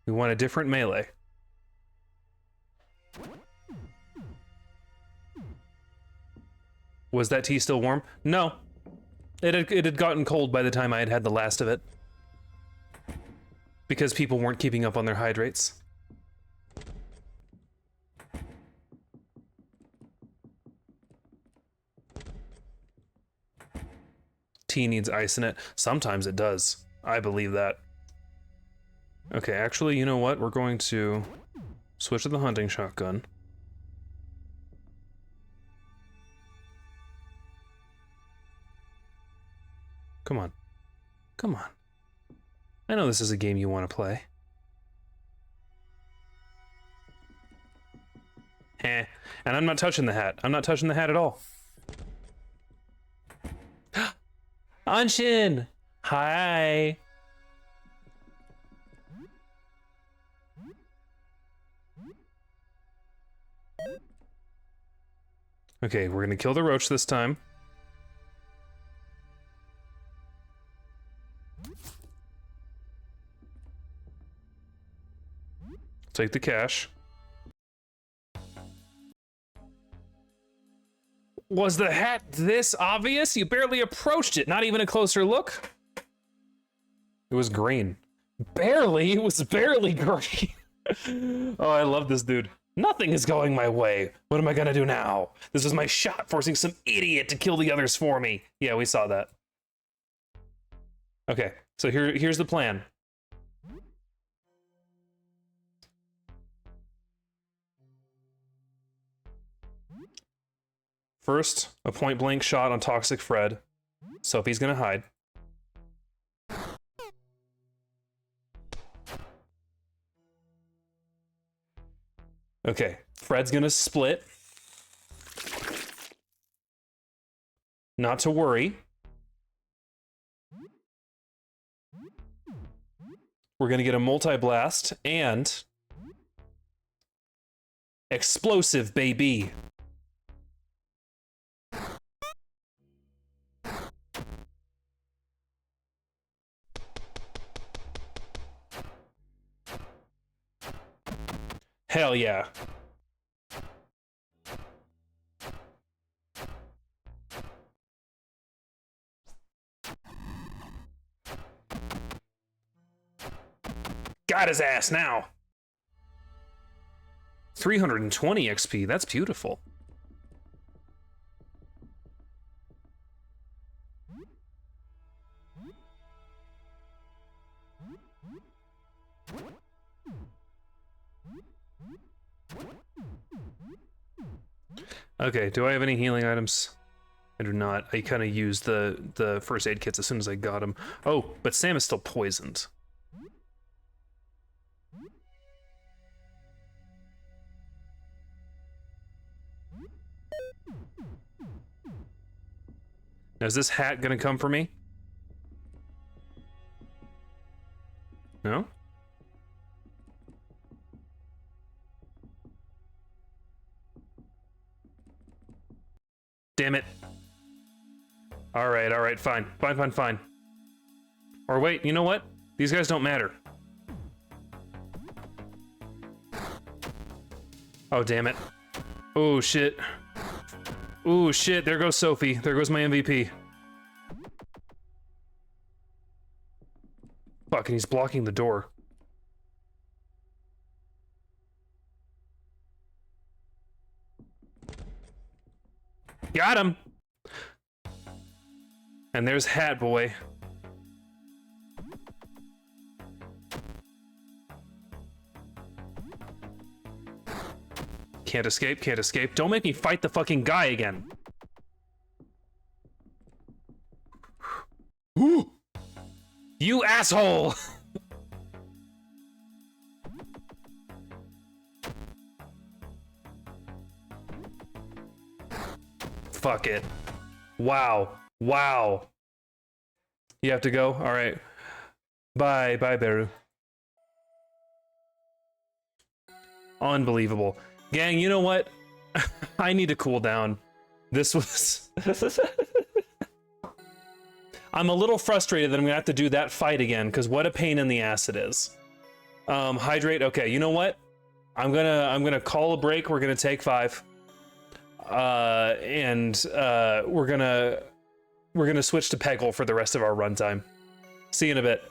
We want a different melee. Was that tea still warm? No. It had gotten cold by the time I had had the last of it. Because people weren't keeping up on their hydrates. Tea needs ice in it. Sometimes it does. I believe that. Okay, actually, you know what? We're going to switch to the hunting shotgun. Come on. Come on. I know this is a game you want to play. Heh. And I'm not touching the hat. I'm not touching the hat at all. Anshin! Hi! Okay, we're gonna kill the roach this time. Take the cash. Was the hat this obvious? You barely approached it, not even a closer look. It was green. Barely? It was barely green. Oh, I love this dude. Nothing is going my way. What am I gonna do now? This was my shot, forcing some idiot to kill the others for me. Yeah, we saw that. Okay, so here's the plan. First, a point-blank shot on Toxic Fred. Sophie's gonna hide. Okay, Fred's gonna split. Not to worry. We're gonna get a multi-blast and explosive, baby. Hell yeah. Got his ass now. 320 XP, that's beautiful. Okay, do I have any healing items? I do not. I kind of used the first aid kits as soon as I got them. Oh, but Sam is still poisoned. Now, is this hat gonna come for me? No? Damn it. All right, fine. Fine. Or wait, you know what? These guys don't matter. Oh, damn it. Oh, shit. Oh, shit, there goes Sophie. There goes my MVP. Fuck, and he's blocking the door. Got him! And there's Hat Boy. Can't escape. Don't make me fight the fucking guy again. You asshole! Fuck it. Wow. You have to go? Alright. Bye, Beru. Unbelievable. Gang, you know what? I need to cool down. This was... I'm a little frustrated that I'm gonna have to do that fight again, because what a pain in the ass it is. Hydrate, okay, you know what? I'm gonna call a break, we're gonna take 5. And we're gonna switch to Peggle for the rest of our runtime. See you in a bit.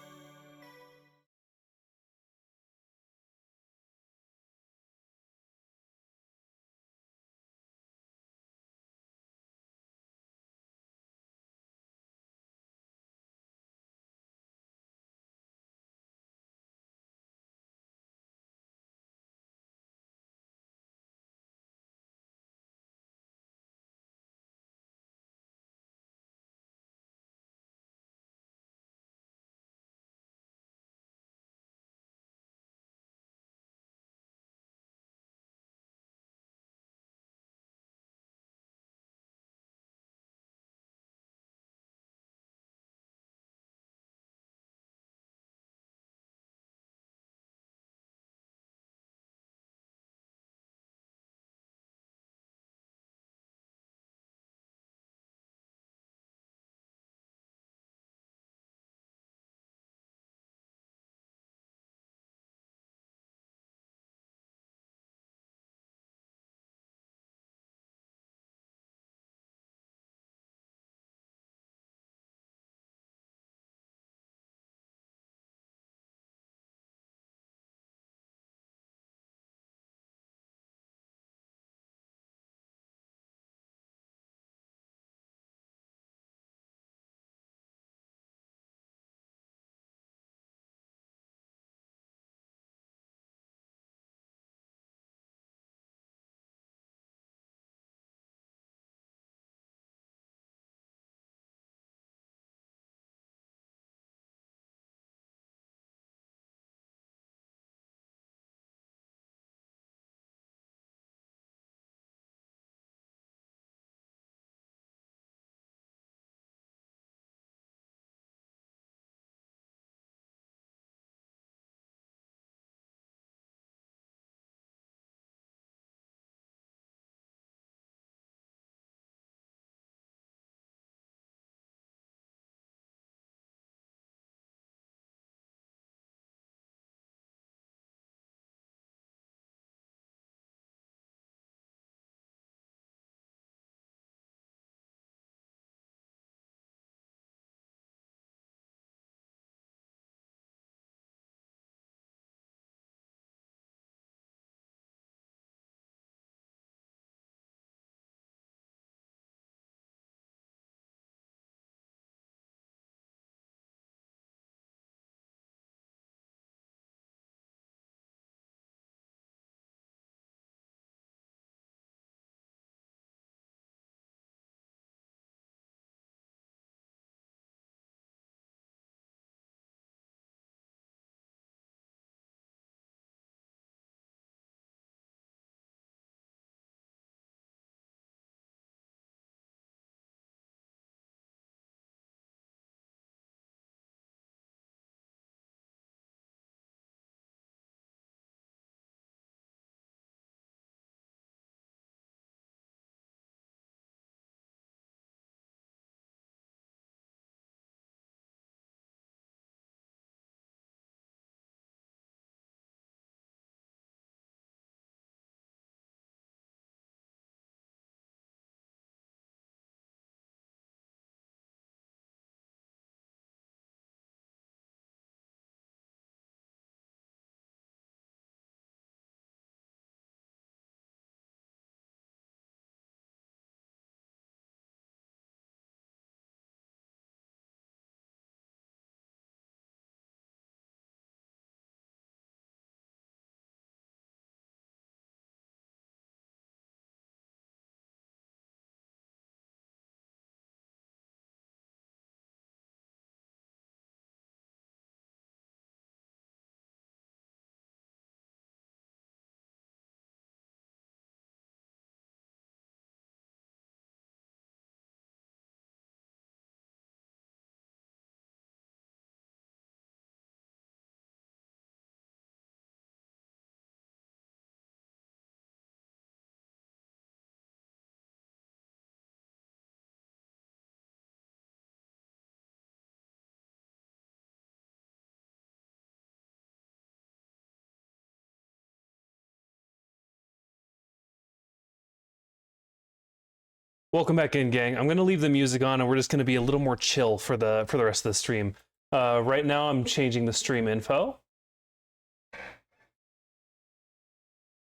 Welcome back in, gang. I'm gonna leave the music on, and we're just gonna be a little more chill for the rest of the stream. Right now, I'm changing the stream info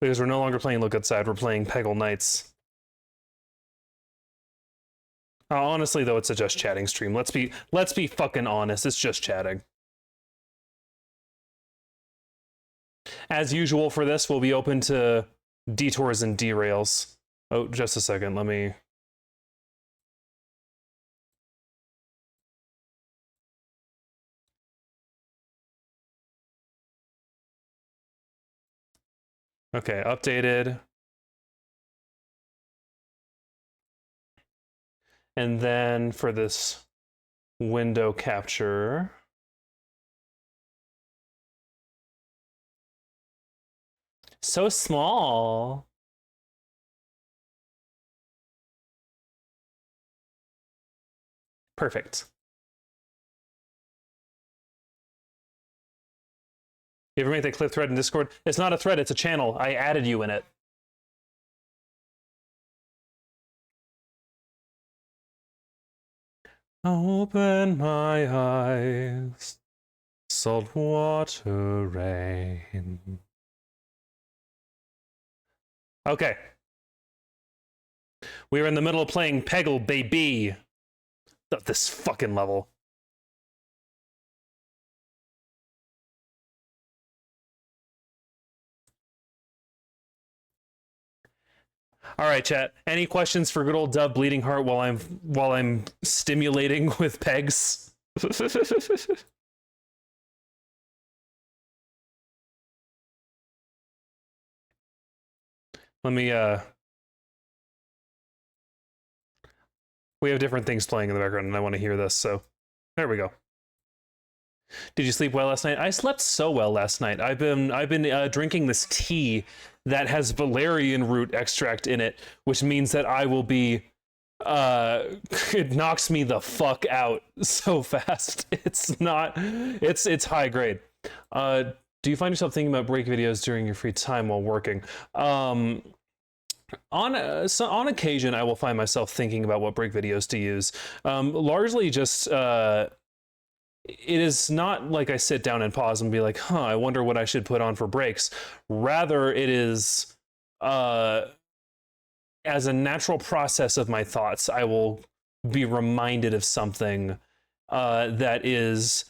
because we're no longer playing Look Outside. We're playing Peggle Knights. Honestly, though, it's a just chatting stream. Let's be fucking honest. It's just chatting. As usual for this, we'll be open to detours and derails. Oh, just a second. Let me. Okay, updated. And then for this window capture, so small. Perfect. You ever make that clip thread in Discord? It's not a thread, it's a channel. I added you in it. Open my eyes, saltwater rain. Okay. We are in the middle of playing Peggle, baby. This fucking level. All right, chat. Any questions for good old Dove Bleeding Heart while I'm stimulating with pegs? Let me we have different things playing in the background and I want to hear this, so there we go. Did you sleep well last night? I slept so well last night. I've been drinking this tea that has valerian root extract in it, which means that I will be it knocks me the fuck out so fast. It's high grade. Do you find yourself thinking about break videos during your free time while working? On occasion, I will find myself thinking about what break videos to use. Largely just it is not like I sit down and pause and be like, I wonder what I should put on for breaks. Rather, it is as a natural process of my thoughts, I will be reminded of something that is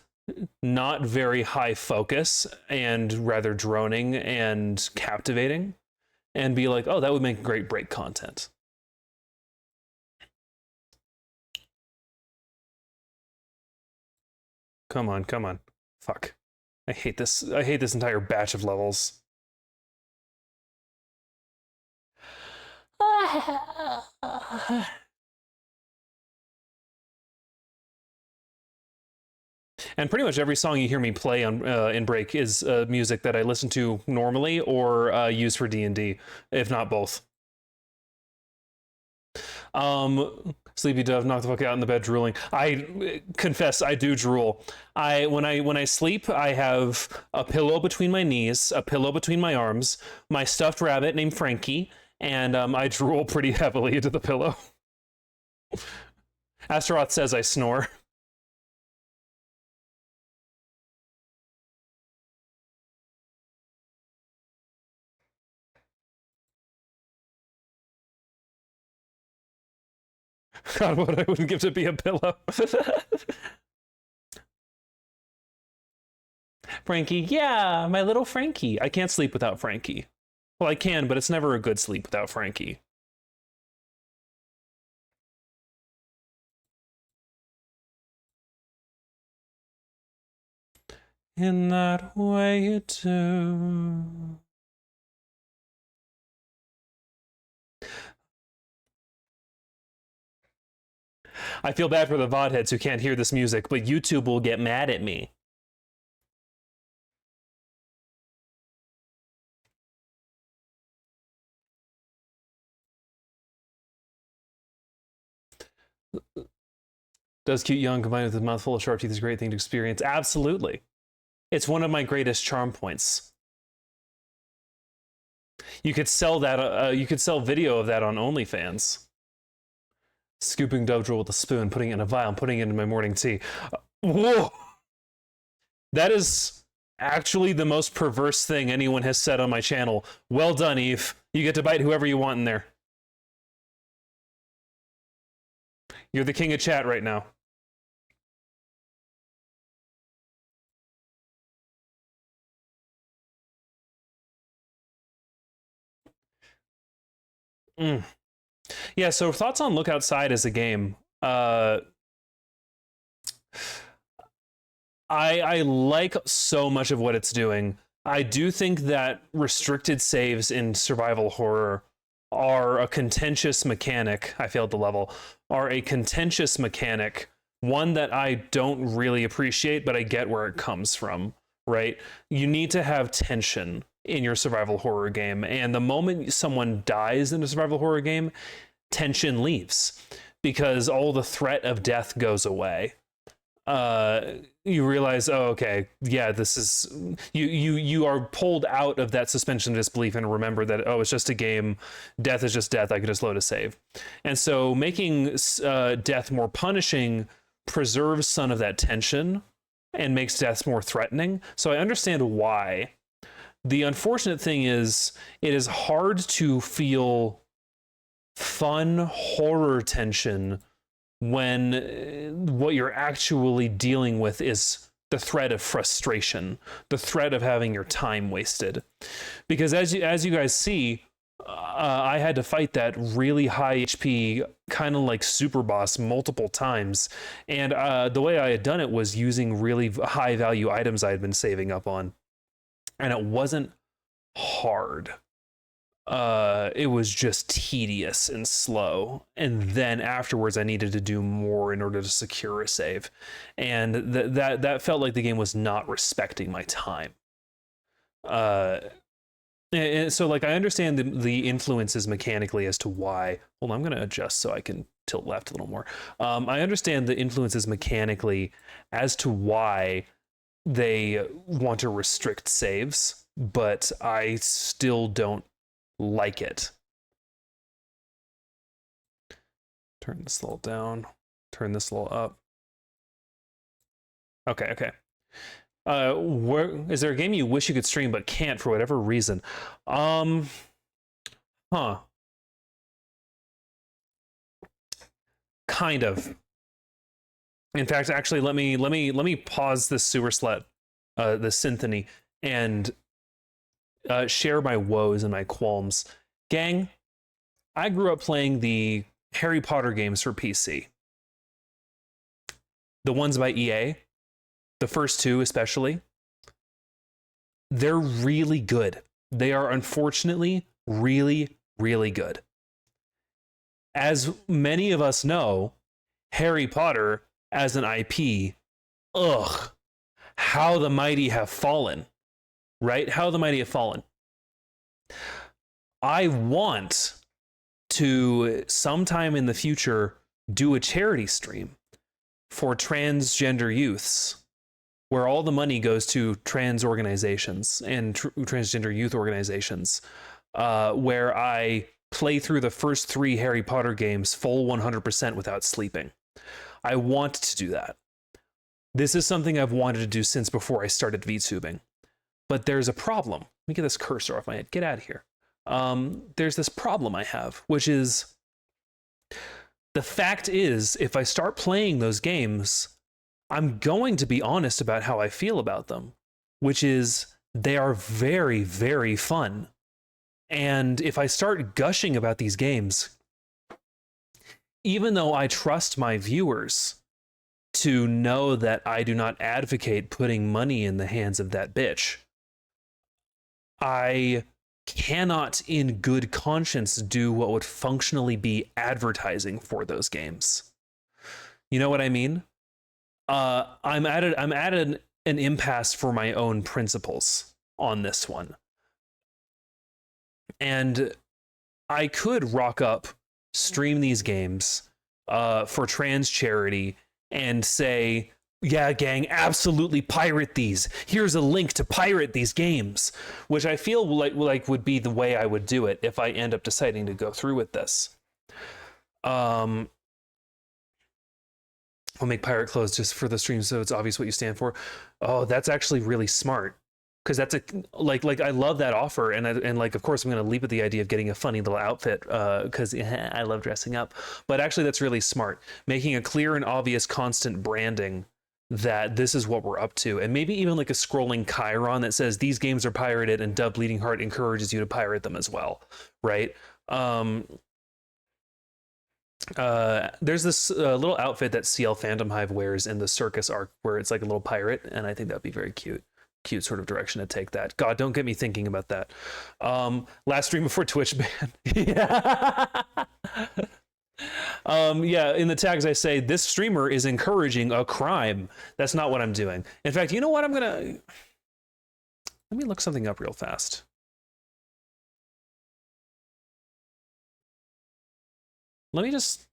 not very high focus and rather droning and captivating, and be like, oh, that would make great break content. Come on. Fuck. I hate this entire batch of levels. And pretty much every song you hear me play on in break is music that I listen to normally or use for D&D, if not both. Sleepy Dove, knock the fuck out in the bed drooling. I confess, I do drool. When I sleep, I have a pillow between my knees, a pillow between my arms, my stuffed rabbit named Frankie, and I drool pretty heavily into the pillow. Astaroth says I snore. God, what I wouldn't give to be a pillow. Frankie, yeah, my little Frankie. I can't sleep without Frankie. Well, I can, but it's never a good sleep without Frankie. In that way you do. I feel bad for the VOD heads who can't hear this music, but YouTube will get mad at me. Does cute young combined with a mouthful of sharp teeth is a great thing to experience? Absolutely. It's one of my greatest charm points. You could sell that. You could sell video of that on OnlyFans. Scooping Dove with a spoon, putting it in a vial, and putting it in my morning tea. Whoa! That is actually the most perverse thing anyone has said on my channel. Well done, Eve. You get to bite whoever you want in there. You're the king of chat right now. Yeah, so thoughts on Look Outside as a game. I like so much of what it's doing. I do think that restricted saves in survival horror are a contentious mechanic. I failed the level. Are a contentious mechanic, one that I don't really appreciate, but I get where it comes from, right? You need to have tension in your survival horror game, and the moment someone dies in a survival horror game, tension leaves because all the threat of death goes away. You realize, oh, okay, yeah, this is you are pulled out of that suspension of disbelief and remember that, oh, it's just a game, death is just death, I can just load a save. And so making death more punishing preserves some of that tension and makes death more threatening. So I understand why. The unfortunate thing is it is hard to feel fun horror tension when what you're actually dealing with is the threat of frustration, the threat of having your time wasted. Because as you guys see, I had to fight that really high HP, kind of like super boss multiple times. And the way I had done it was using really high value items I had been saving up on. And it wasn't hard. It was just tedious and slow, and then afterwards I needed to do more in order to secure a save, and that felt like the game was not respecting my time. And so like I understand the influences mechanically as to why. Hold on, I'm gonna adjust so I can tilt left a little more. I understand the influences mechanically as to why they want to restrict saves, but I still don't like it. Turn this a little down, turn this a little up. Okay. Where is there a game you wish you could stream but can't for whatever reason? Kind of. In fact, actually, let me pause this sewer slut, the symphony, and share my woes and my qualms. Gang, I grew up playing the Harry Potter games for PC. The ones by EA, the first two especially, they're really good. They are unfortunately really, really good. As many of us know, Harry Potter as an IP, how the mighty have fallen. Right? How the mighty have fallen. I want to sometime in the future do a charity stream for transgender youths where all the money goes to trans organizations and transgender youth organizations, where I play through the first 3 Harry Potter games full 100% without sleeping. I want to do that. This is something I've wanted to do since before I started VTubing. But there's a problem. Let me get this cursor off my head. Get out of here. There's this problem I have, which is the fact is, if I start playing those games, I'm going to be honest about how I feel about them, which is they are very, very fun. And if I start gushing about these games, even though I trust my viewers to know that I do not advocate putting money in the hands of that bitch, I cannot in good conscience do what would functionally be advertising for those games. You know what I mean? I'm at an impasse for my own principles on this one. And I could rock up, stream these games for trans charity and say, yeah, gang, absolutely pirate these. Here's a link to pirate these games, which I feel like would be the way I would do it if I end up deciding to go through with this. I'll make pirate clothes just for the stream so it's obvious what you stand for. Oh, that's actually really smart. Because that's a like I love that offer, and like of course I'm gonna leap at the idea of getting a funny little outfit because I love dressing up. But actually that's really smart, making a clear and obvious constant branding that this is what we're up to, and maybe even like a scrolling chyron that says these games are pirated and Dub Bleeding Heart encourages you to pirate them as well, right? There's this little outfit that CL Phantom Hive wears in the circus arc where it's like a little pirate, and I think that'd be very cute sort of direction to take that. God, don't get me thinking about that. Last stream before Twitch ban. Yeah. Yeah, in the tags I say this streamer is encouraging a crime. That's not what I'm doing. In fact, you know what? Let me look something up real fast. Let me just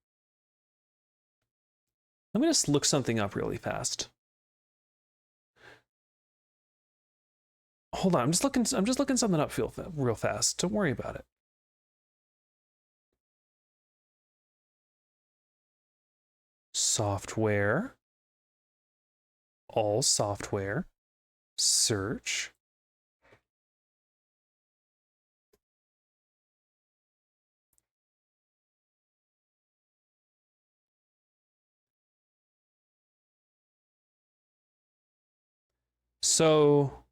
look something up really fast. Hold on, I'm just looking something up real fast. Don't worry about it. Software. All software. Search. So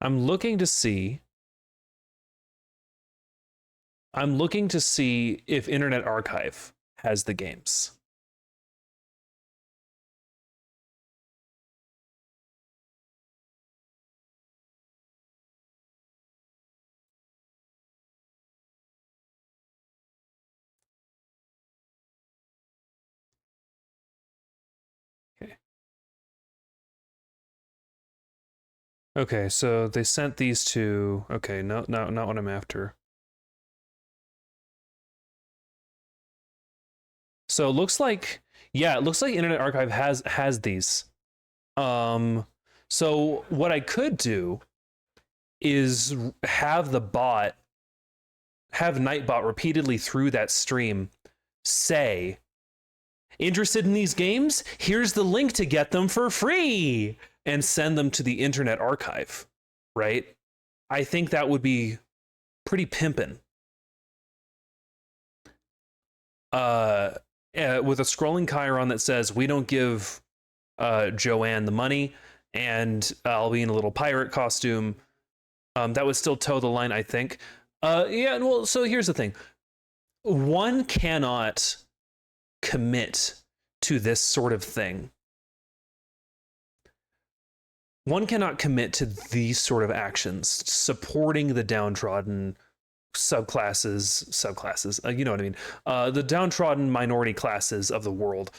I'm looking to see if Internet Archive has the games. Okay. Okay, so they sent these to, okay, no, not what I'm after. So it looks like, yeah, it looks like Internet Archive has these. So what I could do is have Nightbot repeatedly through that stream say, interested in these games? Here's the link to get them for free, and send them to the Internet Archive, right? I think that would be pretty pimpin'. With a scrolling chyron that says, we don't give Joanne the money, and I'll be in a little pirate costume. That would still toe the line, I think. Yeah, well, so here's the thing. One cannot commit to this sort of thing. One cannot commit to these sort of actions, supporting the downtrodden subclasses, you know what I mean? The downtrodden minority classes of the world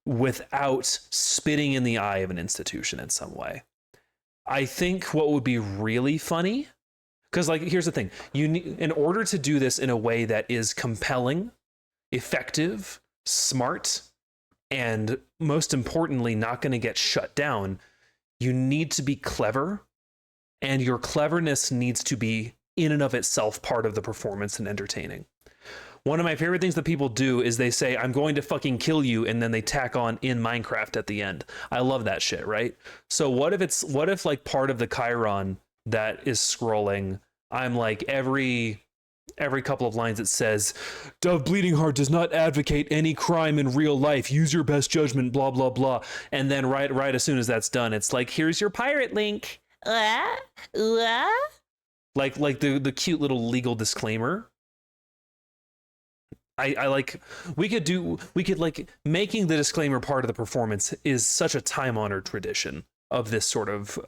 without spitting in the eye of an institution in some way. I think what would be really funny, because like, here's the thing, in order to do this in a way that is compelling, effective, smart, and most importantly, not going to get shut down, you need to be clever, and your cleverness needs to be in and of itself part of the performance and entertaining. One of my favorite things that people do is they say, I'm going to fucking kill you, and then they tack on in Minecraft at the end. I love that shit, right? So what if like part of the chyron that is scrolling, I'm like every couple of lines it says, Dove Bleeding Heart does not advocate any crime in real life. Use your best judgment, blah, blah, blah. And then right as soon as that's done, it's like, here's your pirate link. Like the cute little legal disclaimer. I like, we could like, making the disclaimer part of the performance is such a time-honored tradition of this sort of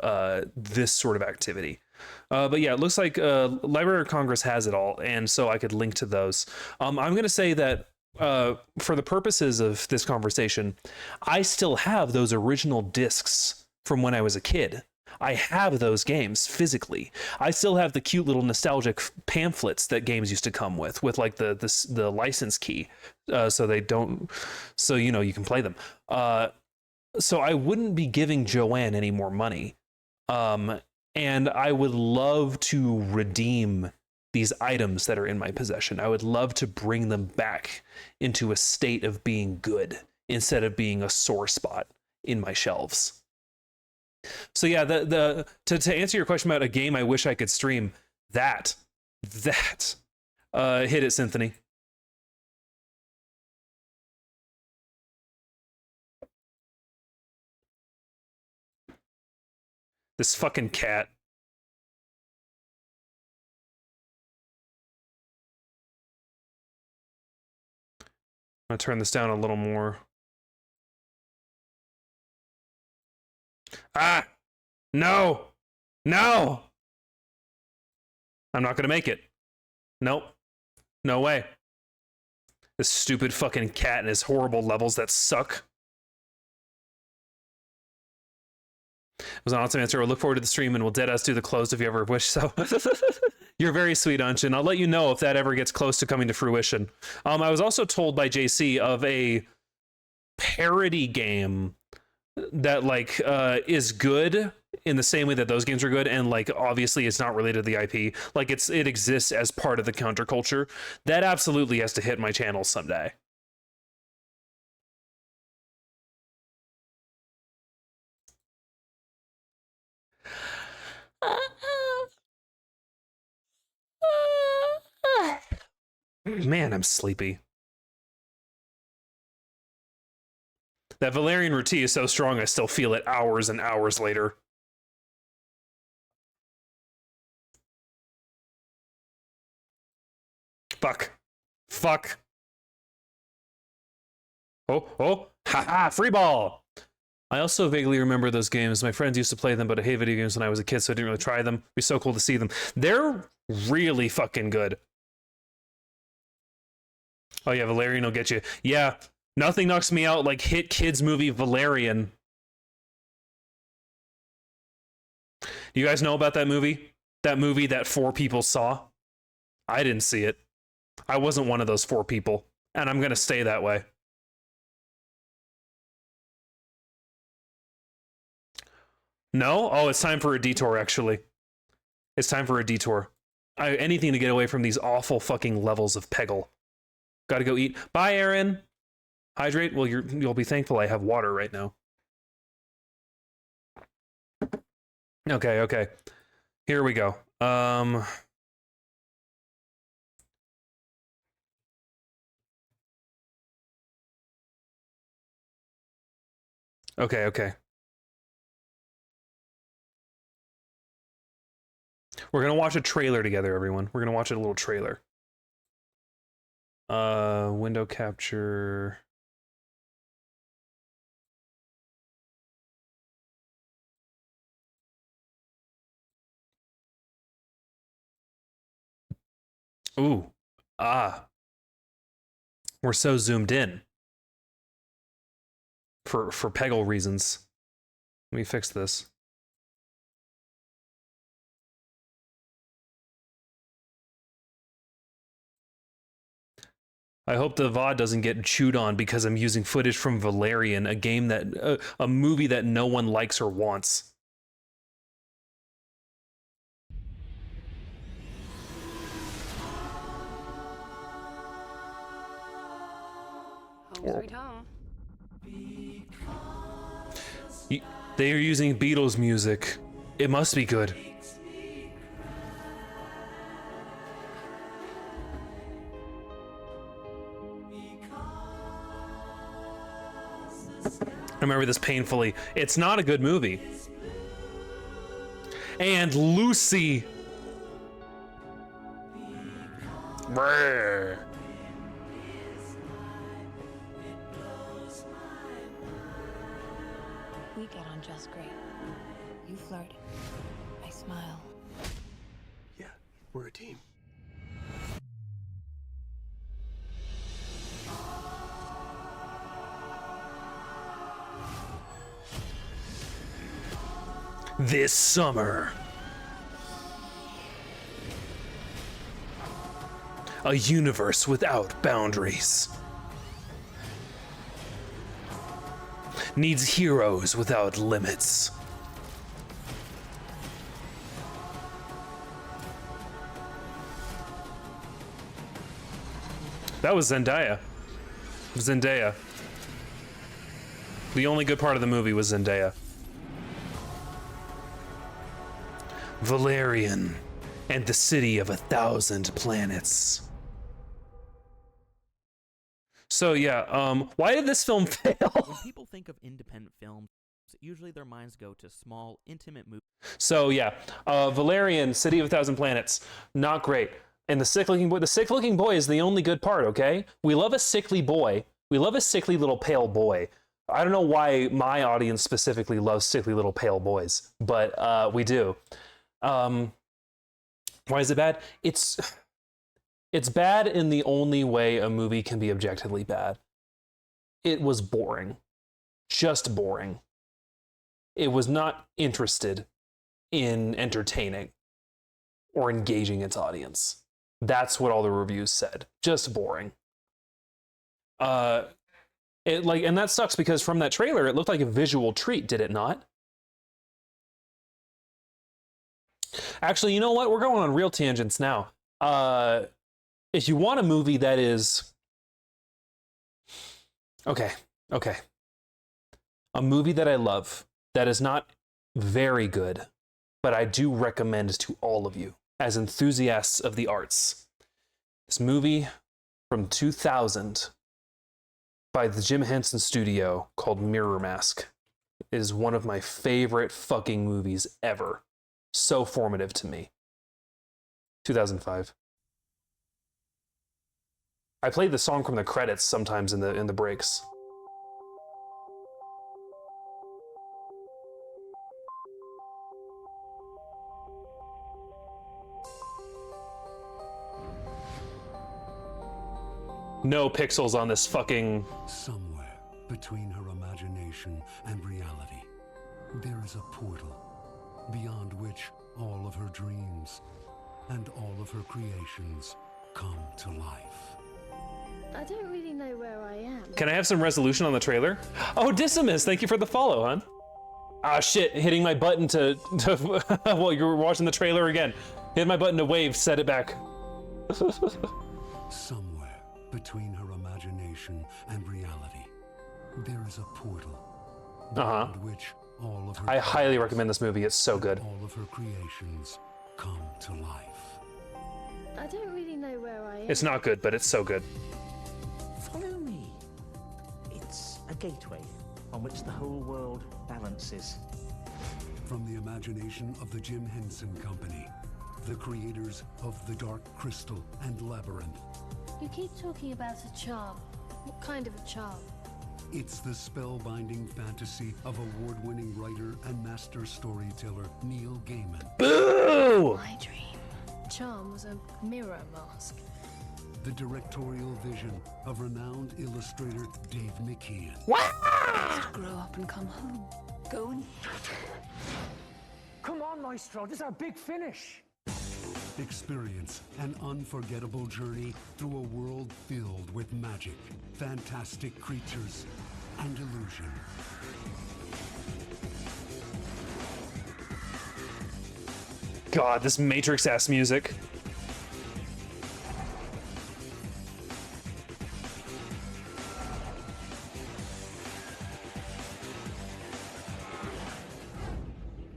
activity. But yeah, it looks like Library of Congress has it all, and so I could link to those. I'm going to say that for the purposes of this conversation, I still have those original discs from when I was a kid. I have those games physically. I still have the cute little nostalgic pamphlets that games used to come with like the license key, so you know you can play them. So I wouldn't be giving Joanne any more money. And I would love to redeem these items that are in my possession. I would love to bring them back into a state of being good instead of being a sore spot in my shelves. So yeah, to answer your question about a game I wish I could stream, that hit it, Symphony. This fucking cat. I'm gonna turn this down a little more. Ah! No! No! I'm not gonna make it. Nope. No way. This stupid fucking cat and his horrible levels that suck. It was an awesome answer. We'll look forward to the stream and we'll deadass do the close if you ever wish so. You're very sweet, Unchin. I'll let you know if that ever gets close to coming to fruition. I was also told by JC of a parody game that like is good in the same way that those games are good, and like obviously it's not related to the IP. Like it exists as part of the counterculture. That absolutely has to hit my channel someday. Man, I'm sleepy. That Valerian Roti is so strong, I still feel it hours and hours later. Fuck. Fuck. Oh, haha, free ball! I also vaguely remember those games. My friends used to play them, but I hate video games when I was a kid, so I didn't really try them. It'd be so cool to see them. They're really fucking good. Oh yeah, Valerian will get you. Yeah, nothing knocks me out like hit kids movie Valerian. You guys know about that movie? That movie that 4 people saw? I didn't see it. I wasn't one of those 4 people, and I'm gonna stay that way. No? Oh, it's time for a detour, actually. It's time for a detour. Anything to get away from these awful fucking levels of Peggle. Gotta go eat. Bye, Aaron. Hydrate. Well, you'll be thankful I have water right now. Okay. Here we go. Okay. We're gonna watch a trailer together, everyone. We're gonna watch a little trailer. Window capture. Ooh. Ah. We're so zoomed in. For Peggle reasons. Let me fix this. I hope the VOD doesn't get chewed on because I'm using footage from Valerian, a game that a movie that no one likes or wants. Home sweet home. They are using Beatles music. It must be good. I remember this painfully. It's not a good movie. And Lucy. Brrr. We get on just great. You flirt. I smile. Yeah, we're a team. This summer. A universe without boundaries. Needs heroes without limits. That was Zendaya. Zendaya. The only good part of the movie was Zendaya. Valerian and the City of 1,000 Planets. So yeah, why did this film fail? When people think of independent films, usually their minds go to small, intimate movies. So yeah, Valerian, City of 1,000 Planets, not great. And the sick-looking boy is the only good part, okay? We love a sickly boy. We love a sickly little pale boy. I don't know why my audience specifically loves sickly little pale boys, but we do. Why is it bad? It's bad in the only way a movie can be objectively bad. It was boring. Just boring. It was not interested in entertaining or engaging its audience. That's what all the reviews said. Just boring. And that sucks because from that trailer, it looked like a visual treat, did it not? Actually, you know what? We're going on real tangents now. If you want a movie that is... Okay. A movie that I love, that is not very good, but I do recommend to all of you as enthusiasts of the arts. This movie from 2000 by the Jim Henson Studio called Mirror Mask is one of my favorite fucking movies ever. So formative to me. 2005. I played the song from the credits sometimes in the breaks. No pixels on this fucking... Somewhere between her imagination and reality, there is a portal beyond which all of her dreams and all of her creations come to life. I don't really know where I am. Can I have some resolution on the trailer? Oh, Decimus, thank you for the follow, hon. Ah, shit, hitting my button to well, you were watching the trailer again. Hit my button to wave, set it back. Somewhere between her imagination and reality, there is a portal beyond which all of her I highly recommend this movie. It's so good. all of her creations come to life. I don't really know where I am. It's not good, but it's so good. Follow me. It's a gateway on which the whole world balances. From the imagination of the Jim Henson Company, the creators of The Dark Crystal and Labyrinth, You keep talking about a charm. What kind of a charm? it's the spellbinding fantasy of award-winning writer and master storyteller Neil Gaiman. Boo! My dream. Charm was a mirror mask. The directorial vision of renowned illustrator Dave McKean. To grow up and come home. Go and Come on, Maestro, this is our big finish. Experience an unforgettable journey through a world filled with magic, fantastic creatures, and illusion. God, this Matrix-ass music.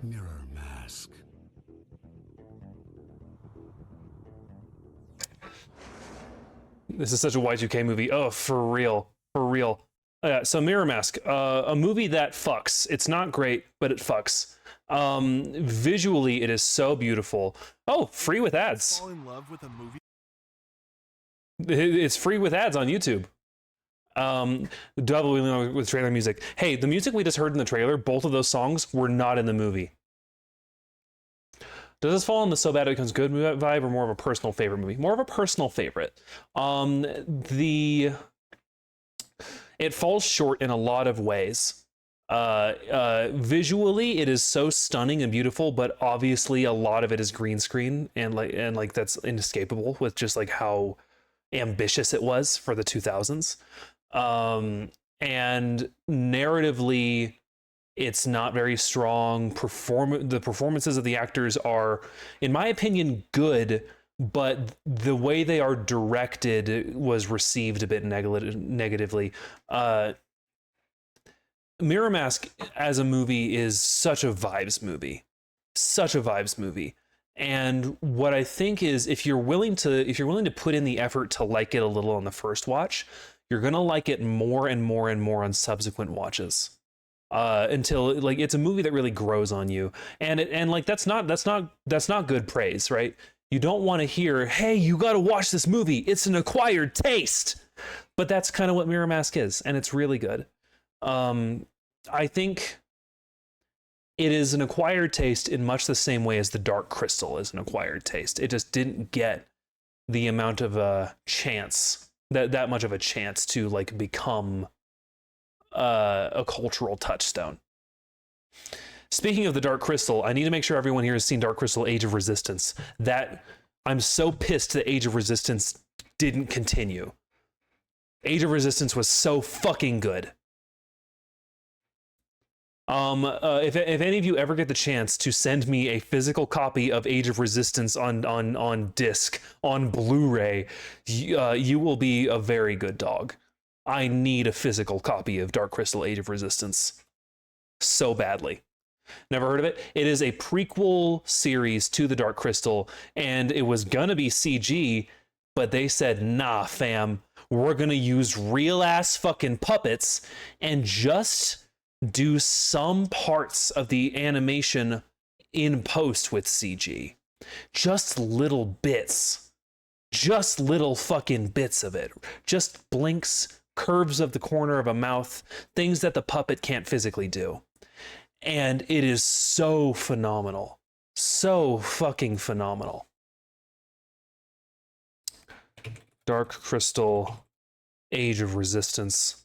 Mirror Mask. This is such a Y2K movie. Oh, for real. For real. So Mirror Mask, a movie that fucks. It's not great, but it fucks. Visually, it is so beautiful. Oh, free with ads. Fall in love with a movie? It's free with ads on YouTube. Double with trailer music. Hey, the music we just heard in the trailer, both of those songs were not in the movie. Does this fall in the so bad it becomes good vibe or more of a personal favorite movie? More of a personal favorite. It falls short in a lot of ways. Visually, it is so stunning and beautiful, but obviously a lot of it is green screen and like that's inescapable with just like how ambitious it was for the 2000s. And narratively, it's not very strong. The performances of the actors are, in my opinion, good, but the way they are directed was received a bit negatively. Mirror Mask as a movie is such a vibes movie. And what I think is, if you're willing to put in the effort to like it a little on the first watch, you're gonna like it more and more and more on subsequent watches. Until like it's a movie that really grows on you, and like that's not good praise, right? You don't want to hear, "Hey, you got to watch this movie. It's an acquired taste," but that's kind of what Mirror Mask is, and it's really good. I think it is an acquired taste in much the same way as The Dark Crystal is an acquired taste. It just didn't get the amount of a chance, that much of a chance to like become a cultural touchstone. Speaking of The Dark Crystal, I need to make sure everyone here has seen Dark Crystal Age of Resistance. That I'm so pissed that Age of Resistance didn't continue. Age of Resistance was so fucking good. If any of you ever get the chance to send me a physical copy of Age of Resistance on disc, on Blu-ray, you will be a very good dog. I need a physical copy of Dark Crystal Age of Resistance so badly. Never heard of it? It is a prequel series to the Dark Crystal, and it was gonna be CG, but they said, nah, fam, we're gonna use real ass fucking puppets and just do some parts of the animation in post with CG. Just little bits. Just little fucking bits of it. Just blinks, curves of the corner of a mouth, things that the puppet can't physically do. And it is so phenomenal. So fucking phenomenal. Dark Crystal, Age of Resistance.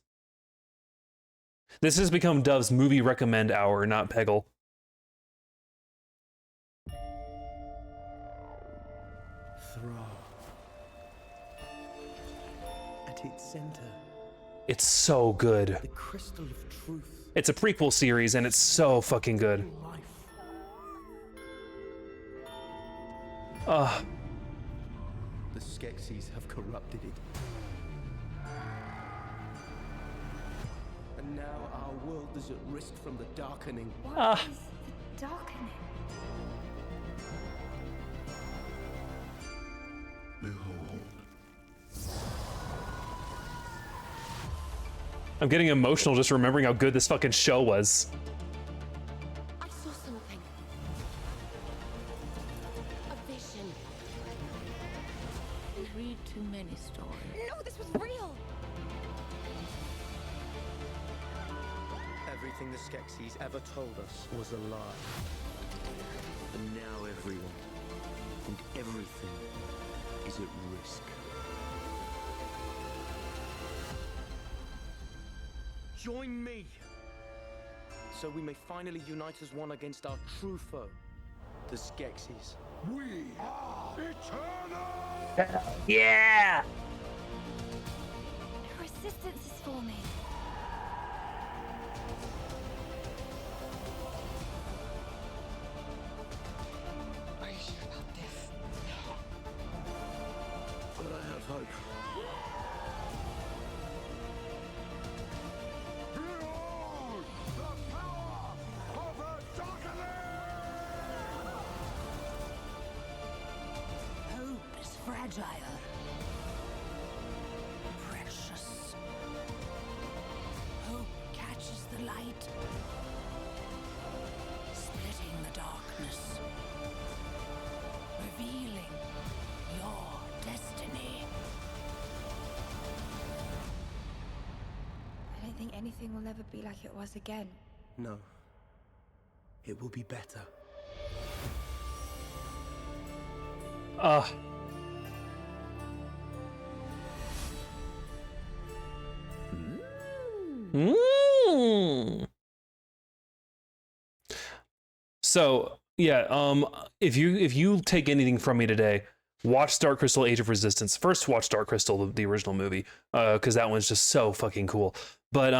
This has become Dove's movie recommend hour, not Peggle. Thra. At its center, It's so good. the crystal of truth. It's a prequel series and it's so fucking good. Life. The Skeksis have corrupted it. And now our world is at risk from the darkening. What is the darkening? Behold. I'm getting emotional just remembering how good this fucking show was. I saw something. A vision. You read too many stories. No, this was real. Everything the Skeksis ever told us was a lie. And now everyone and everything is at risk. Join me, so we may finally unite as one against our true foe, the Skeksis. We are eternal! Yeah! The resistance is forming. Are you sure about this? But I have hope. Behold the power of the darkening! Hope is fragile. Precious. Hope catches the light. Splitting the darkness. Revealing your destiny. I don't think anything will ever be like it was again. No. It will be better. So yeah, if you take anything from me today, watch Dark Crystal Age of Resistance. First watch Dark Crystal, the original movie, because that one's just so fucking cool. But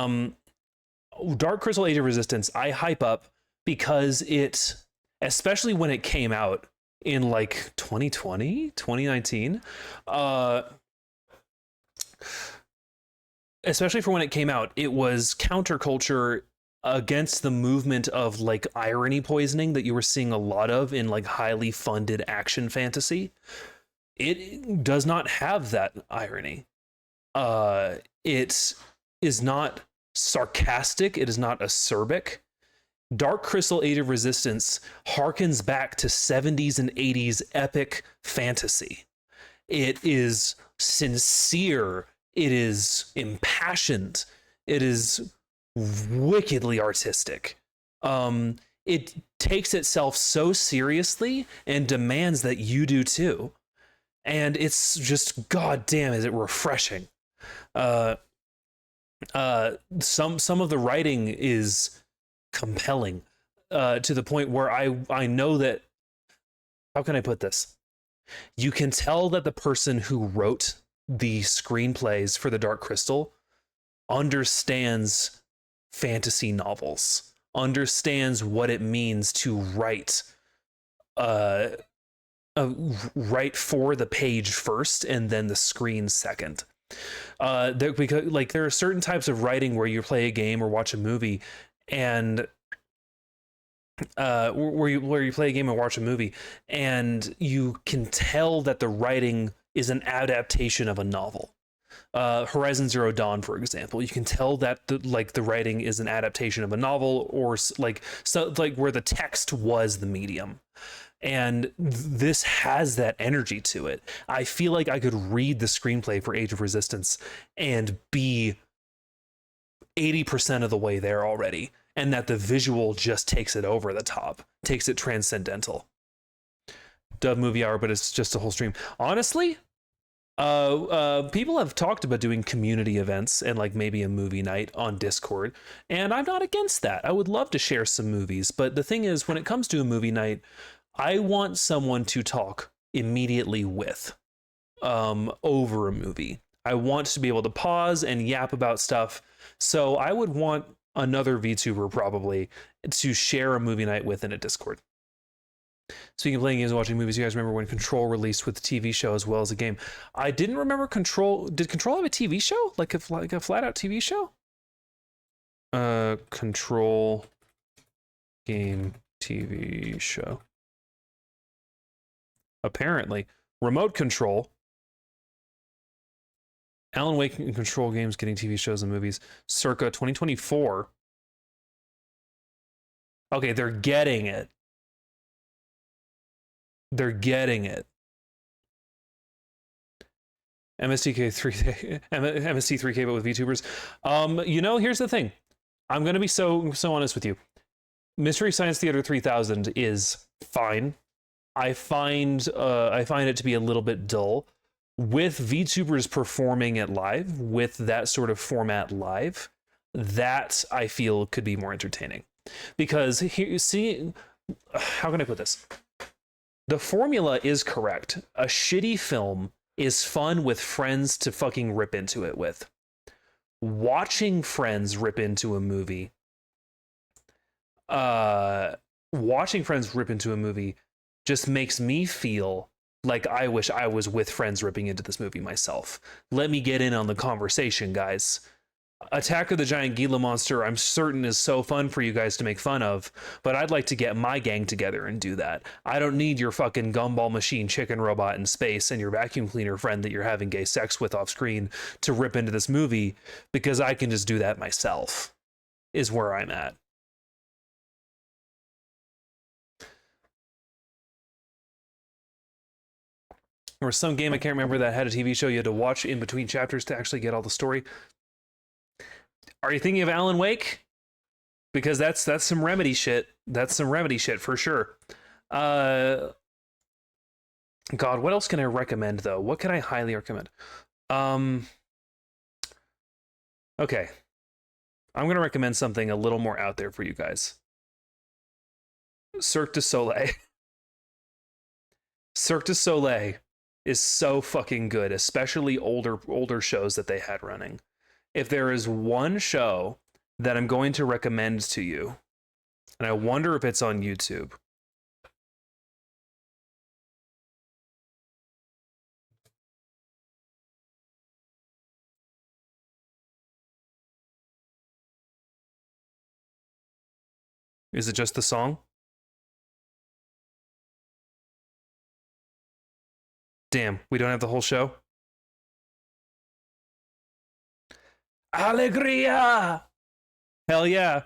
Dark Crystal Age of Resistance I hype up because it, especially when it came out, in like 2020, 2019. Especially for when it came out, it was counterculture against the movement of like irony poisoning that you were seeing a lot of in like highly funded action fantasy. It does not have that irony. It is not sarcastic. It is not acerbic. Dark Crystal Age of Resistance harkens back to 70s and 80s epic fantasy. It is sincere. It is impassioned. It is wickedly artistic. It takes itself so seriously and demands that you do too. And it's just, goddamn, is it refreshing. Some of the writing is compelling to the point where I know that, how can I put this? You can tell that the person who wrote the screenplays for the Dark Crystal understands fantasy novels, understands what it means to write write for the page first and then the screen second. Because like there are certain types of writing where you play a game or watch a movie and where you play a game or watch a movie and you can tell that the writing is an adaptation of a novel. Horizon Zero Dawn, for example, you can tell that the writing is an adaptation of a novel, or like where the text was the medium. And this has that energy to it. I feel like I could read the screenplay for Age of Resistance and be 80% of the way there already, and that the visual just takes it over the top, takes it transcendental. Dove Movie Hour, but it's just a whole stream. Honestly, people have talked about doing community events and like maybe a movie night on Discord, and I'm not against that. I would love to share some movies, but the thing is, when it comes to a movie night, I want someone to talk immediately with over a movie. I want to be able to pause and yap about stuff. So I would want another VTuber probably to share a movie night with in a Discord. Speaking of playing games and watching movies, you guys remember when Control released with the TV show as well as a game? I didn't remember Control. Did Control have a TV show? Like a flat out TV show? Control game TV show. Apparently. Remote Control. Alan Wake and Control games getting TV shows and movies circa 2024. Okay, they're getting it. They're getting it. MST3K, but with VTubers. Here's the thing. I'm gonna be so honest with you. Mystery Science Theater 3000 is fine. I find it to be a little bit dull. With VTubers performing it live, with that sort of format live, that I feel could be more entertaining. Because here, see, how can I put this? The formula is correct. A shitty film is fun with friends to fucking rip into it with. Watching friends rip into a movie, just makes me feel like I wish I was with friends ripping into this movie myself. Let me get in on the conversation, guys. Attack of the Giant Gila Monster, I'm certain, is so fun for you guys to make fun of, but I'd like to get my gang together and do that. I don't need your fucking gumball machine chicken robot in space and your vacuum cleaner friend that you're having gay sex with off screen to rip into this movie, because I can just do that myself, is where I'm at. Or some game, I can't remember, that had a TV show you had to watch in between chapters to actually get all the story. Are you thinking of Alan Wake? Because that's some Remedy shit. That's some Remedy shit for sure. God, what else can I recommend though? What can I highly recommend? Okay. I'm gonna recommend something a little more out there for you guys. Cirque du Soleil. Cirque du Soleil is so fucking good, especially older shows that they had running. If there is one show that I'm going to recommend to you, and I wonder if it's on YouTube, Is it just the song? Damn, we don't have the whole show? Alegría! Hell yeah.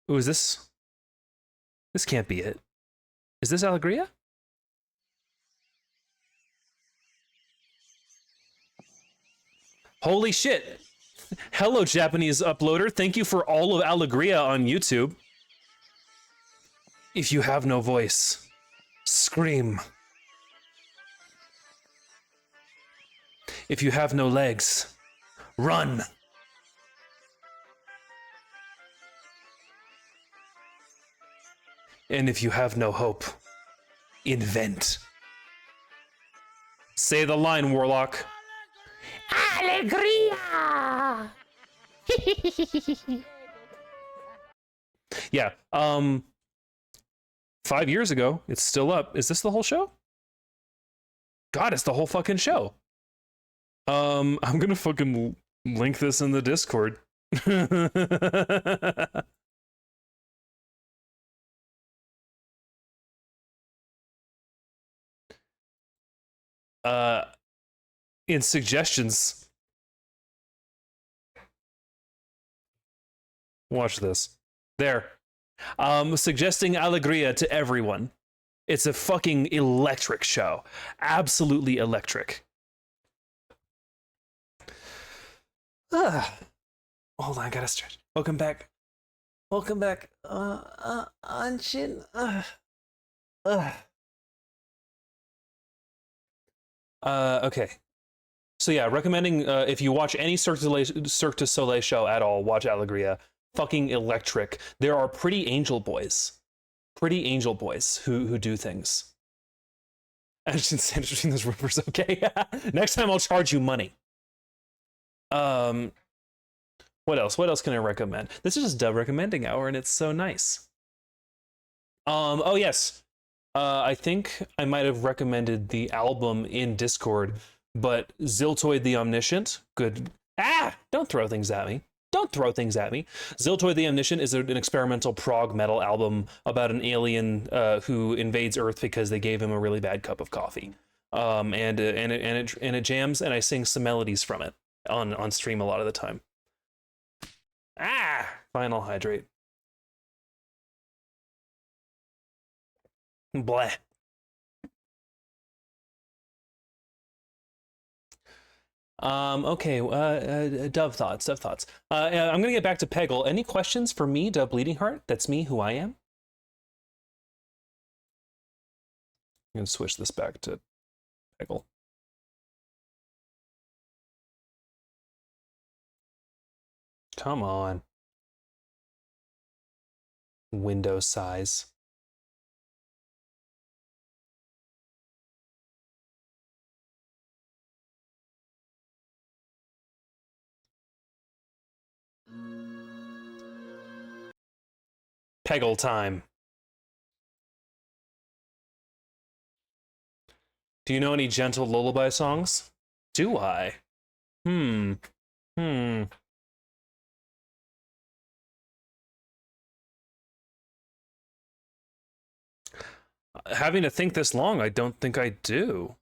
Ooh, is this? This can't be it. Is this Alegría? Holy shit. Hello, Japanese uploader. Thank you for all of Alegría on YouTube. If you have no voice, scream. If you have no legs, run. And if you have no hope, invent. Say the line, Warlock. Alegría! Yeah, 5 years ago, it's still up. Is this the whole show? God, it's the whole fucking show. I'm gonna fucking link this in the Discord. In suggestions. Watch this. There. Suggesting Alegría to everyone. It's a fucking electric show. Absolutely electric. Hold on, I gotta stretch. Welcome back. Welcome back. Anshin. Okay. So yeah, recommending if you watch any Cirque du Soleil show at all, watch Alegría. Fucking electric. There are pretty angel boys who do things. I just insanity between those rumors. Okay, next time I'll charge you money. What else? What else can I recommend? This is just Dub recommending hour, and it's so nice. Oh yes, I think I might have recommended the album in Discord, but Ziltoid the Omniscient. Good. Don't throw things at me. Don't throw things at me. Ziltoid the Omniscient is an experimental prog metal album about an alien who invades Earth because they gave him a really bad cup of coffee. And it jams, and I sing some melodies from it on stream a lot of the time. Final hydrate. Bleh. Okay, Dove thoughts. I'm gonna get back to Peggle. Any questions for me, Dove Bleeding Heart? That's me, who I am. I'm gonna switch this back to Peggle. Come on. Window size. Peggle time. Do you know any gentle lullaby songs? Do I? Having to think this long, I don't think I do.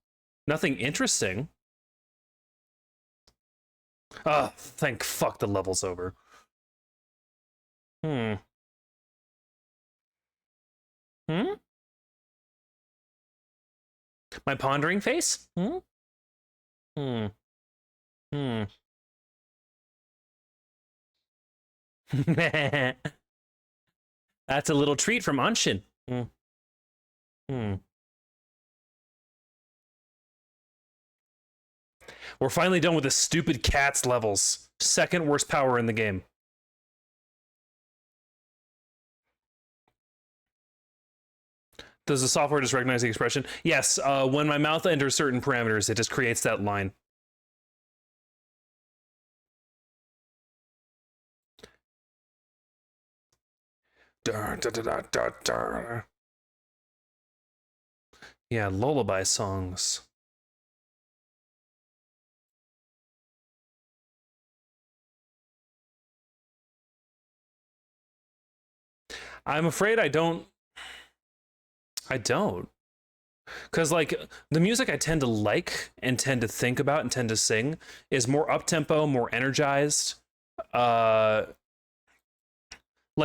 Nothing interesting. Thank fuck the level's over. My pondering face? That's a little treat from Anshin. We're finally done with the stupid cats levels. Second worst power in the game. Does the software just recognize the expression? Yes, when my mouth enters certain parameters, it just creates that line. Yeah, lullaby songs. I'm afraid I don't. Because, like, the music I tend to like and tend to think about and tend to sing is more up-tempo, more energized. Like,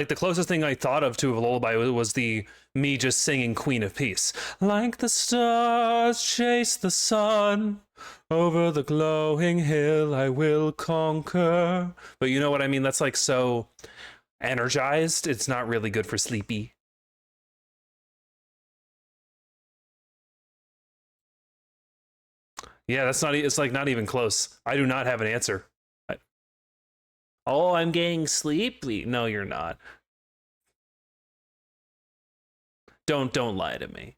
the closest thing I thought of to a lullaby was me just singing Queen of Peace. Like the stars chase the sun, over the glowing hill I will conquer. But you know what I mean? That's, like, so energized. It's not really good for sleepy. Yeah, that's not. It's like not even close. I do not have an answer. Oh, I'm getting sleepy. No, you're not. Don't lie to me.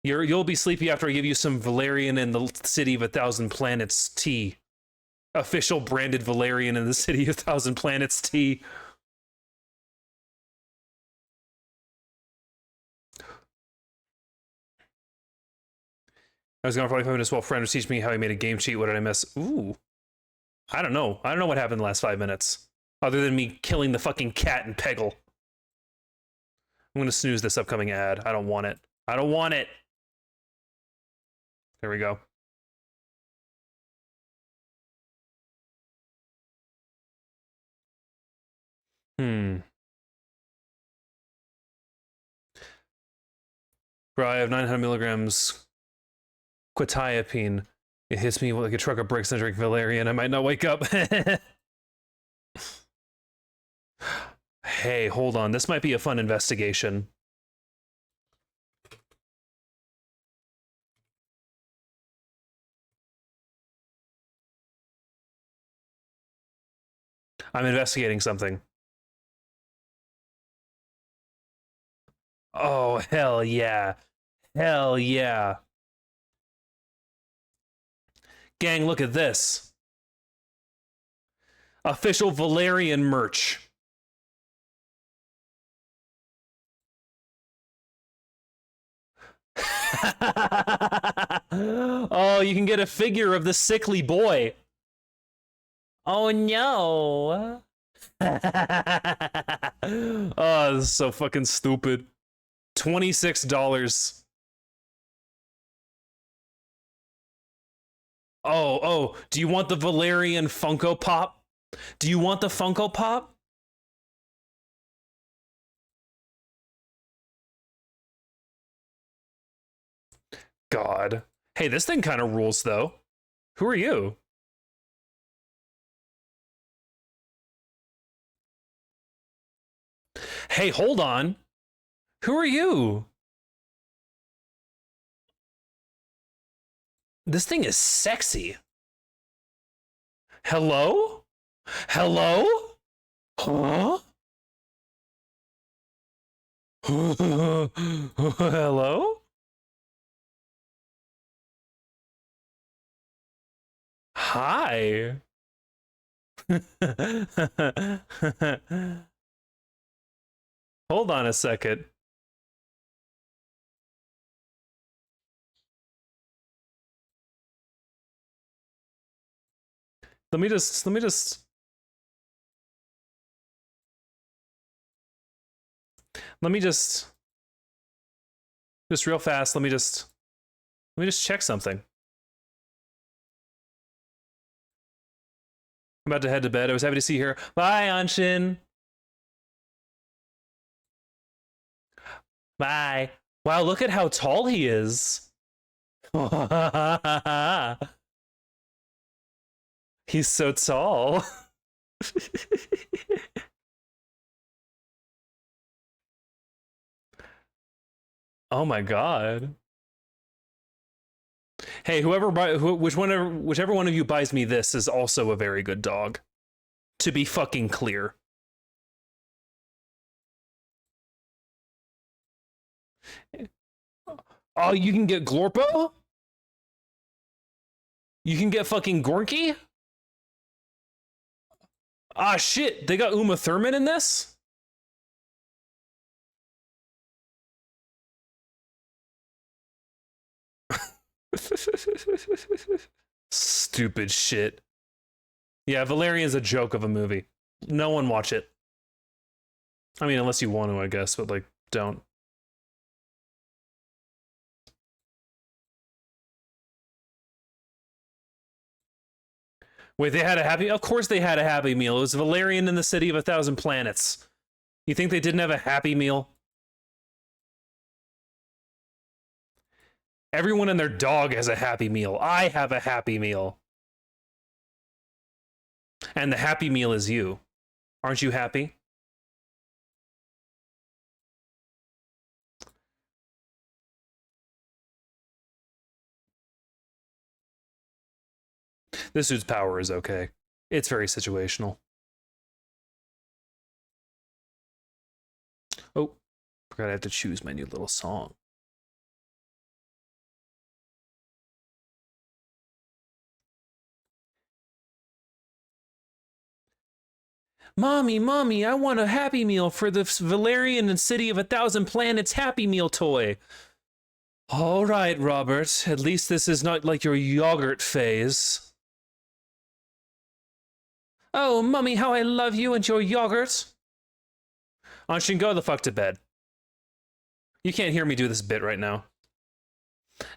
You'll be sleepy after I give you some Valerian in the City of a Thousand Planets tea. Official branded Valerian in the City of a Thousand Planets tea. I was gone for 45 minutes while friend was teaching me how he made a game cheat. What did I miss? Ooh. I don't know. I don't know what happened in the last 5 minutes. Other than me killing the fucking cat and Peggle. I'm gonna snooze this upcoming ad. I don't want it. I don't want it! There we go. Bro, I have 900 milligrams quetiapine. It hits me like a truck of bricks and I drink Valerian. I might not wake up. Hey, hold on. This might be a fun investigation. I'm investigating something. Oh, hell yeah. Hell yeah. Gang, look at this. Official Valerian merch. Oh, you can get a figure of the sickly boy. Oh no. Oh, this is so fucking stupid. $26. Oh, do you want the Valerian Funko Pop? Do you want the Funko Pop? God. Hey, this thing kind of rules, though. Who are you? Hey, hold on. Who are you? This thing is sexy. Hello? Hello? Huh? Hello? Hi. Hold on a second. Let me just real fast, let me just check something. I'm about to head to bed. I was happy to see you here. Bye, Anshin. Bye. Wow, look at how tall he is. He's so tall. Oh my god. Hey, whichever one of you buys me this is also a very good dog. To be fucking clear. Oh, you can get Glorpo? You can get fucking Gorky? Ah, shit. They got Uma Thurman in this? Stupid shit. Yeah, Valerian's a joke of a movie. No one watch it. I mean, unless you want to, I guess, but like, don't. Wait, they had a happy... Of course they had a Happy Meal. It was Valerian in the City of 1,000 Planets. You think they didn't have a Happy Meal? Everyone and their dog has a Happy Meal. I have a Happy Meal. And the Happy Meal is you. Aren't you happy? This dude's power is okay. It's very situational. Oh, forgot I have to choose my new little song. Mommy, Mommy, I want a Happy Meal for the Valerian and City of 1,000 Planets Happy Meal toy. All right, Robert. At least this is not like your yogurt phase. Oh, Mummy, how I love you and your yogurt. Anshin, go the fuck to bed. You can't hear me do this bit right now.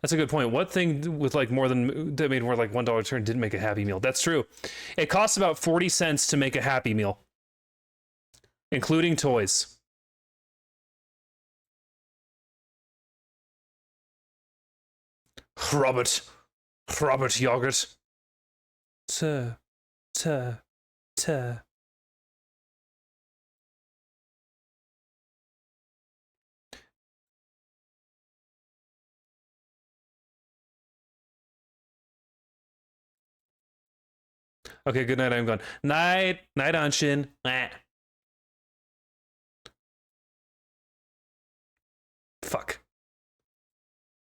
That's a good point. What thing with like more than that made more like $1 turn didn't make a Happy Meal? That's true. It costs about 40 cents to make a Happy Meal, including toys. Robert yogurt. Tuh. Okay, good night, I'm gone. Night, Anshin. Fuck.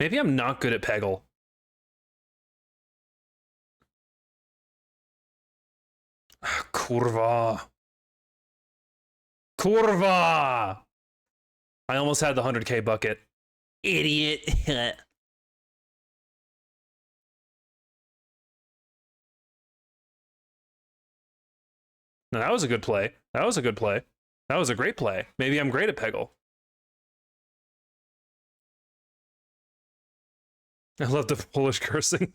Maybe I'm not good at Peggle. Kurva. I almost had the 100K bucket. Idiot. No, that was a good play. That was a great play. Maybe I'm great at Peggle. I love the Polish cursing.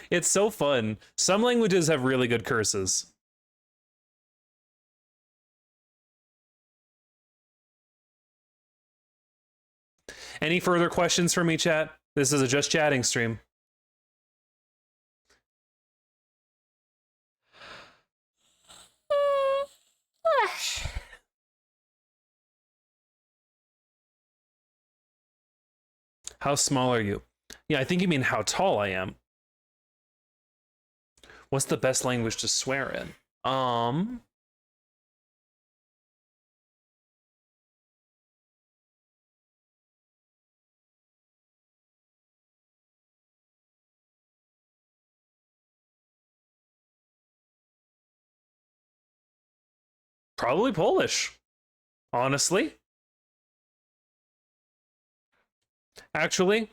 It's so fun. Some languages have really good curses. Any further questions for me, chat? This is a just chatting stream. How small are you? Yeah, I think you mean how tall I am. What's the best language to swear in? Probably Polish. Honestly. Actually,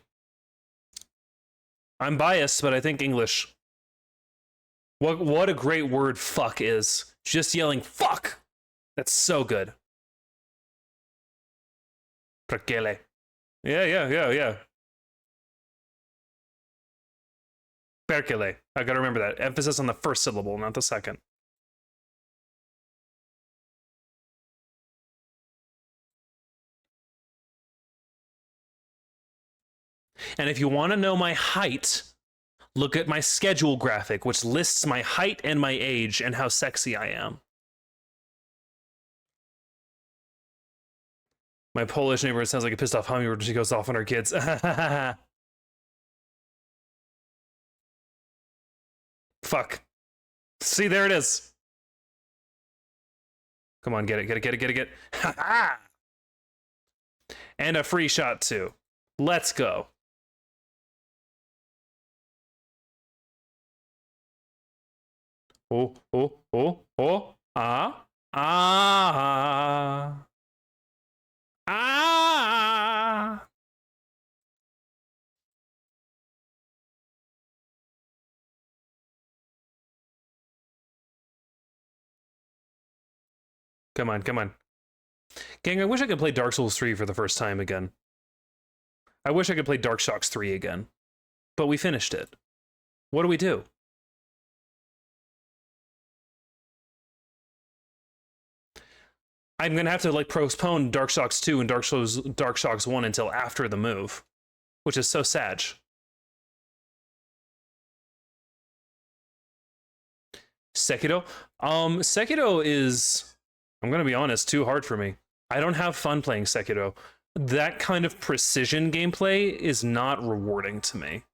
I'm biased, but I think English. What a great word fuck is. Just yelling fuck. That's so good. Perkele. Yeah. Perkele. I gotta remember that. Emphasis on the first syllable, not the second. And if you want to know my height, look at my schedule graphic, which lists my height and my age and how sexy I am. My Polish neighbor sounds like a pissed off hummingbird when she goes off on her kids. Fuck. See, there it is. Come on, get it. Ha ha! And a free shot too. Let's go. Oh. Come on. Gang, I wish I could play Dark Souls 3 for the first time again. I wish I could play Dark Shocks 3 again. But we finished it. What do we do? I'm gonna have to like postpone Dark Shocks 2 and Dark Shocks 1 until after the move, which is so sad. Sekiro? Sekiro is, I'm gonna be honest, too hard for me. I don't have fun playing Sekiro. That kind of precision gameplay is not rewarding to me.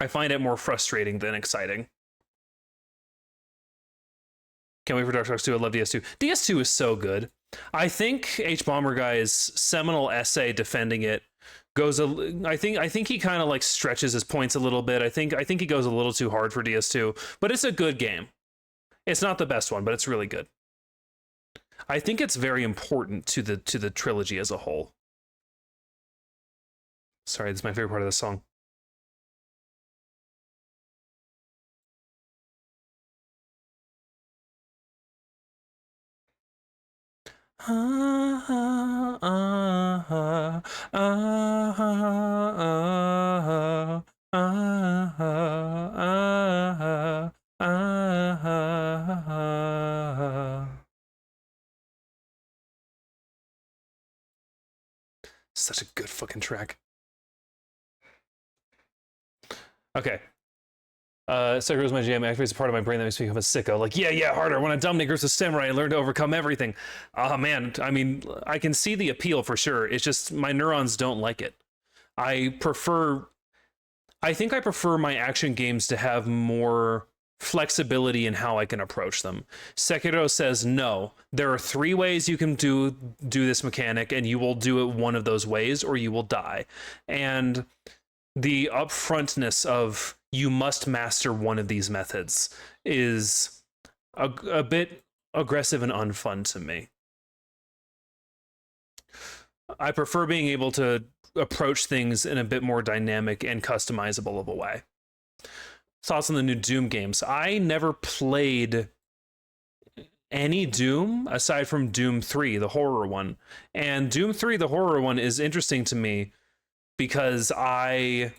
I find it more frustrating than exciting. Can't wait for Dark Souls 2. I love DS2. DS2 is so good. I think H Bomber Guy's seminal essay defending it goes I think he kind of like stretches his points a little bit. I think he goes a little too hard for DS2, but it's a good game. It's not the best one, but it's really good. I think it's very important to the trilogy as a whole. Sorry, this is my favorite part of the song. Such a good fucking track. Okay. Sekiro's my jam, activates a part of my brain that makes me become a sicko. Like, yeah, harder. When a dumb nigger's a samurai, I learn to overcome everything. Oh, man. I mean, I can see the appeal for sure. It's just my neurons don't like it. I think I prefer my action games to have more flexibility in how I can approach them. Sekiro says, no, there are 3 ways you can do this mechanic, and you will do it one of those ways, or you will die. And the upfrontness of you must master one of these methods is a bit aggressive and unfun to me. I prefer being able to approach things in a bit more dynamic and customizable of a way. Thoughts on the new Doom games? I never played any Doom aside from Doom 3, the horror one. And Doom 3, the horror one, is interesting to me because I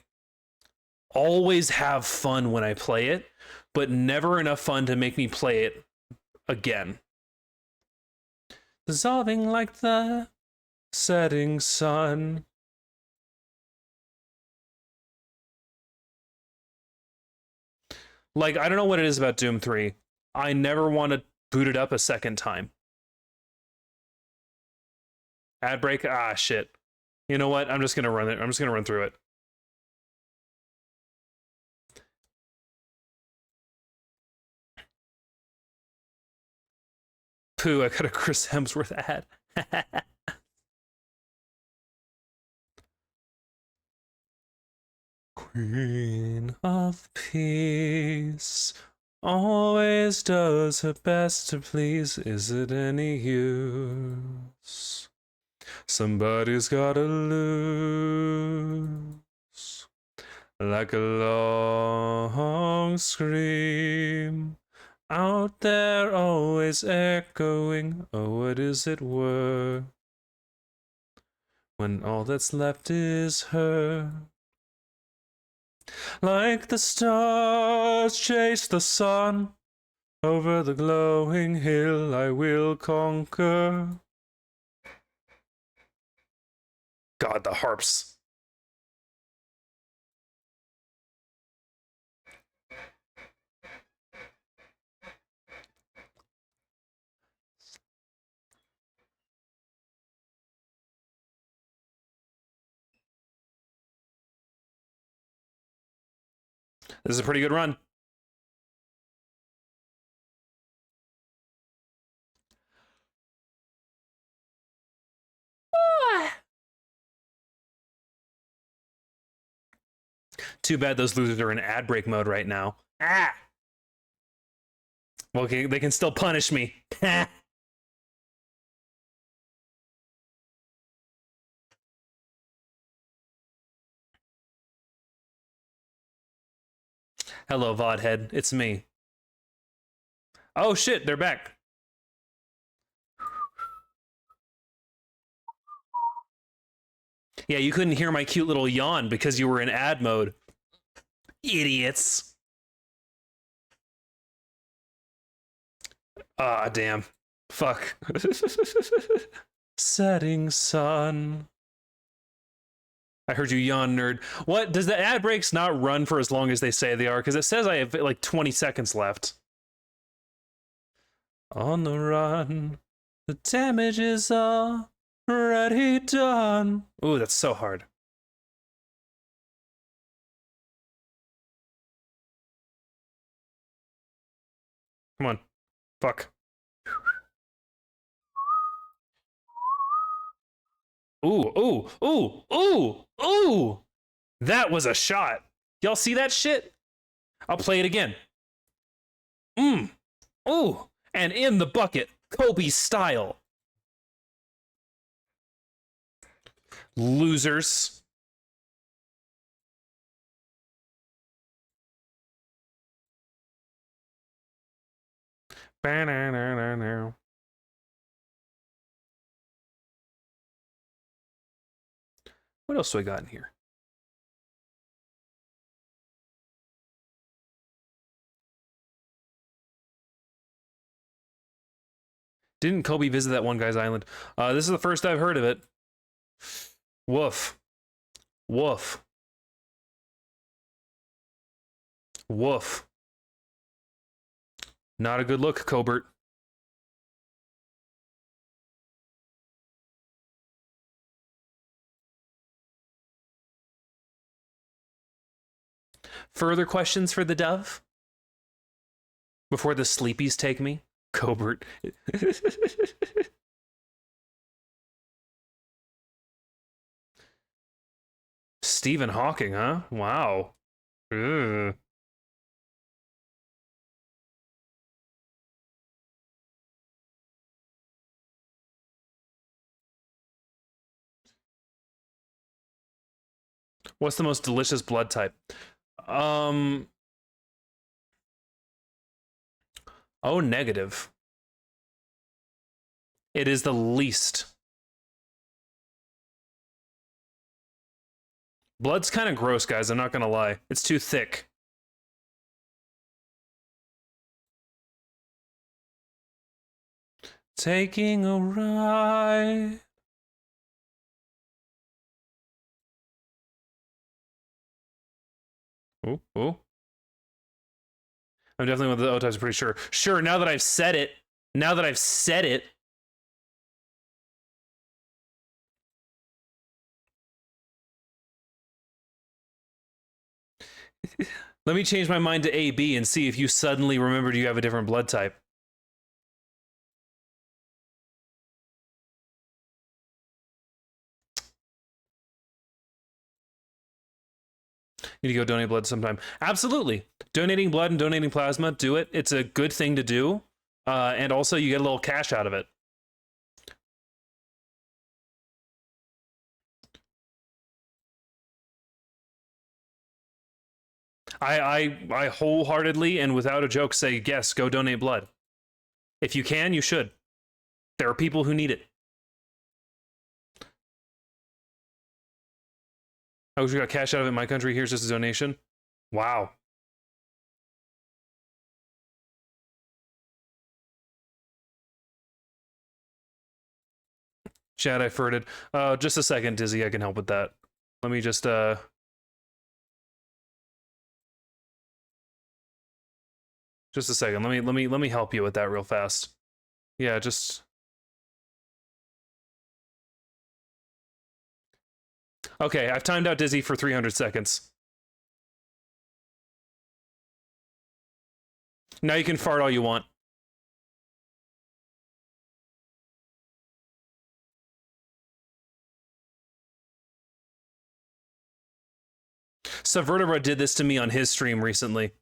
always have fun when I play it, but never enough fun to make me play it again. Dissolving like the setting sun. Like, I don't know what it is about Doom 3. I never want to boot it up a second time. Ad break? Ah, shit. You know what? I'm just gonna run it. I'm just gonna run through it. Pooh, I got a Chris Hemsworth ad. Queen of Peace always does her best to please. Is it any use? Somebody's gotta lose. Like a long scream out there, always echoing. Oh, what is it worth when all that's left is her? Like the stars chase the sun, over the glowing hill I will conquer. God, the harps. This is a pretty good run. Too bad those losers are in ad break mode right now. Ah! Well, okay, they can still punish me. Hello, Vodhead. It's me. Oh shit, they're back. Yeah, you couldn't hear my cute little yawn because you were in ad mode. Idiots. Ah, damn. Fuck. Setting sun. I heard you yawn, nerd. What? Does the ad breaks not run for as long as they say they are? Because it says I have like 20 seconds left. On the run. The damage is already done. Ooh, that's so hard. Come on. Fuck. Ooh, ooh, ooh, ooh, ooh. That was a shot. Y'all see that shit? I'll play it again. Ooh. And in the bucket, Kobe style. Losers. Ba-na-na-na-na. What else do I got in here? Didn't Kobe visit that one guy's island? This is the first I've heard of it. Woof. Woof. Woof. Not a good look, Colbert. Further questions for the dove? Before the sleepies take me? Colbert. Stephen Hawking, huh? Wow. Ugh. What's the most delicious blood type? Oh, negative. It is the least. Blood's kind of gross, guys. I'm not gonna lie. It's too thick. Taking a ride. Ooh, ooh. I'm definitely one of the O-types, I'm pretty sure. Sure, now that I've said it. Now that I've said it. Let me change my mind to AB and see if you suddenly remembered you have a different blood type. Need to go donate blood sometime. Absolutely. Donating blood and donating plasma, do it. It's a good thing to do. And also you get a little cash out of it. I wholeheartedly and without a joke say, yes, go donate blood. If you can, you should. There are people who need it. I wish we got cash out of it in my country. Here's just a donation. Wow. Chat, I furted. Just a second, Dizzy. I can help with that. Let me just just a second. Let me help you with that real fast. Yeah, just okay. I've timed out Dizzy for 300 seconds. Now you can fart all you want. Subvertebra did this to me on his stream recently.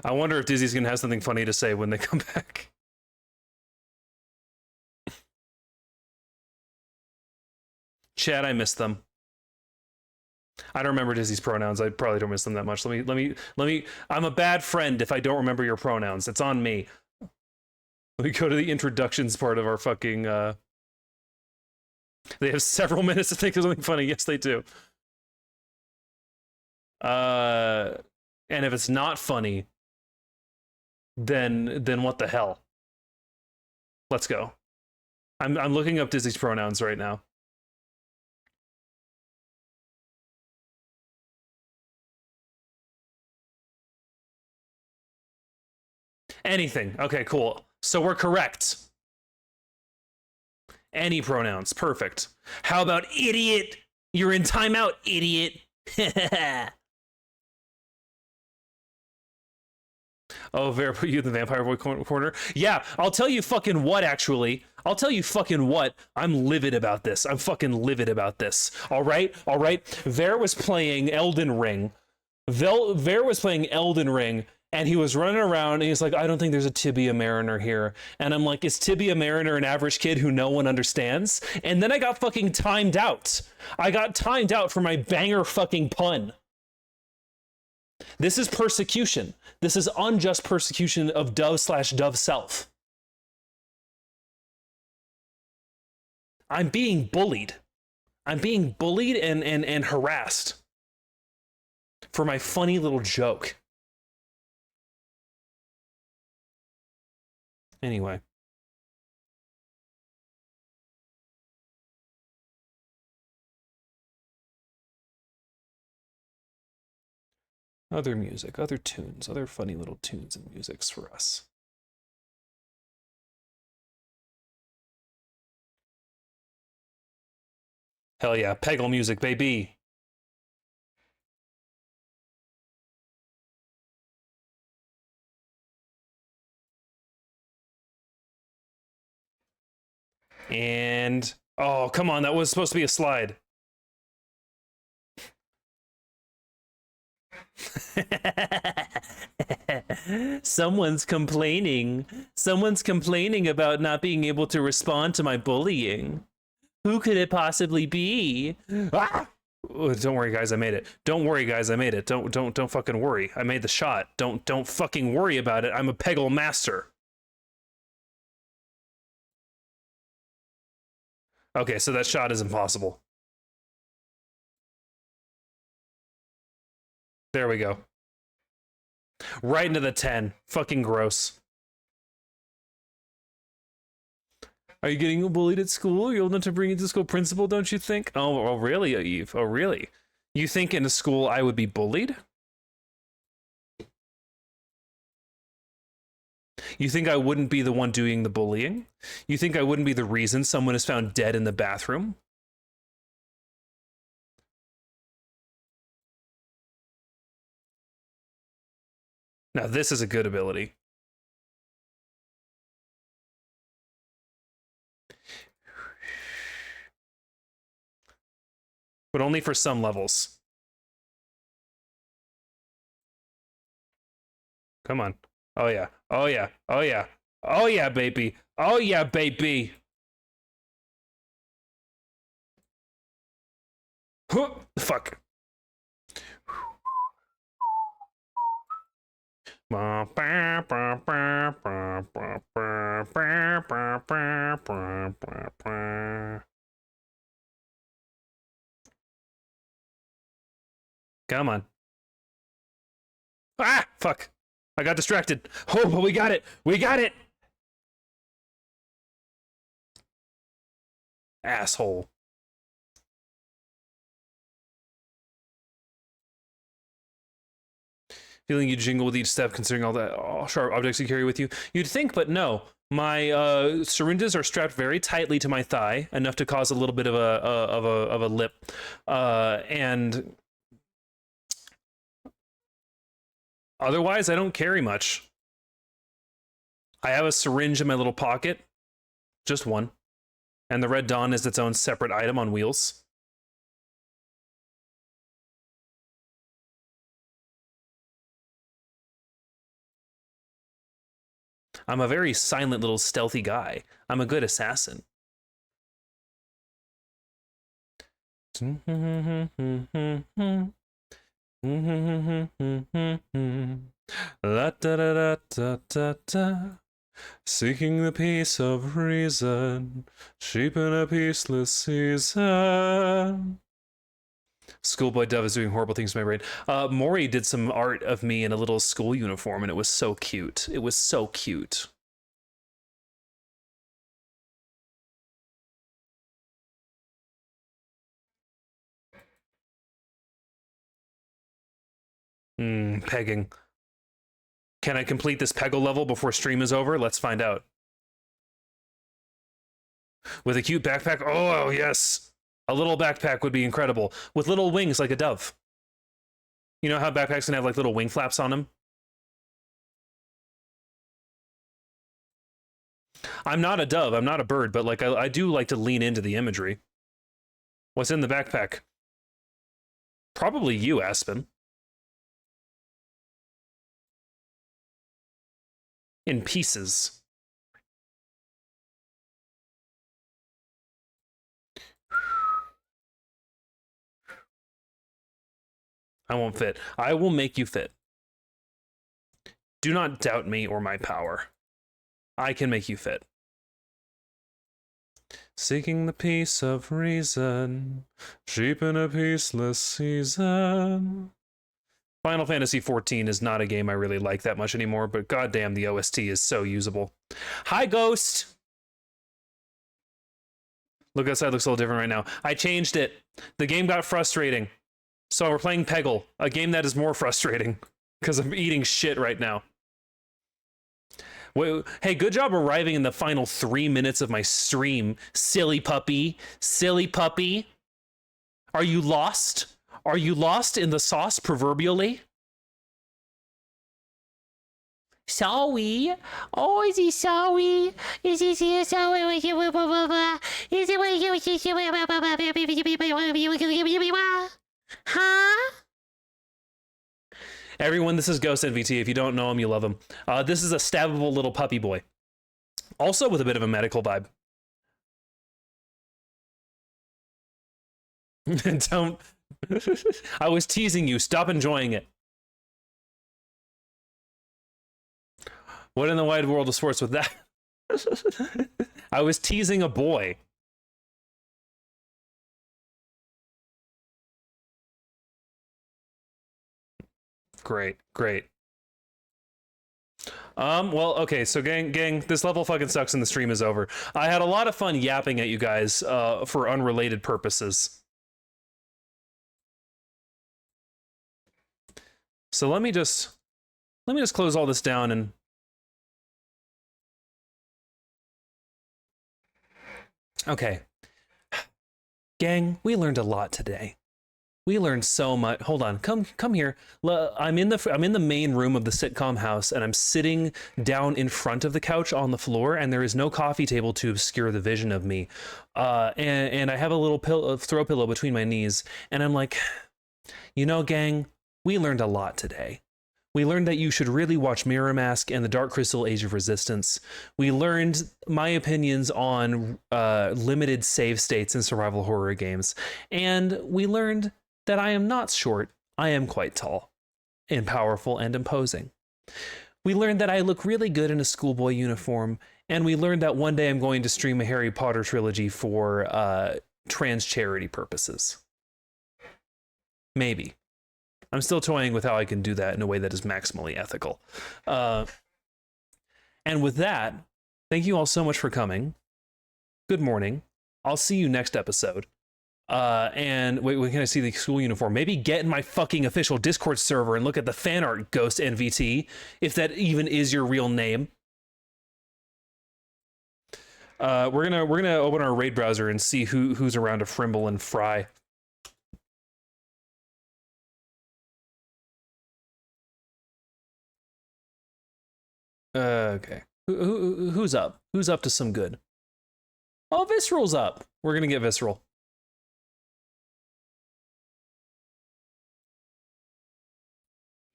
I wonder if Dizzy's gonna have something funny to say when they come back. Chad, I missed them. I don't remember Dizzy's pronouns. I probably don't miss them that much. Let me. I'm a bad friend if I don't remember your pronouns. It's on me. Let me go to the introductions part of our fucking, They have several minutes to think of something funny. Yes, they do. And if it's not funny, then what the hell? Let's go. I'm looking up Disney's pronouns right now. Anything. Okay, cool. So we're correct. Any pronouns. Perfect. How about idiot? You're in timeout, idiot. Oh, Vera put you in the vampire boy corner. Yeah, I'll tell you fucking what, actually. I'll tell you fucking what. I'm livid about this. I'm fucking livid about this. All right? All right? Vera was playing Elden Ring. Vera was playing Elden Ring, and he was running around, and he's like, I don't think there's a Tibia Mariner here. And I'm like, is Tibia Mariner an average kid who no one understands? And then I got fucking timed out. I got timed out for my banger fucking pun. This is persecution. This is unjust persecution of Dove/Dove self. I'm being bullied. I'm being bullied and harassed for my funny little joke. Anyway. Other music, other tunes, other funny little tunes and musics for us. Hell yeah, Peggle music, baby. And, oh, come on, that was supposed to be a slide. Someone's complaining. Someone's complaining about not being able to respond to my bullying. Who could it possibly be? Ah! Oh, don't worry, guys, I made it. Don't worry, guys, I made it. Don't fucking worry. I made the shot. Don't fucking worry about it. I'm a Peggle master. Okay, so that shot is impossible. There we go. Right into the 10. Fucking gross. Are you getting bullied at school? You're old enough to bring it to school principal, don't you think? Oh, really, Eve? Oh, really? You think in a school I would be bullied? You think I wouldn't be the one doing the bullying? You think I wouldn't be the reason someone is found dead in the bathroom? Now this is a good ability. But only for some levels. Come on. Oh yeah. Oh yeah. Oh yeah. Oh yeah, baby. Oh yeah, baby. Huh, fuck. Come on. Ah, fuck. I got distracted. Oh, but we got it. We got it. Asshole. Feeling you jingle with each step, considering all that sharp objects you carry with you. You'd think, but no. My syringes are strapped very tightly to my thigh, enough to cause a little bit of a lip, and otherwise, I don't carry much. I have a syringe in my little pocket, just one, and the Red Dawn is its own separate item on wheels. I'm a very silent little stealthy guy. I'm a good assassin. La da da da da da da. Seeking the peace of reason, sheep in a peaceless season. Schoolboy Dove is doing horrible things to my brain. Maury did some art of me in a little school uniform, and it was so cute. It was so cute. Pegging. Can I complete this Peggle level before stream is over? Let's find out. With a cute backpack? Oh, yes. A little backpack would be incredible. With little wings like a dove. You know how backpacks can have like little wing flaps on them? I'm not a dove. I'm not a bird, but like I do like to lean into the imagery. What's in the backpack? Probably you, Aspen. In pieces. I won't fit. I will make you fit. Do not doubt me or my power. I can make you fit. Seeking the peace of reason, sheep in a peaceless season. Final Fantasy XIV is not a game I really like that much anymore, but goddamn, the OST is so usable. Hi, Ghost! Look outside, looks a little different right now. I changed it. The game got frustrating. So we're playing Peggle, a game that is more frustrating, because I'm eating shit right now. Wait, hey, good job arriving in the final 3 minutes of my stream, silly puppy. Silly puppy. Are you lost? Are you lost in the sauce, proverbially? Sorry. Oh, is he sorry? Is he sorry? Is it huh? Everyone, this is Ghost NVT. If you don't know him, you love him. This is a stabbable little puppy boy. Also with a bit of a medical vibe. Don't... I was teasing you. Stop enjoying it. What in the wide world of sports with that? I was teasing a boy. Great, great. Well, okay, so gang, this level fucking sucks and the stream is over. I had a lot of fun yapping at you guys, for unrelated purposes. So let me just close all this down and... Okay. Gang, we learned a lot today. We learned so much. Hold on, come here. I'm in the main room of the sitcom house, and I'm sitting down in front of the couch on the floor, and there is no coffee table to obscure the vision of me. And I have a little throw pillow between my knees, and I'm like, you know, gang, we learned a lot today. We learned that you should really watch Mirror Mask and the Dark Crystal Age of Resistance. We learned my opinions on limited save states in survival horror games. And we learned that I am not short, I am quite tall, and powerful and imposing. We learned that I look really good in a schoolboy uniform, and we learned that one day I'm going to stream a Harry Potter trilogy for trans charity purposes. Maybe. I'm still toying with how I can do that in a way that is maximally ethical. And with that, thank you all so much for coming. Good morning. I'll see you next episode. And wait, when can I see the school uniform? Maybe get in my fucking official Discord server and look at the fan art, Ghost NVT, if that even is your real name. We're gonna open our raid browser and see who's around to Frimble and Fry. Okay. Who's up? Who's up to some good? Oh, Visceral's up. We're gonna get Visceral.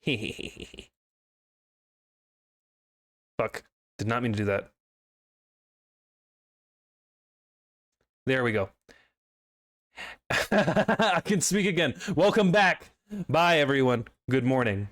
Hehehehe. Fuck. Did not mean to do that. There we go. I can speak again. Welcome back. Bye, everyone. Good morning.